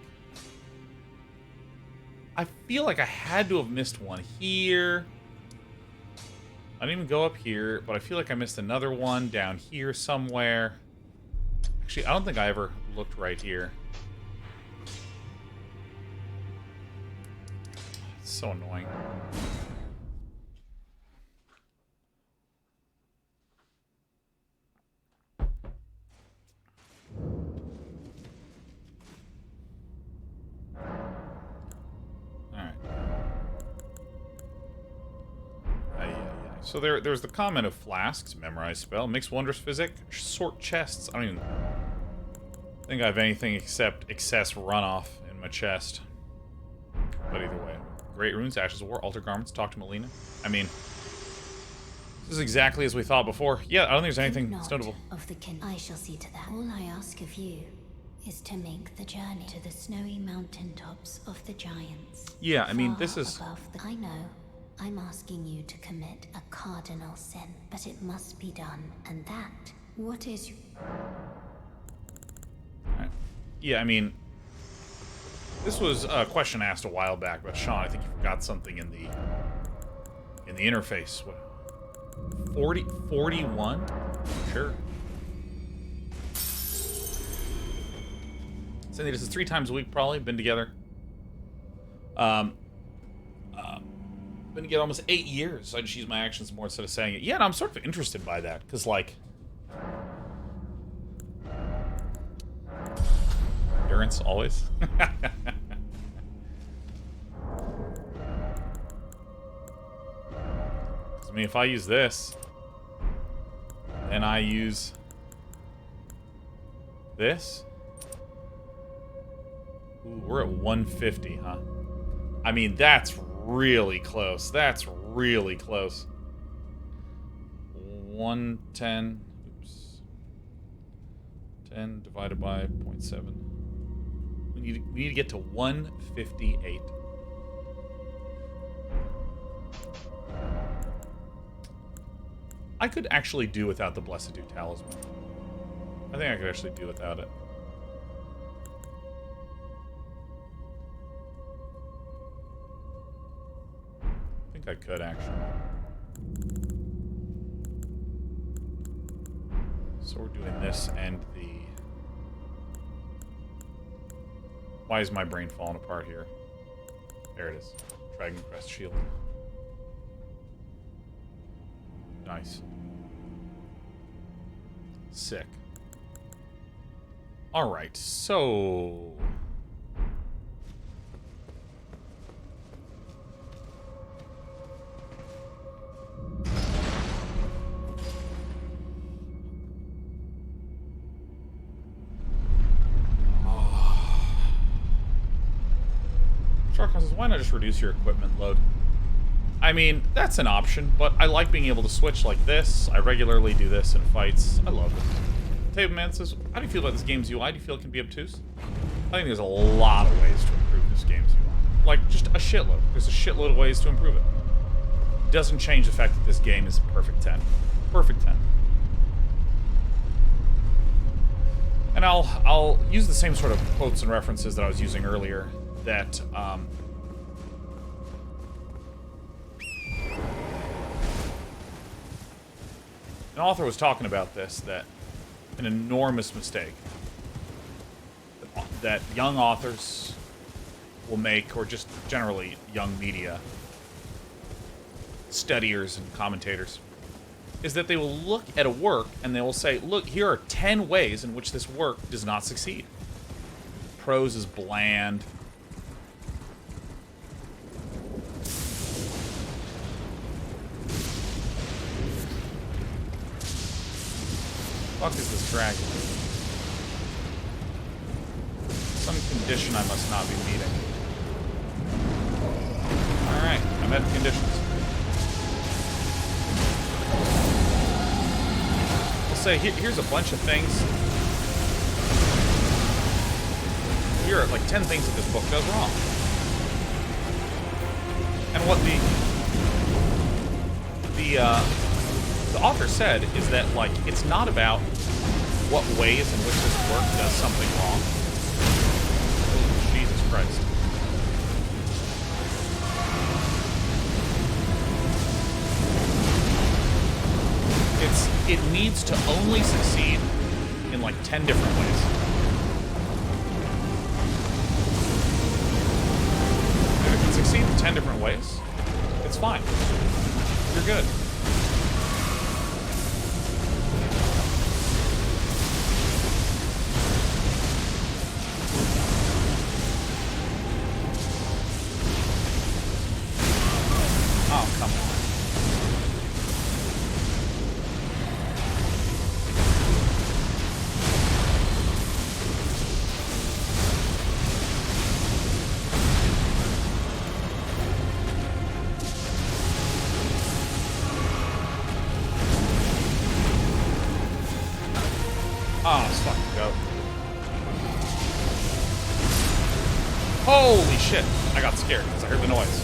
I feel like I had to have missed one here. I didn't even go up here, but I feel like I missed another one down here somewhere. Actually, I don't think I ever looked right here. It's so annoying. So there's the comment of flasks, memorize spell, makes wondrous physic, sort chests. I don't even think I have anything except excess runoff in my chest. But either way, great runes, ashes of war, altar garments, talk to Melina. I mean, this is exactly as we thought before. Yeah, I don't think there's anything notable. Of the kin, I shall see to that. All I ask of you is to make the journey to the snowy mountain tops of the giants. Yeah, I mean, this is... I know. I'm asking you to commit a cardinal sin, but it must be done, and that, what is... Right. Yeah, I mean, this was a question asked a while back, but Sean, I think you forgot something in the interface. What? 41? Sure. Cindy, this is 3 times a week, probably, been together. Been together almost 8 years. So I just use my actions more instead of saying it. Yeah, and I'm sort of interested by that because, like, endurance always. I mean, if I use this, and I use this. Ooh, we're at 150, huh? I mean, that's really close. That's really close. 110. Oops. 10 divided by 0.7. We need to get to 158. I could actually do without the Blessed Dew Talisman. I think I could actually do without it. I think I could, actually. So we're doing this and the... Why is my brain falling apart here? There it is. Dragon Crest Shield. Nice. Sick. Alright, so... Sharkon says, why not just reduce your equipment load? I mean, that's an option, but I like being able to switch like this. I regularly do this in fights. I love it. Tableman says, how do you feel about this game's UI? Do you feel it can be obtuse? I think there's a lot of ways to improve this game's UI. Like, just a shitload. There's a shitload of ways to improve it. Doesn't change the fact that this game is perfect 10. Perfect 10. And I'll use the same sort of quotes and references that I was using earlier that, an author was talking about this, that an enormous mistake that young authors will make, or just generally young media studiers and commentators, is that they will look at a work and they will say, look, here are 10 ways in which this work does not succeed. Prose is bland. What the fuck is this dragon? Some condition I must not be meeting. Alright, I met the conditions. I'll say, here's a bunch of things. Here are like 10 things that this book does wrong. And what the author said is that, like, it's not about what ways in which this work does something wrong. Oh, Jesus Christ. It needs to only succeed in, like, 10 different ways. And if it succeeds in 10 different ways, it's fine. You're good. Holy shit! I got scared because I heard the noise.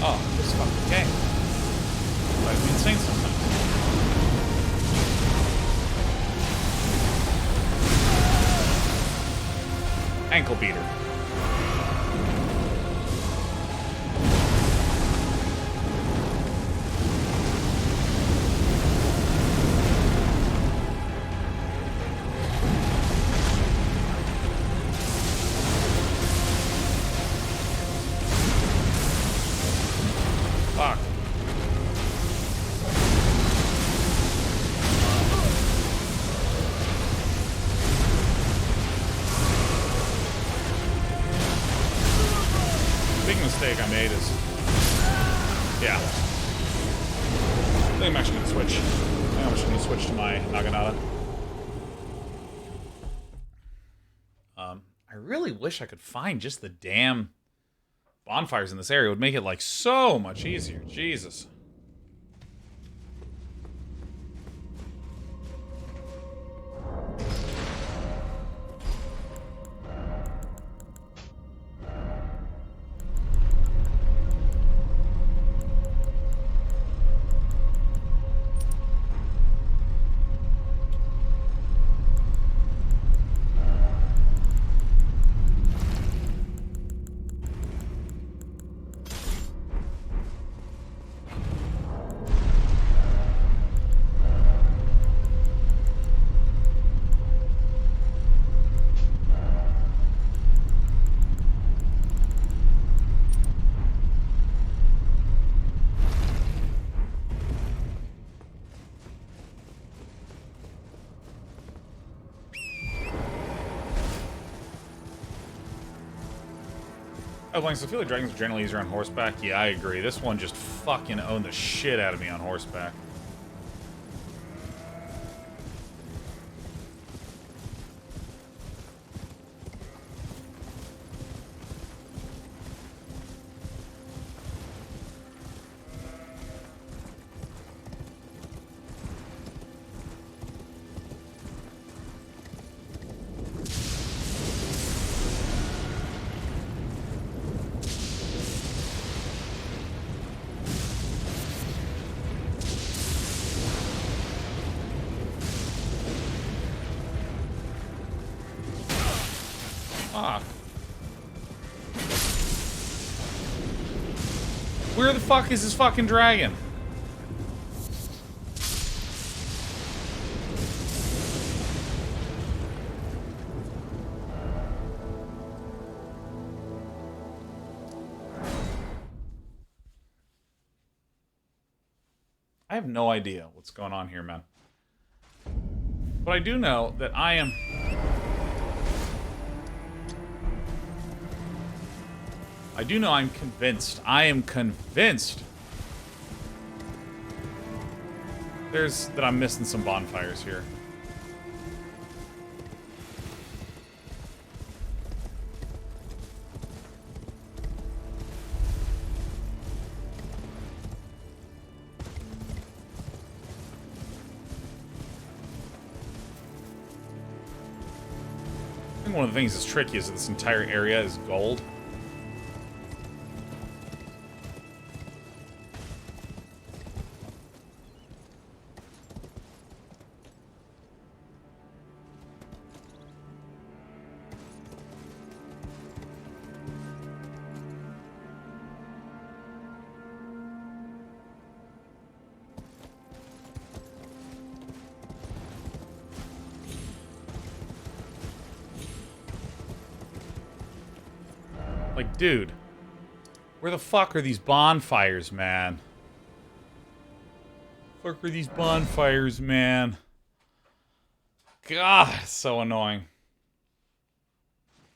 Oh, this fucking game. Drives me insane sometimes. Ankle beater. big mistake I made is... Yeah. I think I'm actually going to switch. I think I'm just going to switch to my Naginata. I really wish I could find just the damn bonfires in this area. It would make it, like, so much easier. Jesus. Oh, Blanks, I feel like dragons are generally easier on horseback. Yeah, I agree. This one just fucking owned the shit out of me on horseback. Fuck. Where the fuck is this fucking dragon? I have no idea what's going on here, man. But I do know that I am... I do know I'm convinced. I am convinced that I'm missing some bonfires here. I think one of the things that's tricky is that this entire area is gold. Like, dude, where the fuck are these bonfires, man? Fuck are these bonfires, man? God, so annoying.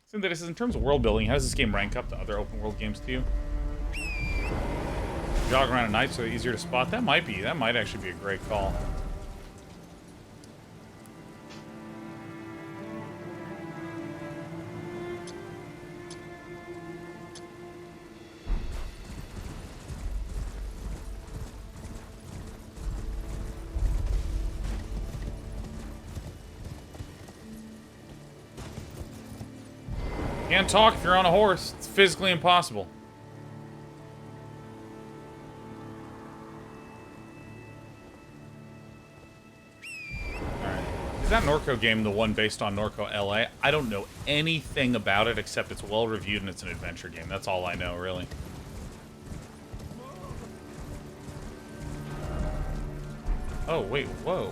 Synthetic says, in terms of world building, how does this game rank up to other open world games to you? Jog around at night so it's easier to spot? That might be. That might actually be a great call. Can't talk if you're on a horse. It's physically impossible. Alright. Is that Norco game the one based on Norco LA? I don't know anything about it except it's well reviewed and it's an adventure game. That's all I know, really. Oh, wait, whoa.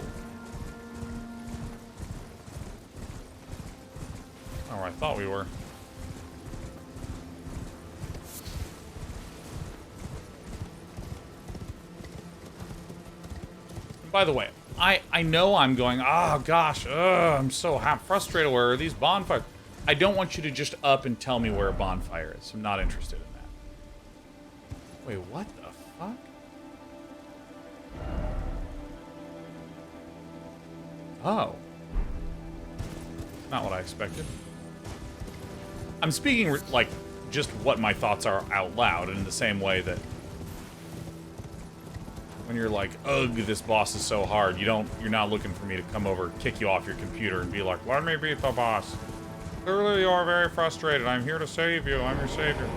Oh, I thought we were. By the way, I know I'm going, oh gosh, I'm so frustrated. Where are these bonfires? I don't want you to just up and tell me where a bonfire is. I'm not interested in that. Wait, what the fuck? Oh. Not what I expected. I'm speaking, like, just what my thoughts are out loud, and in the same way that when you're like, ugh, this boss is so hard, you're not looking for me to come over, kick you off your computer, and be like, let me beat the boss. Clearly you are very frustrated. I'm here to save you. I'm your savior.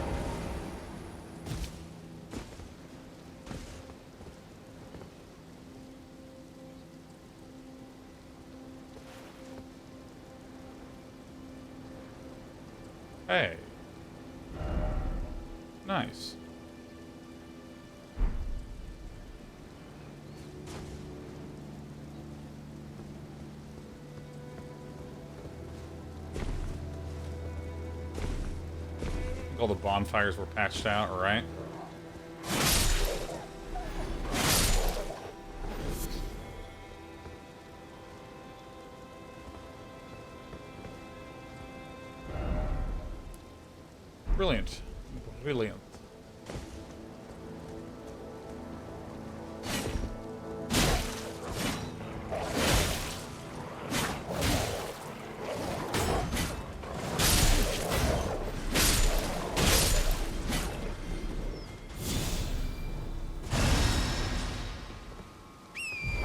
Hey. Nice. All the bonfires were patched out, right? Brilliant. Brilliant.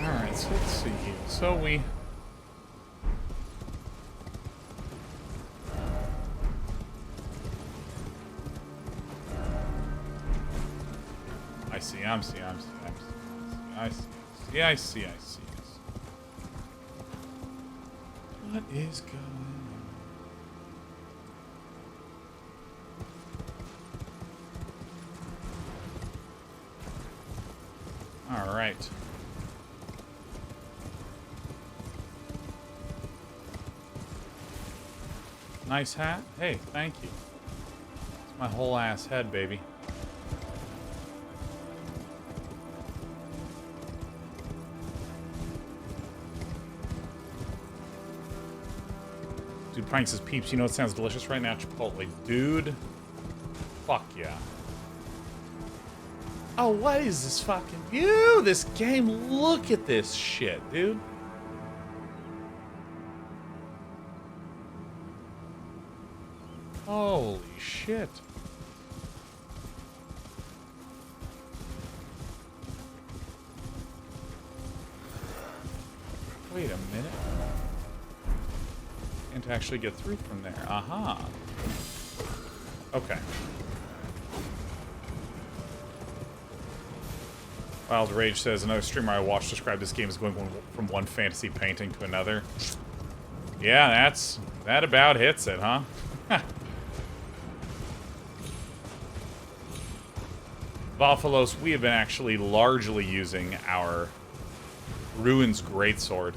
Alright, so let's see here. So we... I see. What is going on? All right. Nice hat. Hey, thank you. It's my whole ass head, baby. Dude, Prank says, peeps, you know what sounds delicious right now? Chipotle. Dude. Fuck yeah. Oh, what is this fucking view? This game, look at this shit, dude. Holy shit. Wait a minute. And to actually get through from there. Aha. Okay. Wild Rage says, another streamer I watched described this game as going from one fantasy painting to another. Yeah, that about hits it, huh? Vafalos, we have been actually largely using our Ruins Greatsword.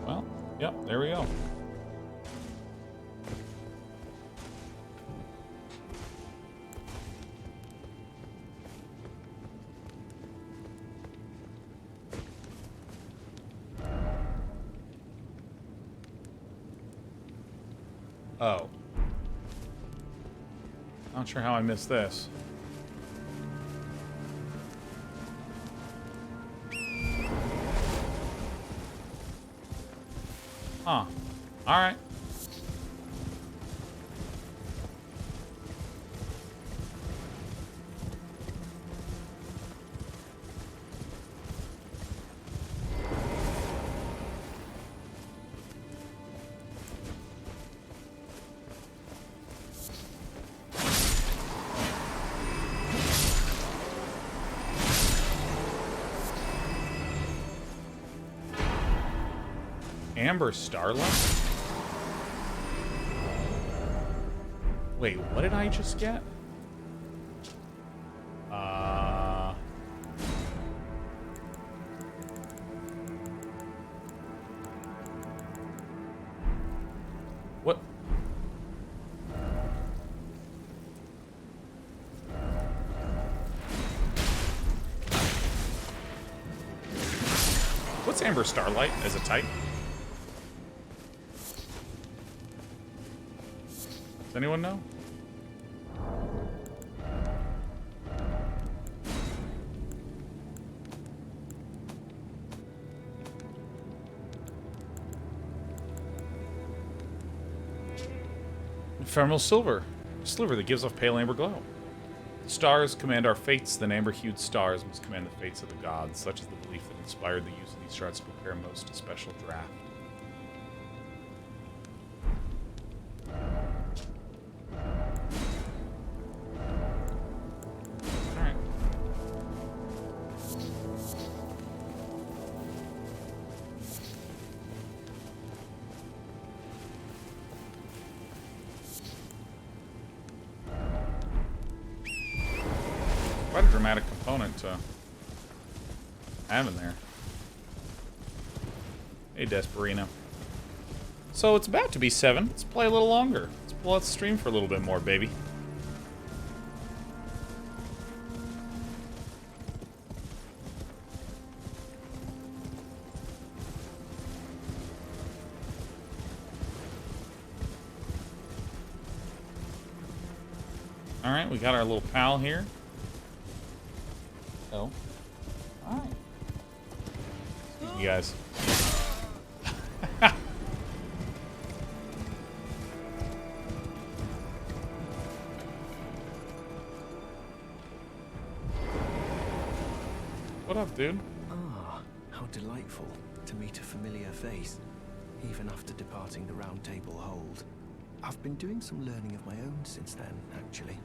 Well, yep, there we go. Oh. Not sure how I missed this. Huh. Alright. Amber Starlight? Wait, what did I just get? What? What's Amber Starlight as a type? Does anyone know? Ephemeral silver. A sliver that gives off pale amber glow. Stars command our fates, then amber-hued stars must command the fates of the gods. Such is the belief that inspired the use of these shards to prepare most special draft. Alright. Quite a dramatic component to have in there. Hey, Desperino. So it's about to be 7. Let's play a little longer. Let's stream for a little bit more, baby. Alright, we got our little pal here. Oh. Alright. Excuse me, guys. What up, dude? Ah, how delightful to meet a familiar face, even after departing the Round Table hold. I've been doing some learning of my own since then, actually,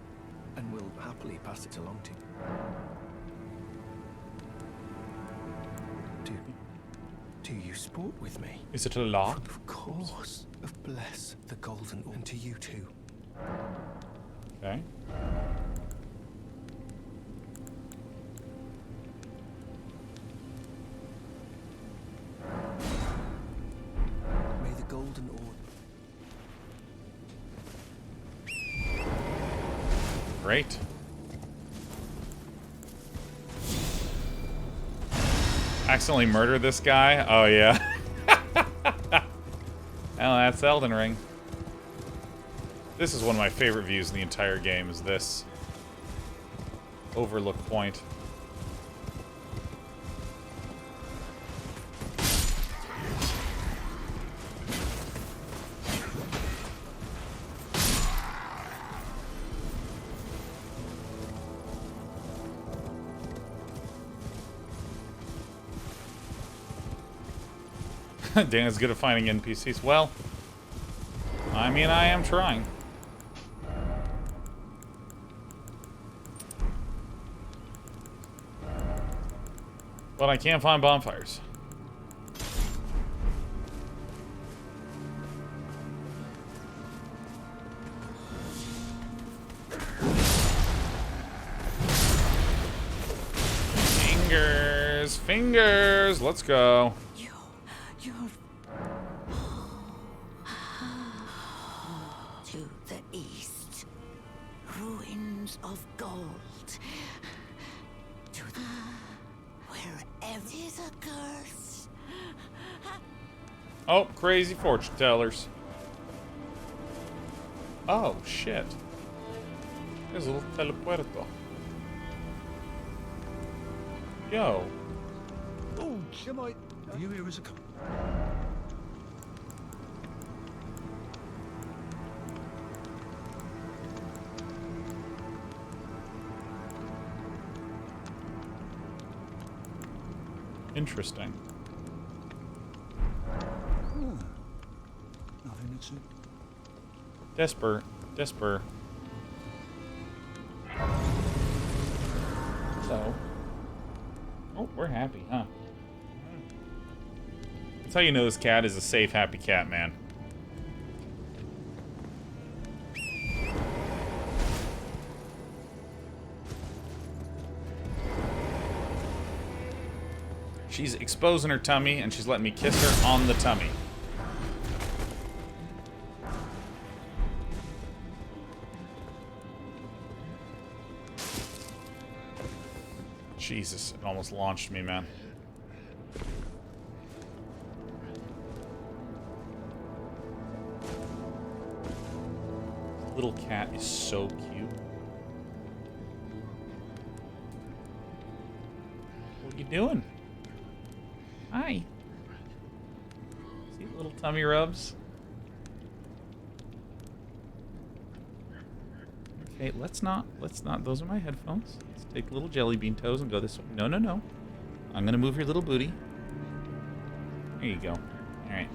and will happily pass it along to you. Do you sport with me? Is it a lock? Of course. Bless the golden orb, and to you too. Okay. May the golden orb. Great. Accidentally murder this guy? Oh, yeah. Oh, that's Elden Ring. This is one of my favorite views in the entire game, is this overlook point. Dana's good at finding NPCs. Well, I mean, I am trying. But I can't find bonfires. Fingers, fingers, let's go. To the east, ruins of gold. To the wherever is a curse. Oh, crazy fortune tellers. Oh, shit. There's a little telepuerto. Yo. Oh, Shemite, are you here as a co- Interesting. Nothing that's it. Desper. Hello. Oh, we're happy, huh? That's how you know this cat is a safe, happy cat, man. She's exposing her tummy, and she's letting me kiss her on the tummy. Jesus, it almost launched me, man. little cat is so cute. What are you doing? Hi. See the little tummy rubs? Okay, let's not, those are my headphones. Let's take little jelly bean toes and go this way. No, no, no. I'm gonna move your little booty. There you go. Alright.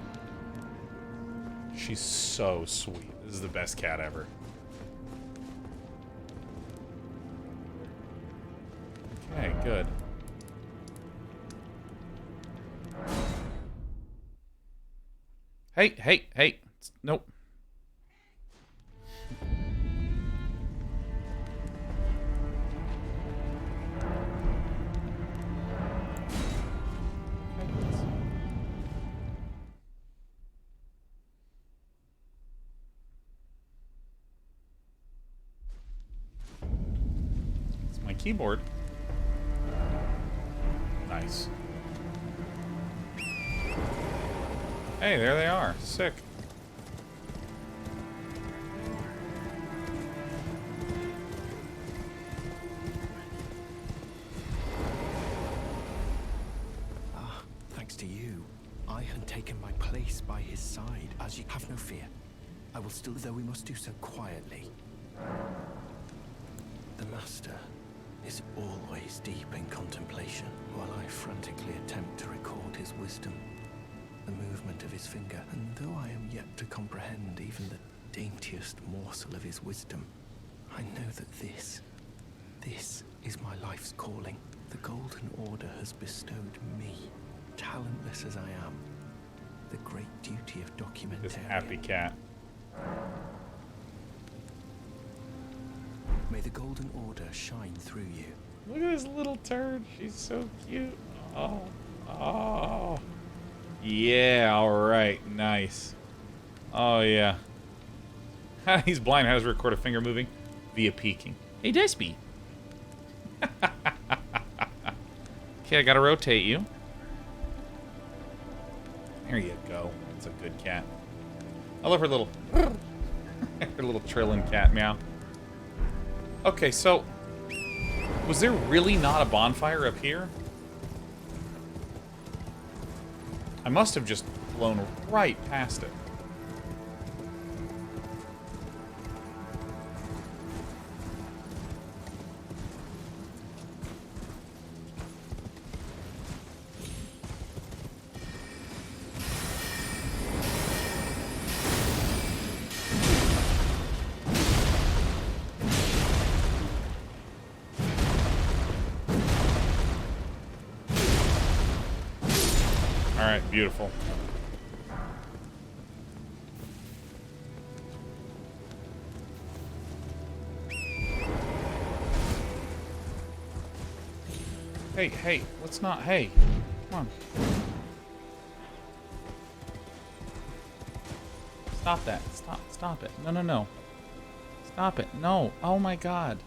She's so sweet. This is the best cat ever. Okay, good. Hey, hey, hey. Nope. It's my keyboard. Nice. Hey, there they are. Sick. Ah, thanks to you, I had taken my place by his side. As you have no fear, I will still, though we must do so quietly. The Master is always deep in contemplation, while I frantically attempt to record his wisdom, the movement of his finger. And though I am yet to comprehend even the daintiest morsel of his wisdom, I know that this is my life's calling. The Golden Order has bestowed me, talentless as I am, the great duty of documentarian. This happy cat. May the Golden Order shine through you. Look at this little turd. She's so cute. Oh. Oh. Yeah, alright. Nice. Oh, yeah. He's blind. How does record a finger moving? Via peeking. Hey, Despy. Okay, I gotta rotate you. There you go. That's a good cat. I love her little... her little trilling cat meow. Okay, so... was there really not a bonfire up here? I must have just blown right past it. Alright, beautiful. Hey, hey, let's not, hey, come on. Stop that, stop it. No, no, no. Stop it, no, oh my god.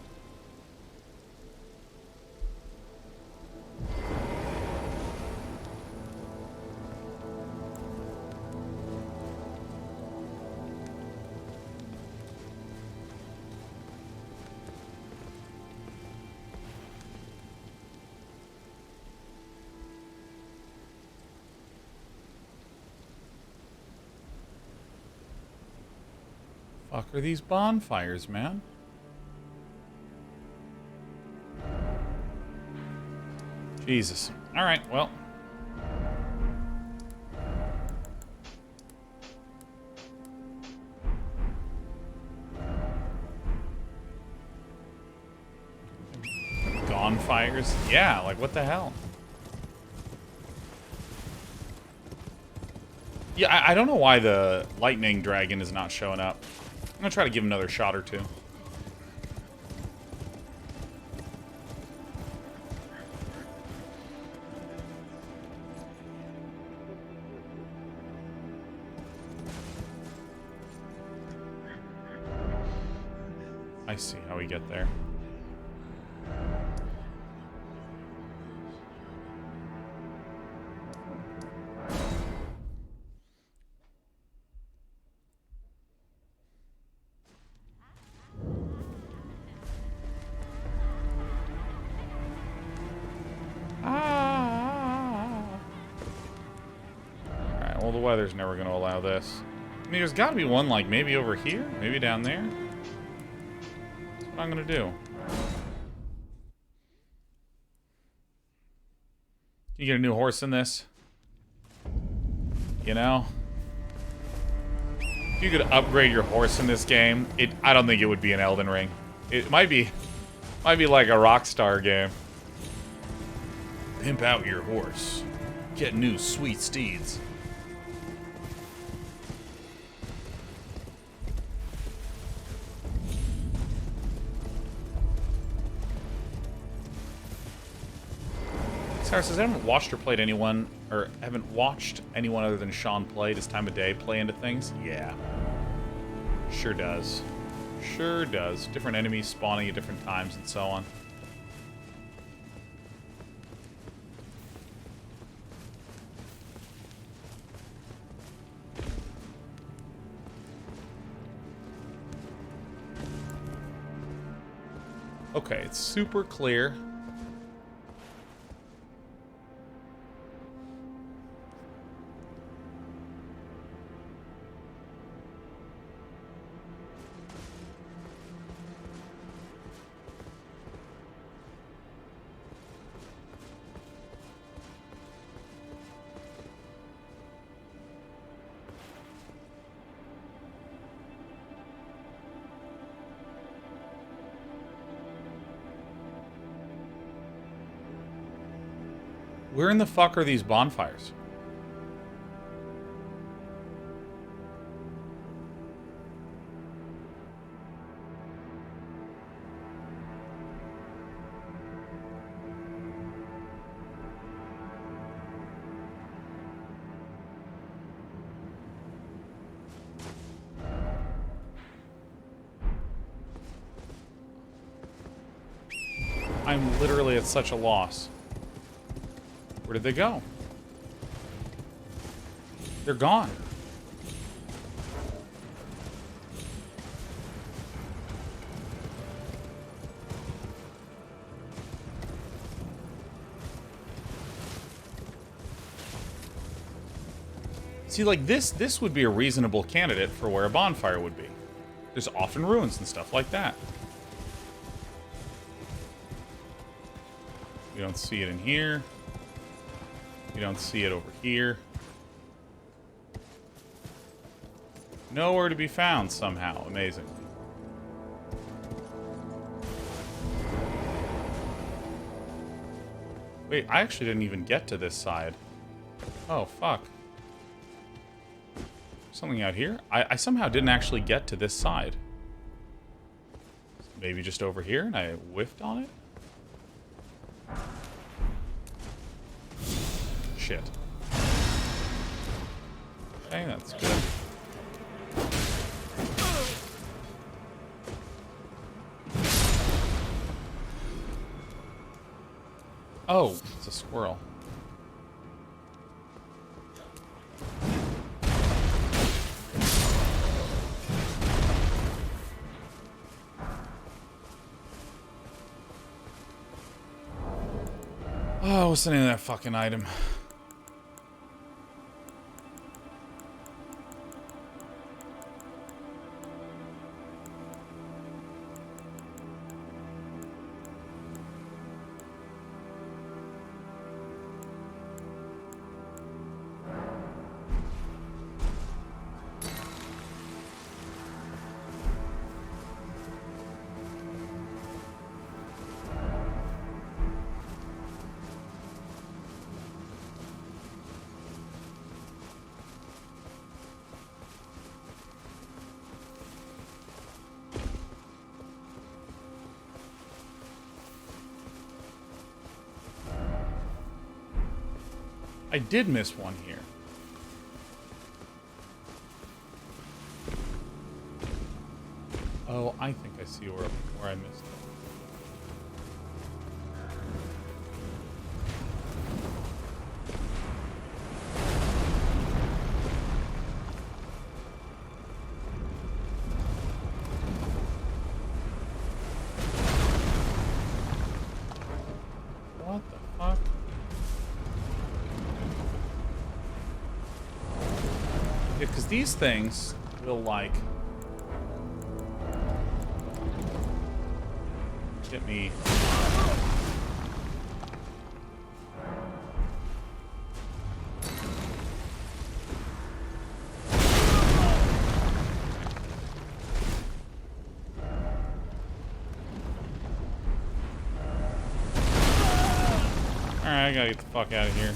Fuck are these bonfires, man? Jesus. Alright, well. Bonfires? Yeah, like what the hell? Yeah, I don't know why the lightning dragon is not showing up. I'm gonna try to give him another shot or two. I see how we get there. Well, the weather's never going to allow this. I mean, there's got to be one, like, maybe over here? Maybe down there? That's what I'm going to do. Can you get a new horse in this? You know? If you could upgrade your horse in this game, I don't think it would be an Elden Ring. It might be like a Rockstar game. Pimp out your horse. Get new sweet steeds. Sarah says, I haven't watched or played anyone, or haven't watched anyone other than Sean play this time of day play into things. Yeah. Sure does. Sure does. Different enemies spawning at different times and so on. Okay, it's super clear. Where in the fuck are these bonfires? I'm literally at such a loss. Where did they go? They're gone. See, like, this would be a reasonable candidate for where a bonfire would be. There's often ruins and stuff like that. You don't see it in here. You don't see it over here. Nowhere to be found somehow, amazingly. Wait, I actually didn't even get to this side. Oh, fuck. Something out here? I somehow didn't actually get to this side. Maybe just over here and I whiffed on it? Shit. Okay, that's good. Oh, it's a squirrel. Oh, what's the name of that fucking item? I did miss one here. Oh, I think I see where I missed it. What the fuck? Yeah, because these things will, like, get me... Alright, I gotta get the fuck out of here.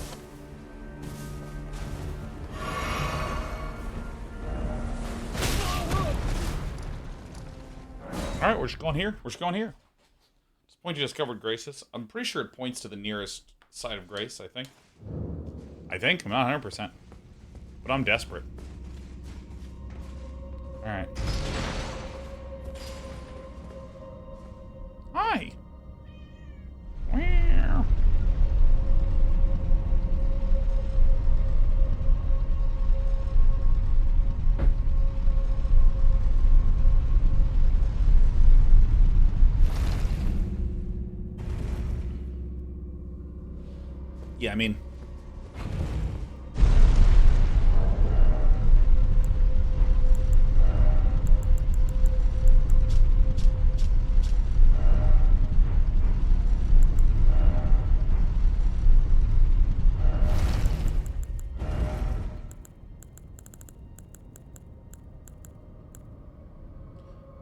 Alright, we're just going here. We're just going here. This point you discovered Graces. I'm pretty sure it points to the nearest site of Grace, I think. I'm not 100%. But I'm desperate. Alright. Hi! Meow. Yeah, I mean...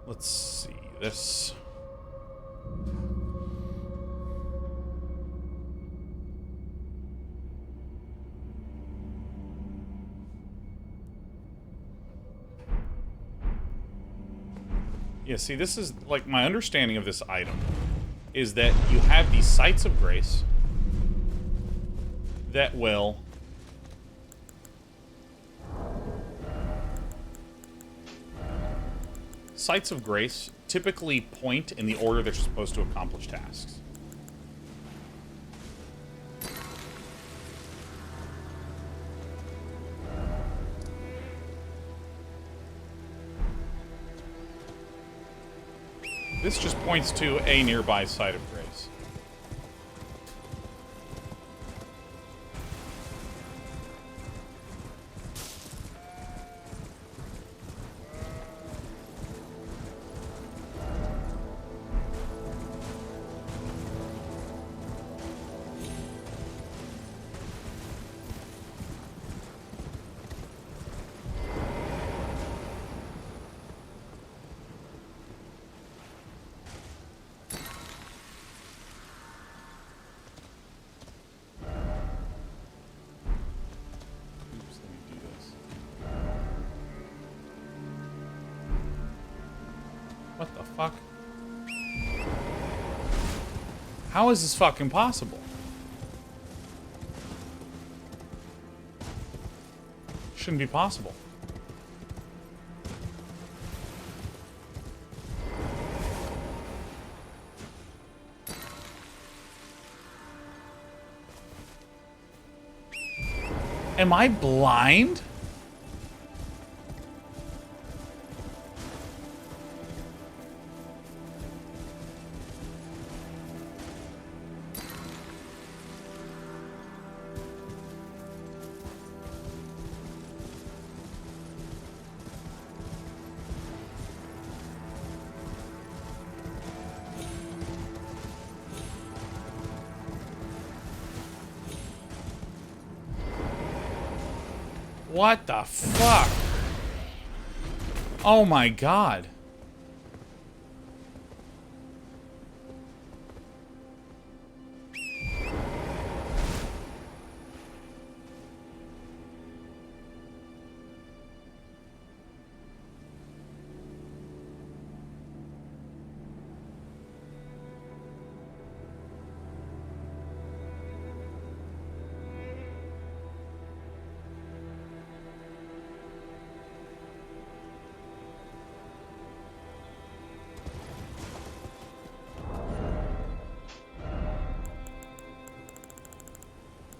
Let's see, this... Yeah, see, this is, like, my understanding of this item is that you have these sites of grace that will... Sites of grace typically point in the order that you're supposed to accomplish tasks. This just points to a nearby site of grace. What the fuck? How is this fucking possible? Shouldn't be possible. Am I blind? What the fuck? Oh my god.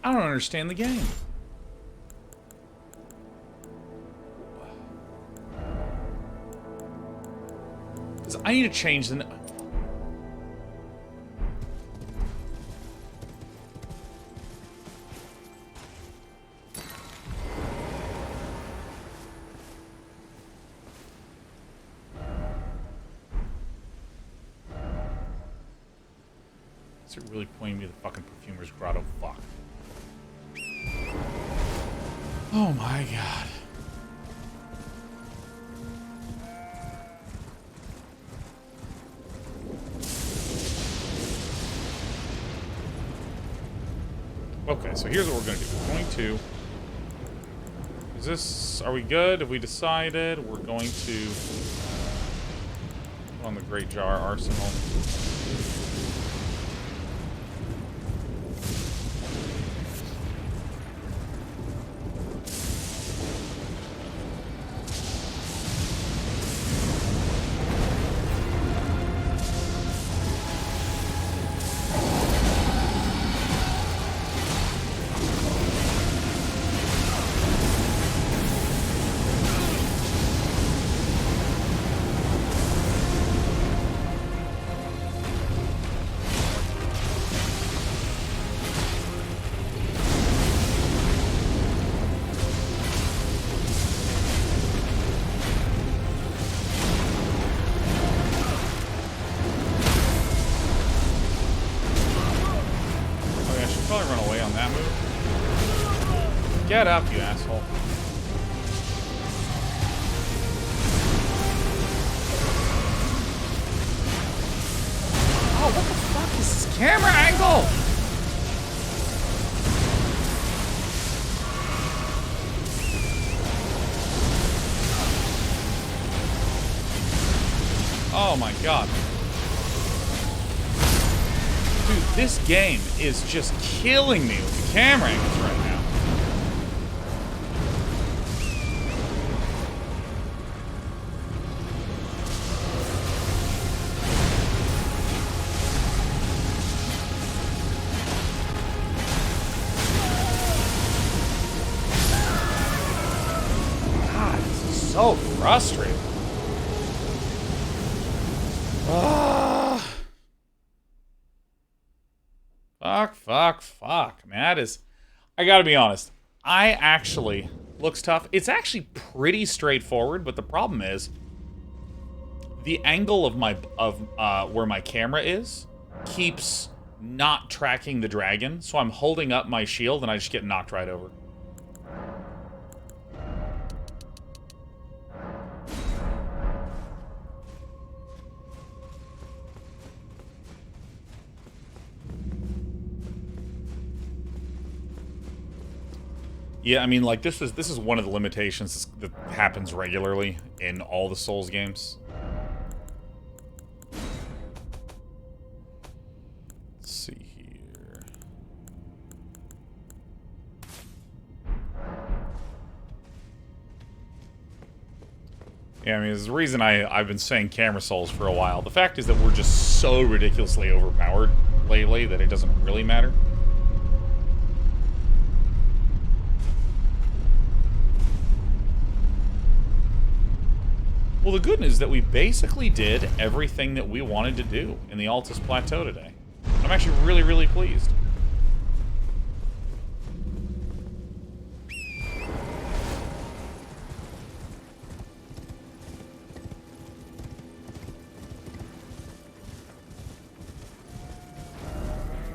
I don't understand the game. Because I need to change the... Is it really pointing me to the fucking perfumer's grotto? Fuck. Oh my god. Okay, so here's what we're going to do. We're going to... Is this... Are we good? Have we decided? We're going to... on the Great Jar Arsenal. Get up, you asshole. Oh, what the fuck is this camera angle? Oh my god. Dude, this game is just killing me with the camera angles right now. So frustrating. Fuck. Man, that is... I gotta be honest. I actually... Looks tough. It's actually pretty straightforward, but the problem is... The angle of my... where my camera is... keeps not tracking the dragon, so I'm holding up my shield and I just get knocked right over. Yeah, I mean, like, this is one of the limitations that happens regularly in all the Souls games. Let's see here. Yeah, I mean, there's a reason I've been saying camera Souls for a while. The fact is that we're just so ridiculously overpowered lately that it doesn't really matter. Well, the good news is that we basically did everything that we wanted to do in the Altus Plateau today. I'm actually really, really pleased.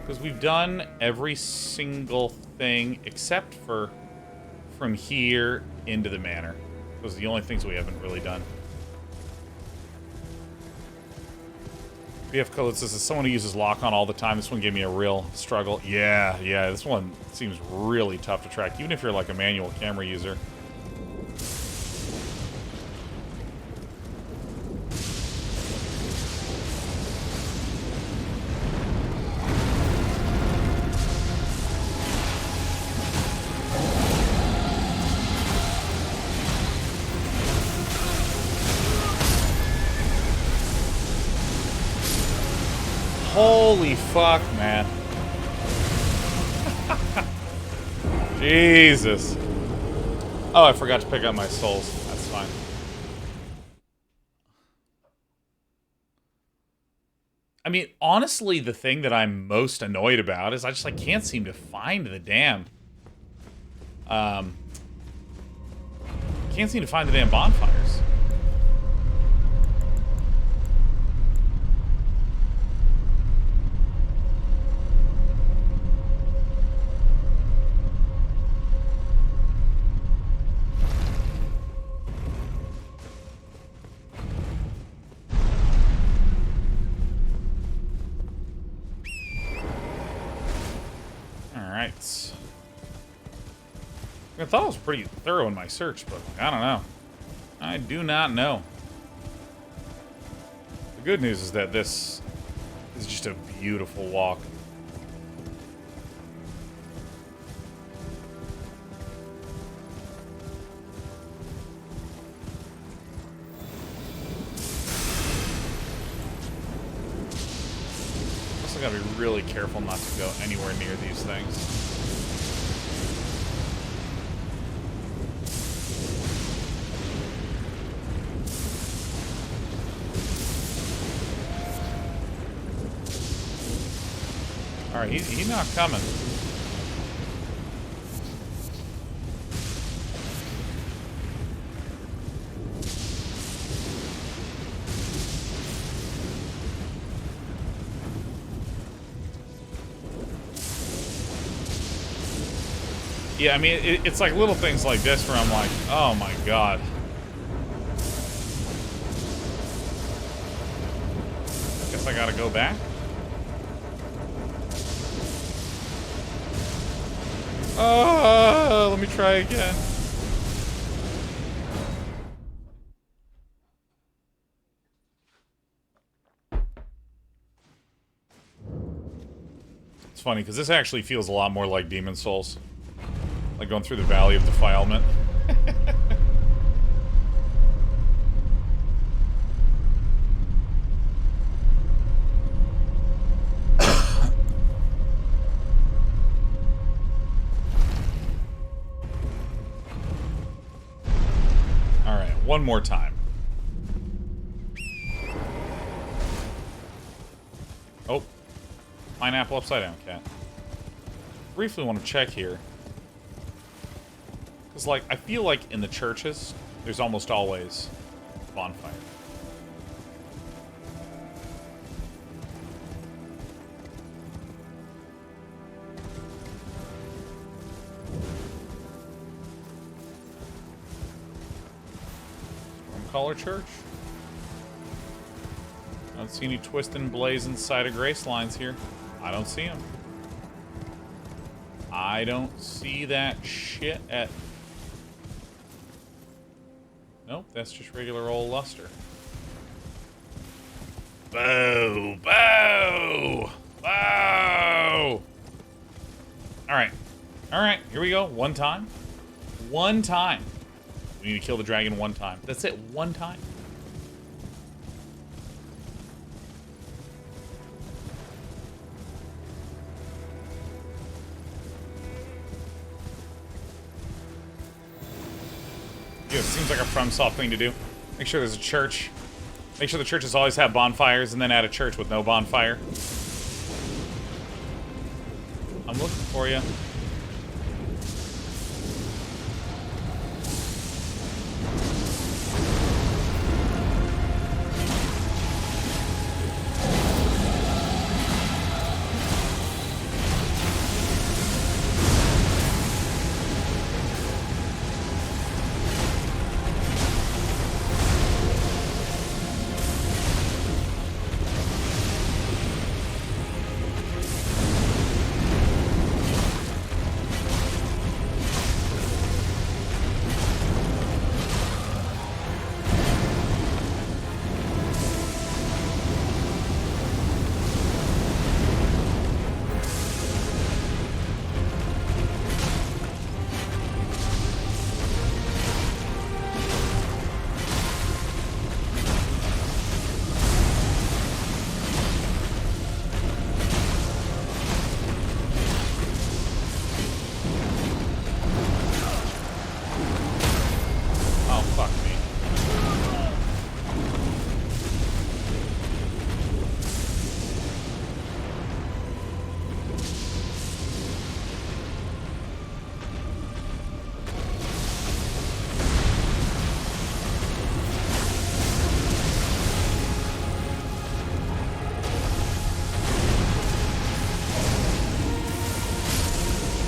Because we've done every single thing except for from here into the manor. Those are the only things we haven't really done. BF Code says, as someone who uses lock-on all the time, this one gave me a real struggle. Yeah, this one seems really tough to track, even if you're like a manual camera user. Holy fuck, man. Jesus. Oh, I forgot to pick up my souls. That's fine. I mean, honestly, the thing that I'm most annoyed about is I just, like, can't seem to find the damn... can't seem to find the damn bonfires. Alright. I thought I was pretty thorough in my search, but I don't know. I do not know. The good news is that this is just a beautiful walk. Also gotta be really careful not to go anywhere near these things. Alright, he's not coming. Yeah, I mean, it's like little things like this where I'm like, oh my god. Guess I gotta go back? Let me try again. It's funny, because this actually feels a lot more like Demon Souls. Like going through the Valley of Defilement. One more time. Oh. Pineapple upside down cat. Briefly want to check here. Because, like, I feel like in the churches, there's almost always a bonfire. Collar Church. I don't see any twisting, blazing side of grace lines here. I don't see them. I don't see that shit at... Nope, that's just regular old luster. Boo! Boo! Boo! Alright. Alright, here we go. One time. One time. We need to kill the dragon one time. That's it, one time. Yeah, it seems like a FromSoft thing to do. Make sure there's a church. Make sure the churches always have bonfires, and then add a church with no bonfire. I'm looking for you.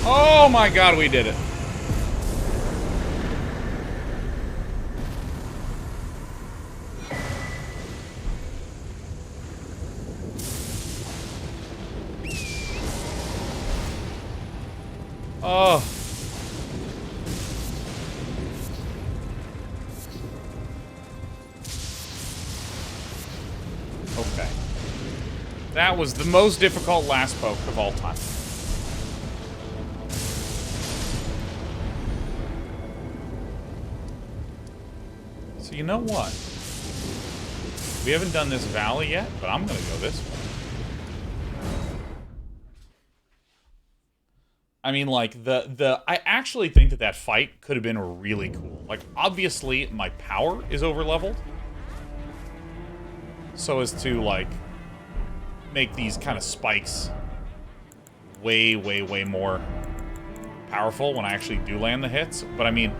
Oh my god, we did it. Oh. Okay. That was the most difficult last poke of all time. So you know what? We haven't done this valley yet, but I'm gonna go this way. I mean, like, I actually think that that fight could have been really cool. Like, obviously, my power is over-leveled. So as to, like, make these kind of spikes way, way, way more powerful when I actually do land the hits. But, I mean,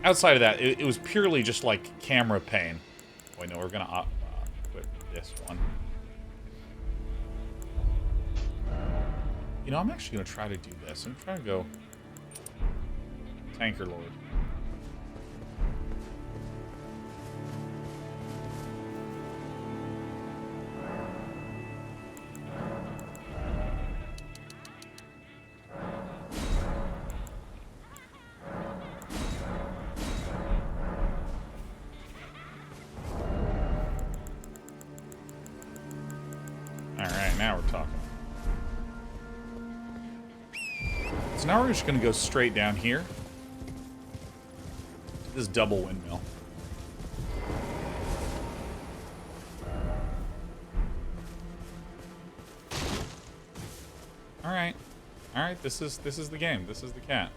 outside of that, it was purely just, like, camera pain. Oh, wait, no, we're gonna equip this one. You know, I'm actually going to try to do this. I'm trying to go Tanker Lord. Alright, now we're talking. So now we're just going to go straight down here to this double windmill. Alright. Alright, this is the game. This is the cat.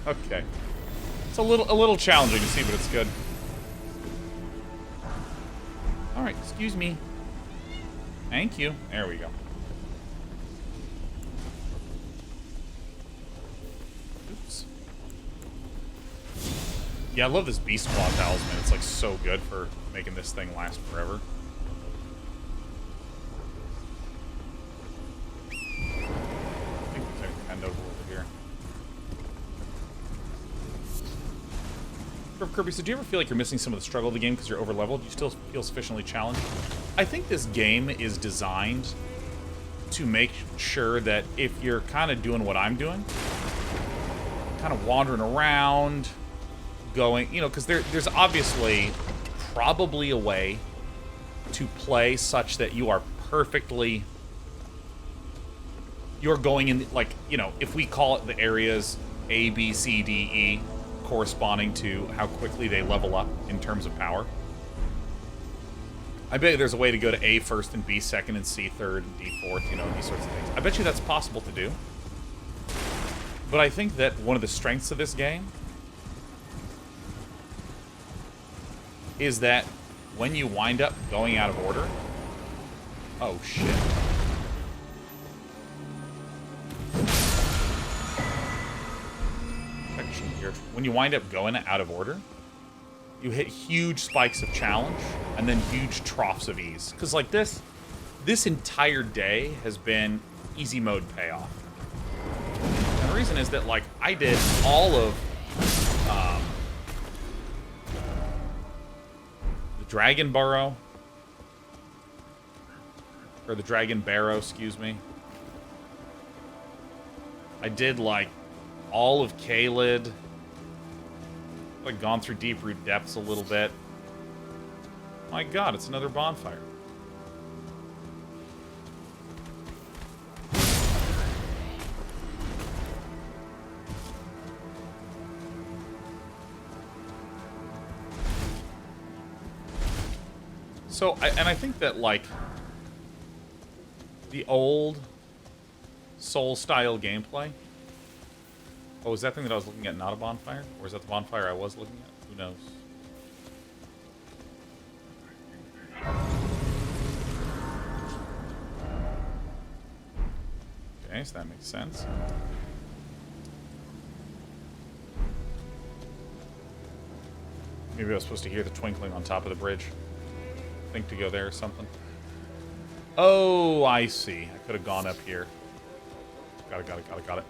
Okay. It's a little challenging to see, but it's good. Alright, excuse me. Thank you. There we go. Oops. Yeah, I love this Beast Claw Talisman. It's like so good for making this thing last forever. I think we can end over here. Kirby, so do you ever feel like you're missing some of the struggle of the game because you're over-leveled? Do you still feel sufficiently challenged? I think this game is designed to make sure that if you're kind of doing what I'm doing, kind of wandering around, going, you know, because there's obviously probably a way to play such that you are perfectly... You're going in, like, you know, if we call it the areas A, B, C, D, E, corresponding to how quickly they level up in terms of power. I bet there's a way to go to A first and B second and C third and D fourth, you know, and these sorts of things. I bet you that's possible to do. But I think that one of the strengths of this game is that when you wind up going out of order... Oh, shit. When you wind up going out of order, you hit huge spikes of challenge and then huge troughs of ease. Because, like, this entire day has been easy mode payoff. And the reason is that, like, I did all of the Dragon Burrow, or the Dragon Barrow, excuse me. I did, like, all of Kaled. Like, gone through Deep Root Depths a little bit. My god, it's another bonfire. So, I think that, like, the old Soul-style gameplay... Oh, is that thing that I was looking at not a bonfire? Or is that the bonfire I was looking at? Who knows? Okay, so that makes sense. Maybe I was supposed to hear the twinkling on top of the bridge. think to go there or something. Oh, I see. I could have gone up here. Got it.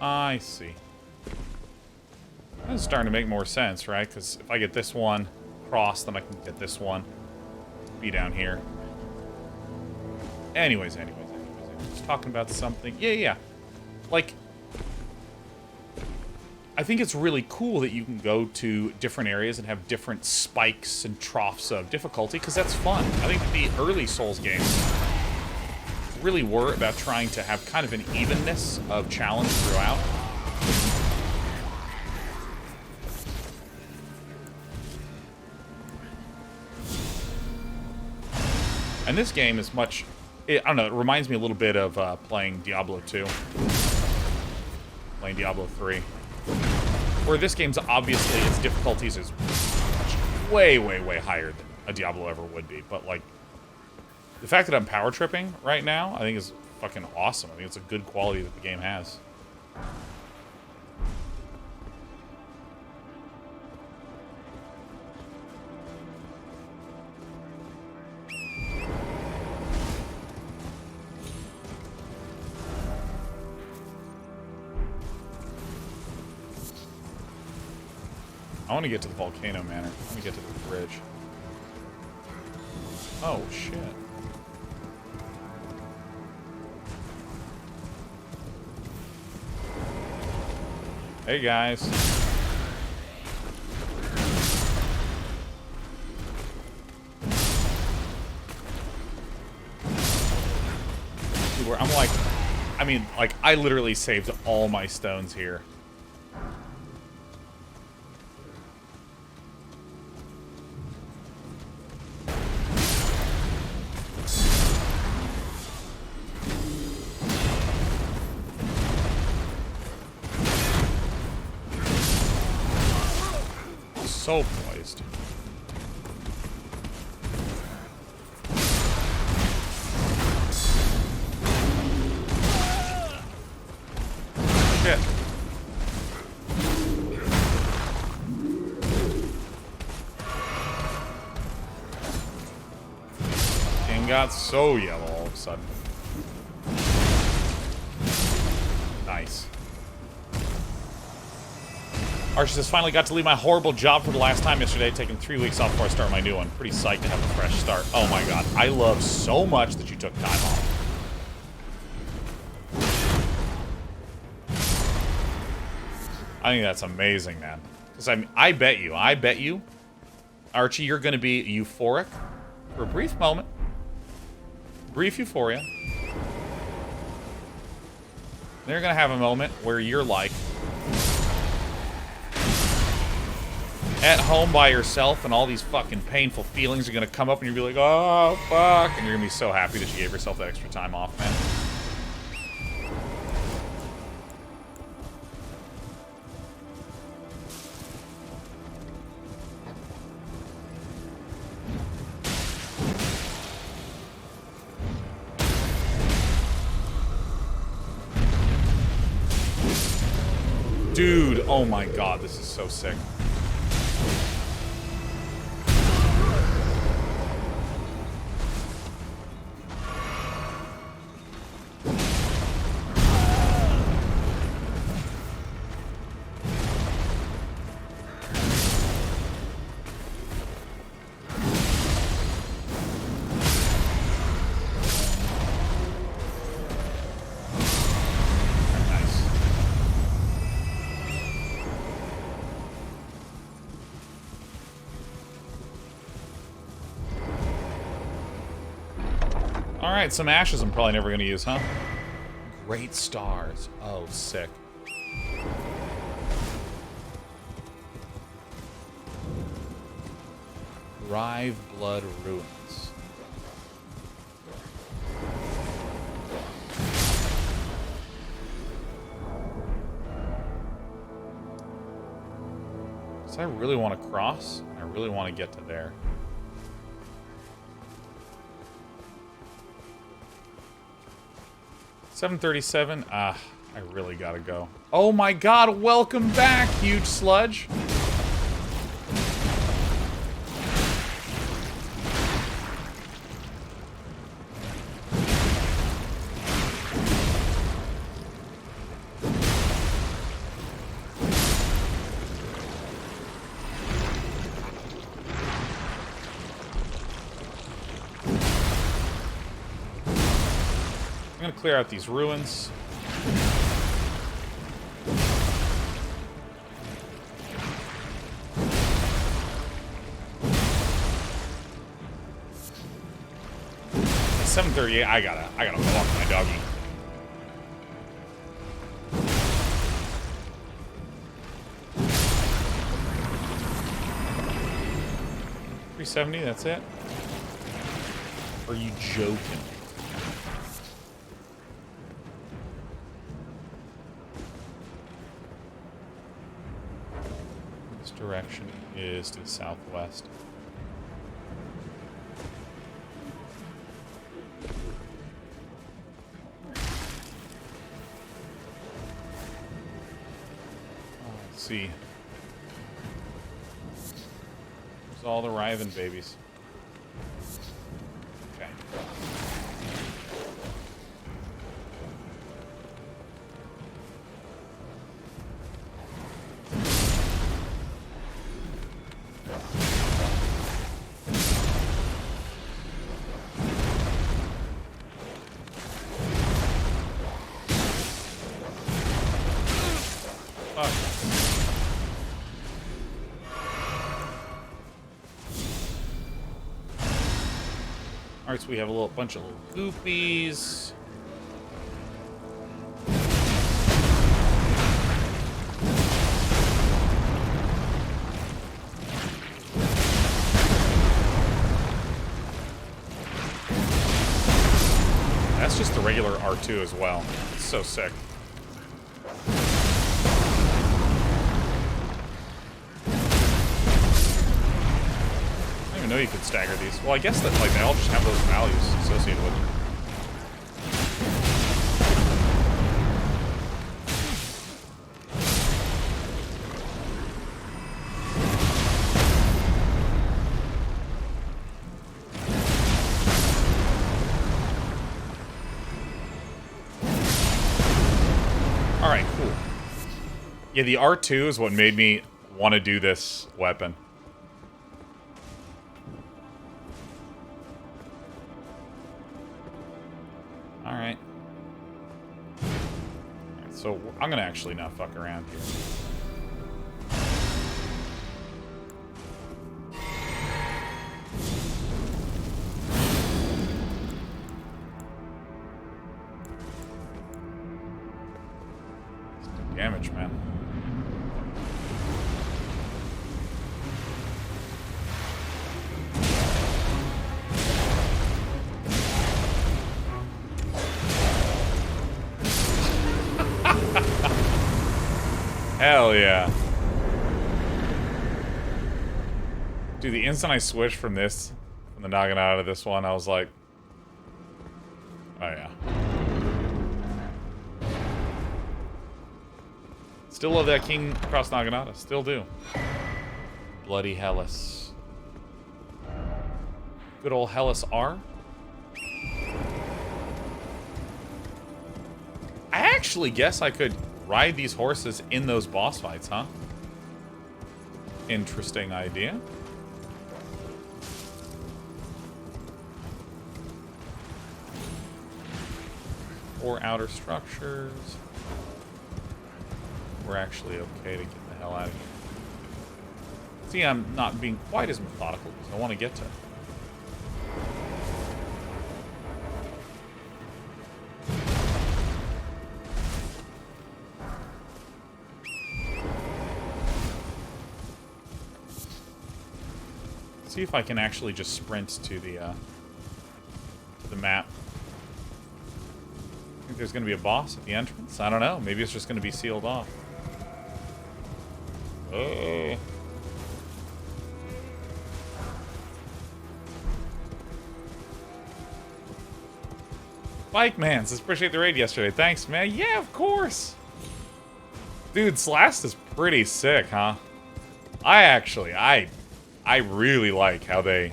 I see. This is starting to make more sense, right? Because if I get this one crossed, then I can get this one. Be down here. Anyways. Just talking about something. Yeah. Like, I think it's really cool that you can go to different areas and have different spikes and troughs of difficulty, because that's fun. I think the early Souls games really were about trying to have kind of an evenness of challenge throughout. And this game is much... I don't know, it reminds me a little bit of playing Diablo 2. Playing Diablo 3. Where this game's obviously, its difficulties is way higher than a Diablo ever would be. But, like, the fact that I'm power tripping right now, I think is fucking awesome. I think it's a good quality that the game has. I want to get to the Volcano Manor. Let me get to the bridge. Oh, shit. Hey, guys. Dude, I'm like... I mean, like, I literally saved all my stones here. So poised. Shit. And got so yellow all of a sudden. Nice. Archie says, finally got to leave my horrible job for the last time yesterday, taking 3 weeks off before I start my new one. Pretty psyched to have a fresh start. Oh my god. I love so much that you took time off. I think that's amazing, man. Because I bet you, Archie, you're going to be euphoric for a brief moment. Brief euphoria. Then you're going to have a moment where you're like, at home by yourself, and all these fucking painful feelings are gonna come up, and you're gonna be like, oh, fuck. And you're gonna be so happy that you gave yourself that extra time off, man. Dude, oh my god, this is so sick. Alright, some ashes I'm probably never going to use, huh? Great stars. Oh, sick. Rive Blood Ruins. So I really want to cross. I really want to get to there. $737. I I really gotta go. Oh my god, welcome back, huge sludge. I'm gonna clear out these ruins. It's 7:38. I gotta walk my doggy. $370. That's it. Are you joking? Direction is to the southwest. Let's see. There's all the Riven babies. Okay. Alright, so we have a little bunch of little goopies. That's just the regular R2 as well. It's so sick. I didn't know you could stagger these. Well, I guess that like they all just have those values associated with them. All right, cool. Yeah, the R2 is what made me want to do this weapon. Alright. So, I'm gonna actually not fuck around here. Damage, man. Hell yeah. Dude, the instant I switched from the Naginata to this one, I was like, oh yeah. Still love that King Cross Naginata. Still do. Bloody Hellas. Good old Hellas R. I actually guess I could ride these horses in those boss fights, huh? Interesting idea. Or outer structures. We're actually okay to get the hell out of here. See, I'm not being quite as methodical because I want to get to it. See if I can actually just sprint to the map. Think there's going to be a boss at the entrance? I don't know. Maybe it's just going to be sealed off. Oh. Bike Man says, appreciate the raid yesterday. Thanks, man. Yeah, of course. Dude, Slast is pretty sick, huh? I really like how the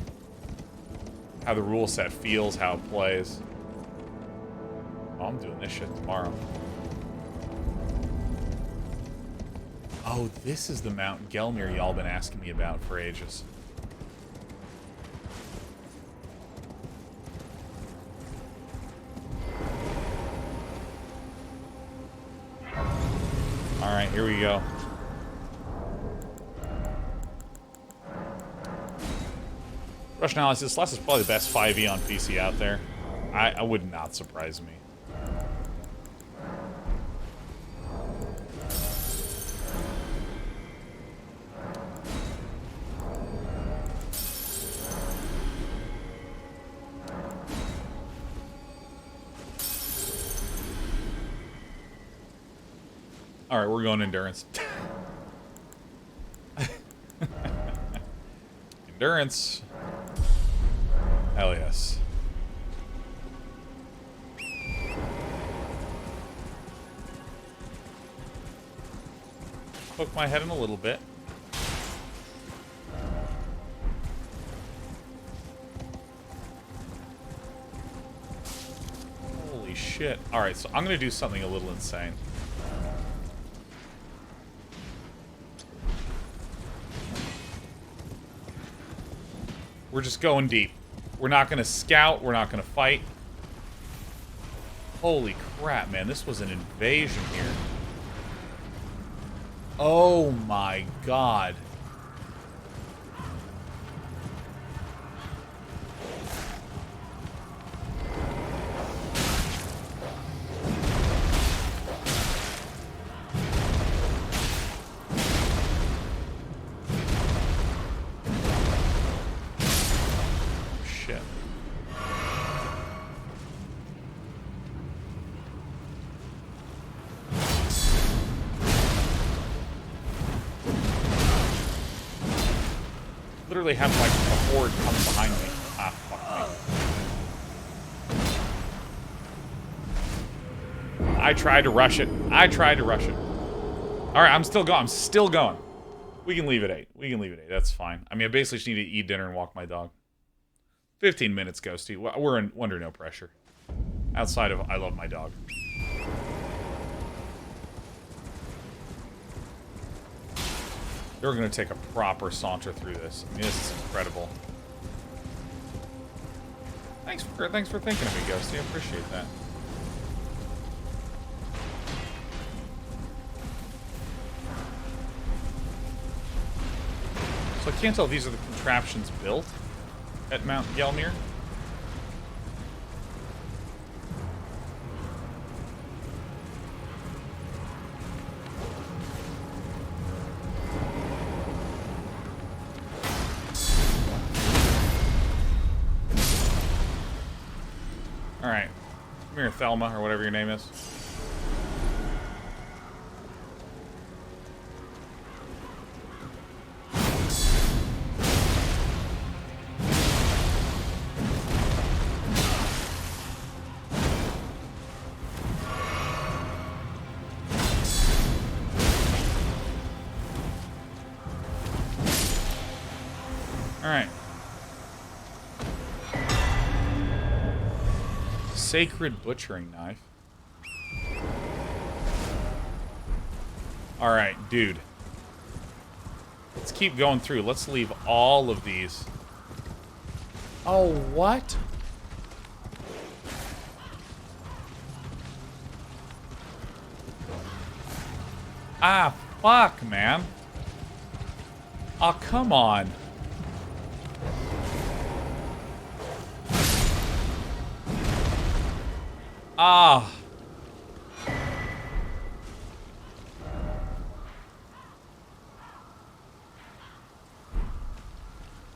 rule set feels, how it plays. Oh, I'm doing this shit tomorrow. Oh, this is the Mount Gelmir y'all been asking me about for ages. Alright, here we go. Rush Analysis, Slash is probably the best 5e on PC out there. I would not surprise me. Alright, we're going endurance. Endurance. Hell yes. Poke my head in a little bit. Holy shit. Alright, so I'm gonna do something a little insane. We're just going deep. We're not going to scout. We're not going to fight. Holy crap, man. This was an invasion here. Oh my god. Literally have like a horde coming behind me. Ah, fuck me. I tried to rush it. Alright, I'm still going. We can leave at 8. That's fine. I mean, I basically just need to eat dinner and walk my dog. 15 minutes, Ghosty. We're under no pressure. Outside of I love my dog. We're going to take a proper saunter through this. I mean, this is incredible. Thanks for thinking of me, Ghosty. I appreciate that. So I can't tell if these are the contraptions built at Mount Gelmir. Alright. Come here, Thelma, or whatever your name is. Alright. Sacred butchering knife. Alright, dude. Let's keep going through. Let's leave all of these. Oh, what? Ah, fuck, man. Oh, come on. Ah.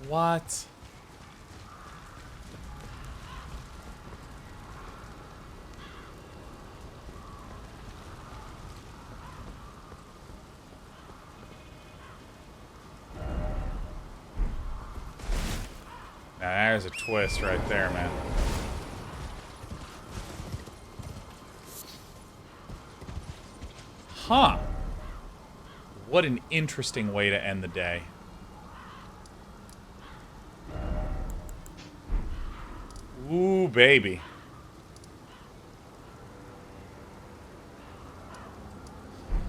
What? Now, there's a twist right there, man. Huh. What an interesting way to end the day. Ooh, baby.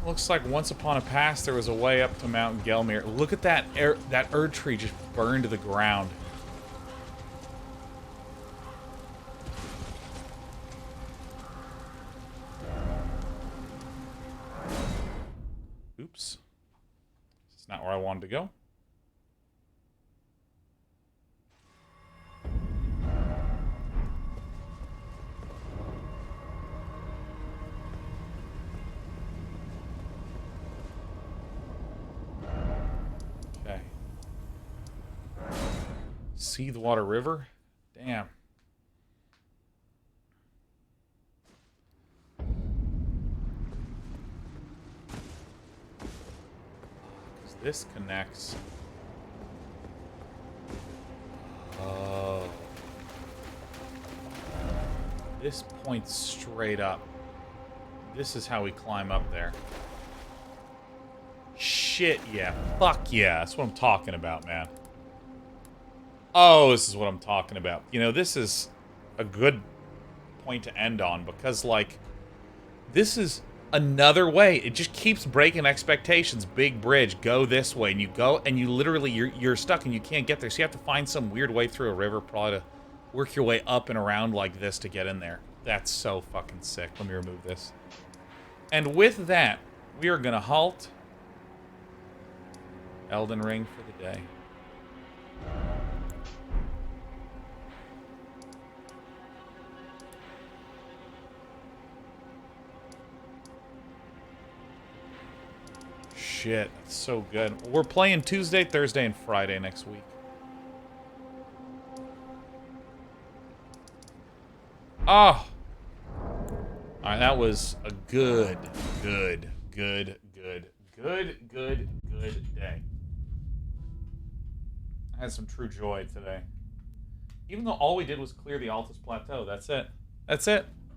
Looks like once upon a past there was a way up to Mount Gelmir. Look at that that Erdtree just burned to the ground. Oops. This is not where I wanted to go. Okay. Seathwater River? Damn. This connects. Oh. This points straight up. This is how we climb up there. Shit, yeah. Fuck yeah. That's what I'm talking about, man. Oh, this is what I'm talking about. You know, this is a good point to end on because, like, this is another way. It just keeps breaking expectations. Big bridge, go this way, and you go, and you literally, you're stuck and you can't get there. So you have to find some weird way through a river, probably to work your way up and around like this to get in there. That's so fucking sick. Let me remove this. And with that, we are gonna halt Elden Ring for the day. Shit, that's so good. We're playing Tuesday, Thursday, and Friday next week. Oh! Alright, that was a good day. I had some true joy today. Even though all we did was clear the Altus Plateau. That's it. That's it.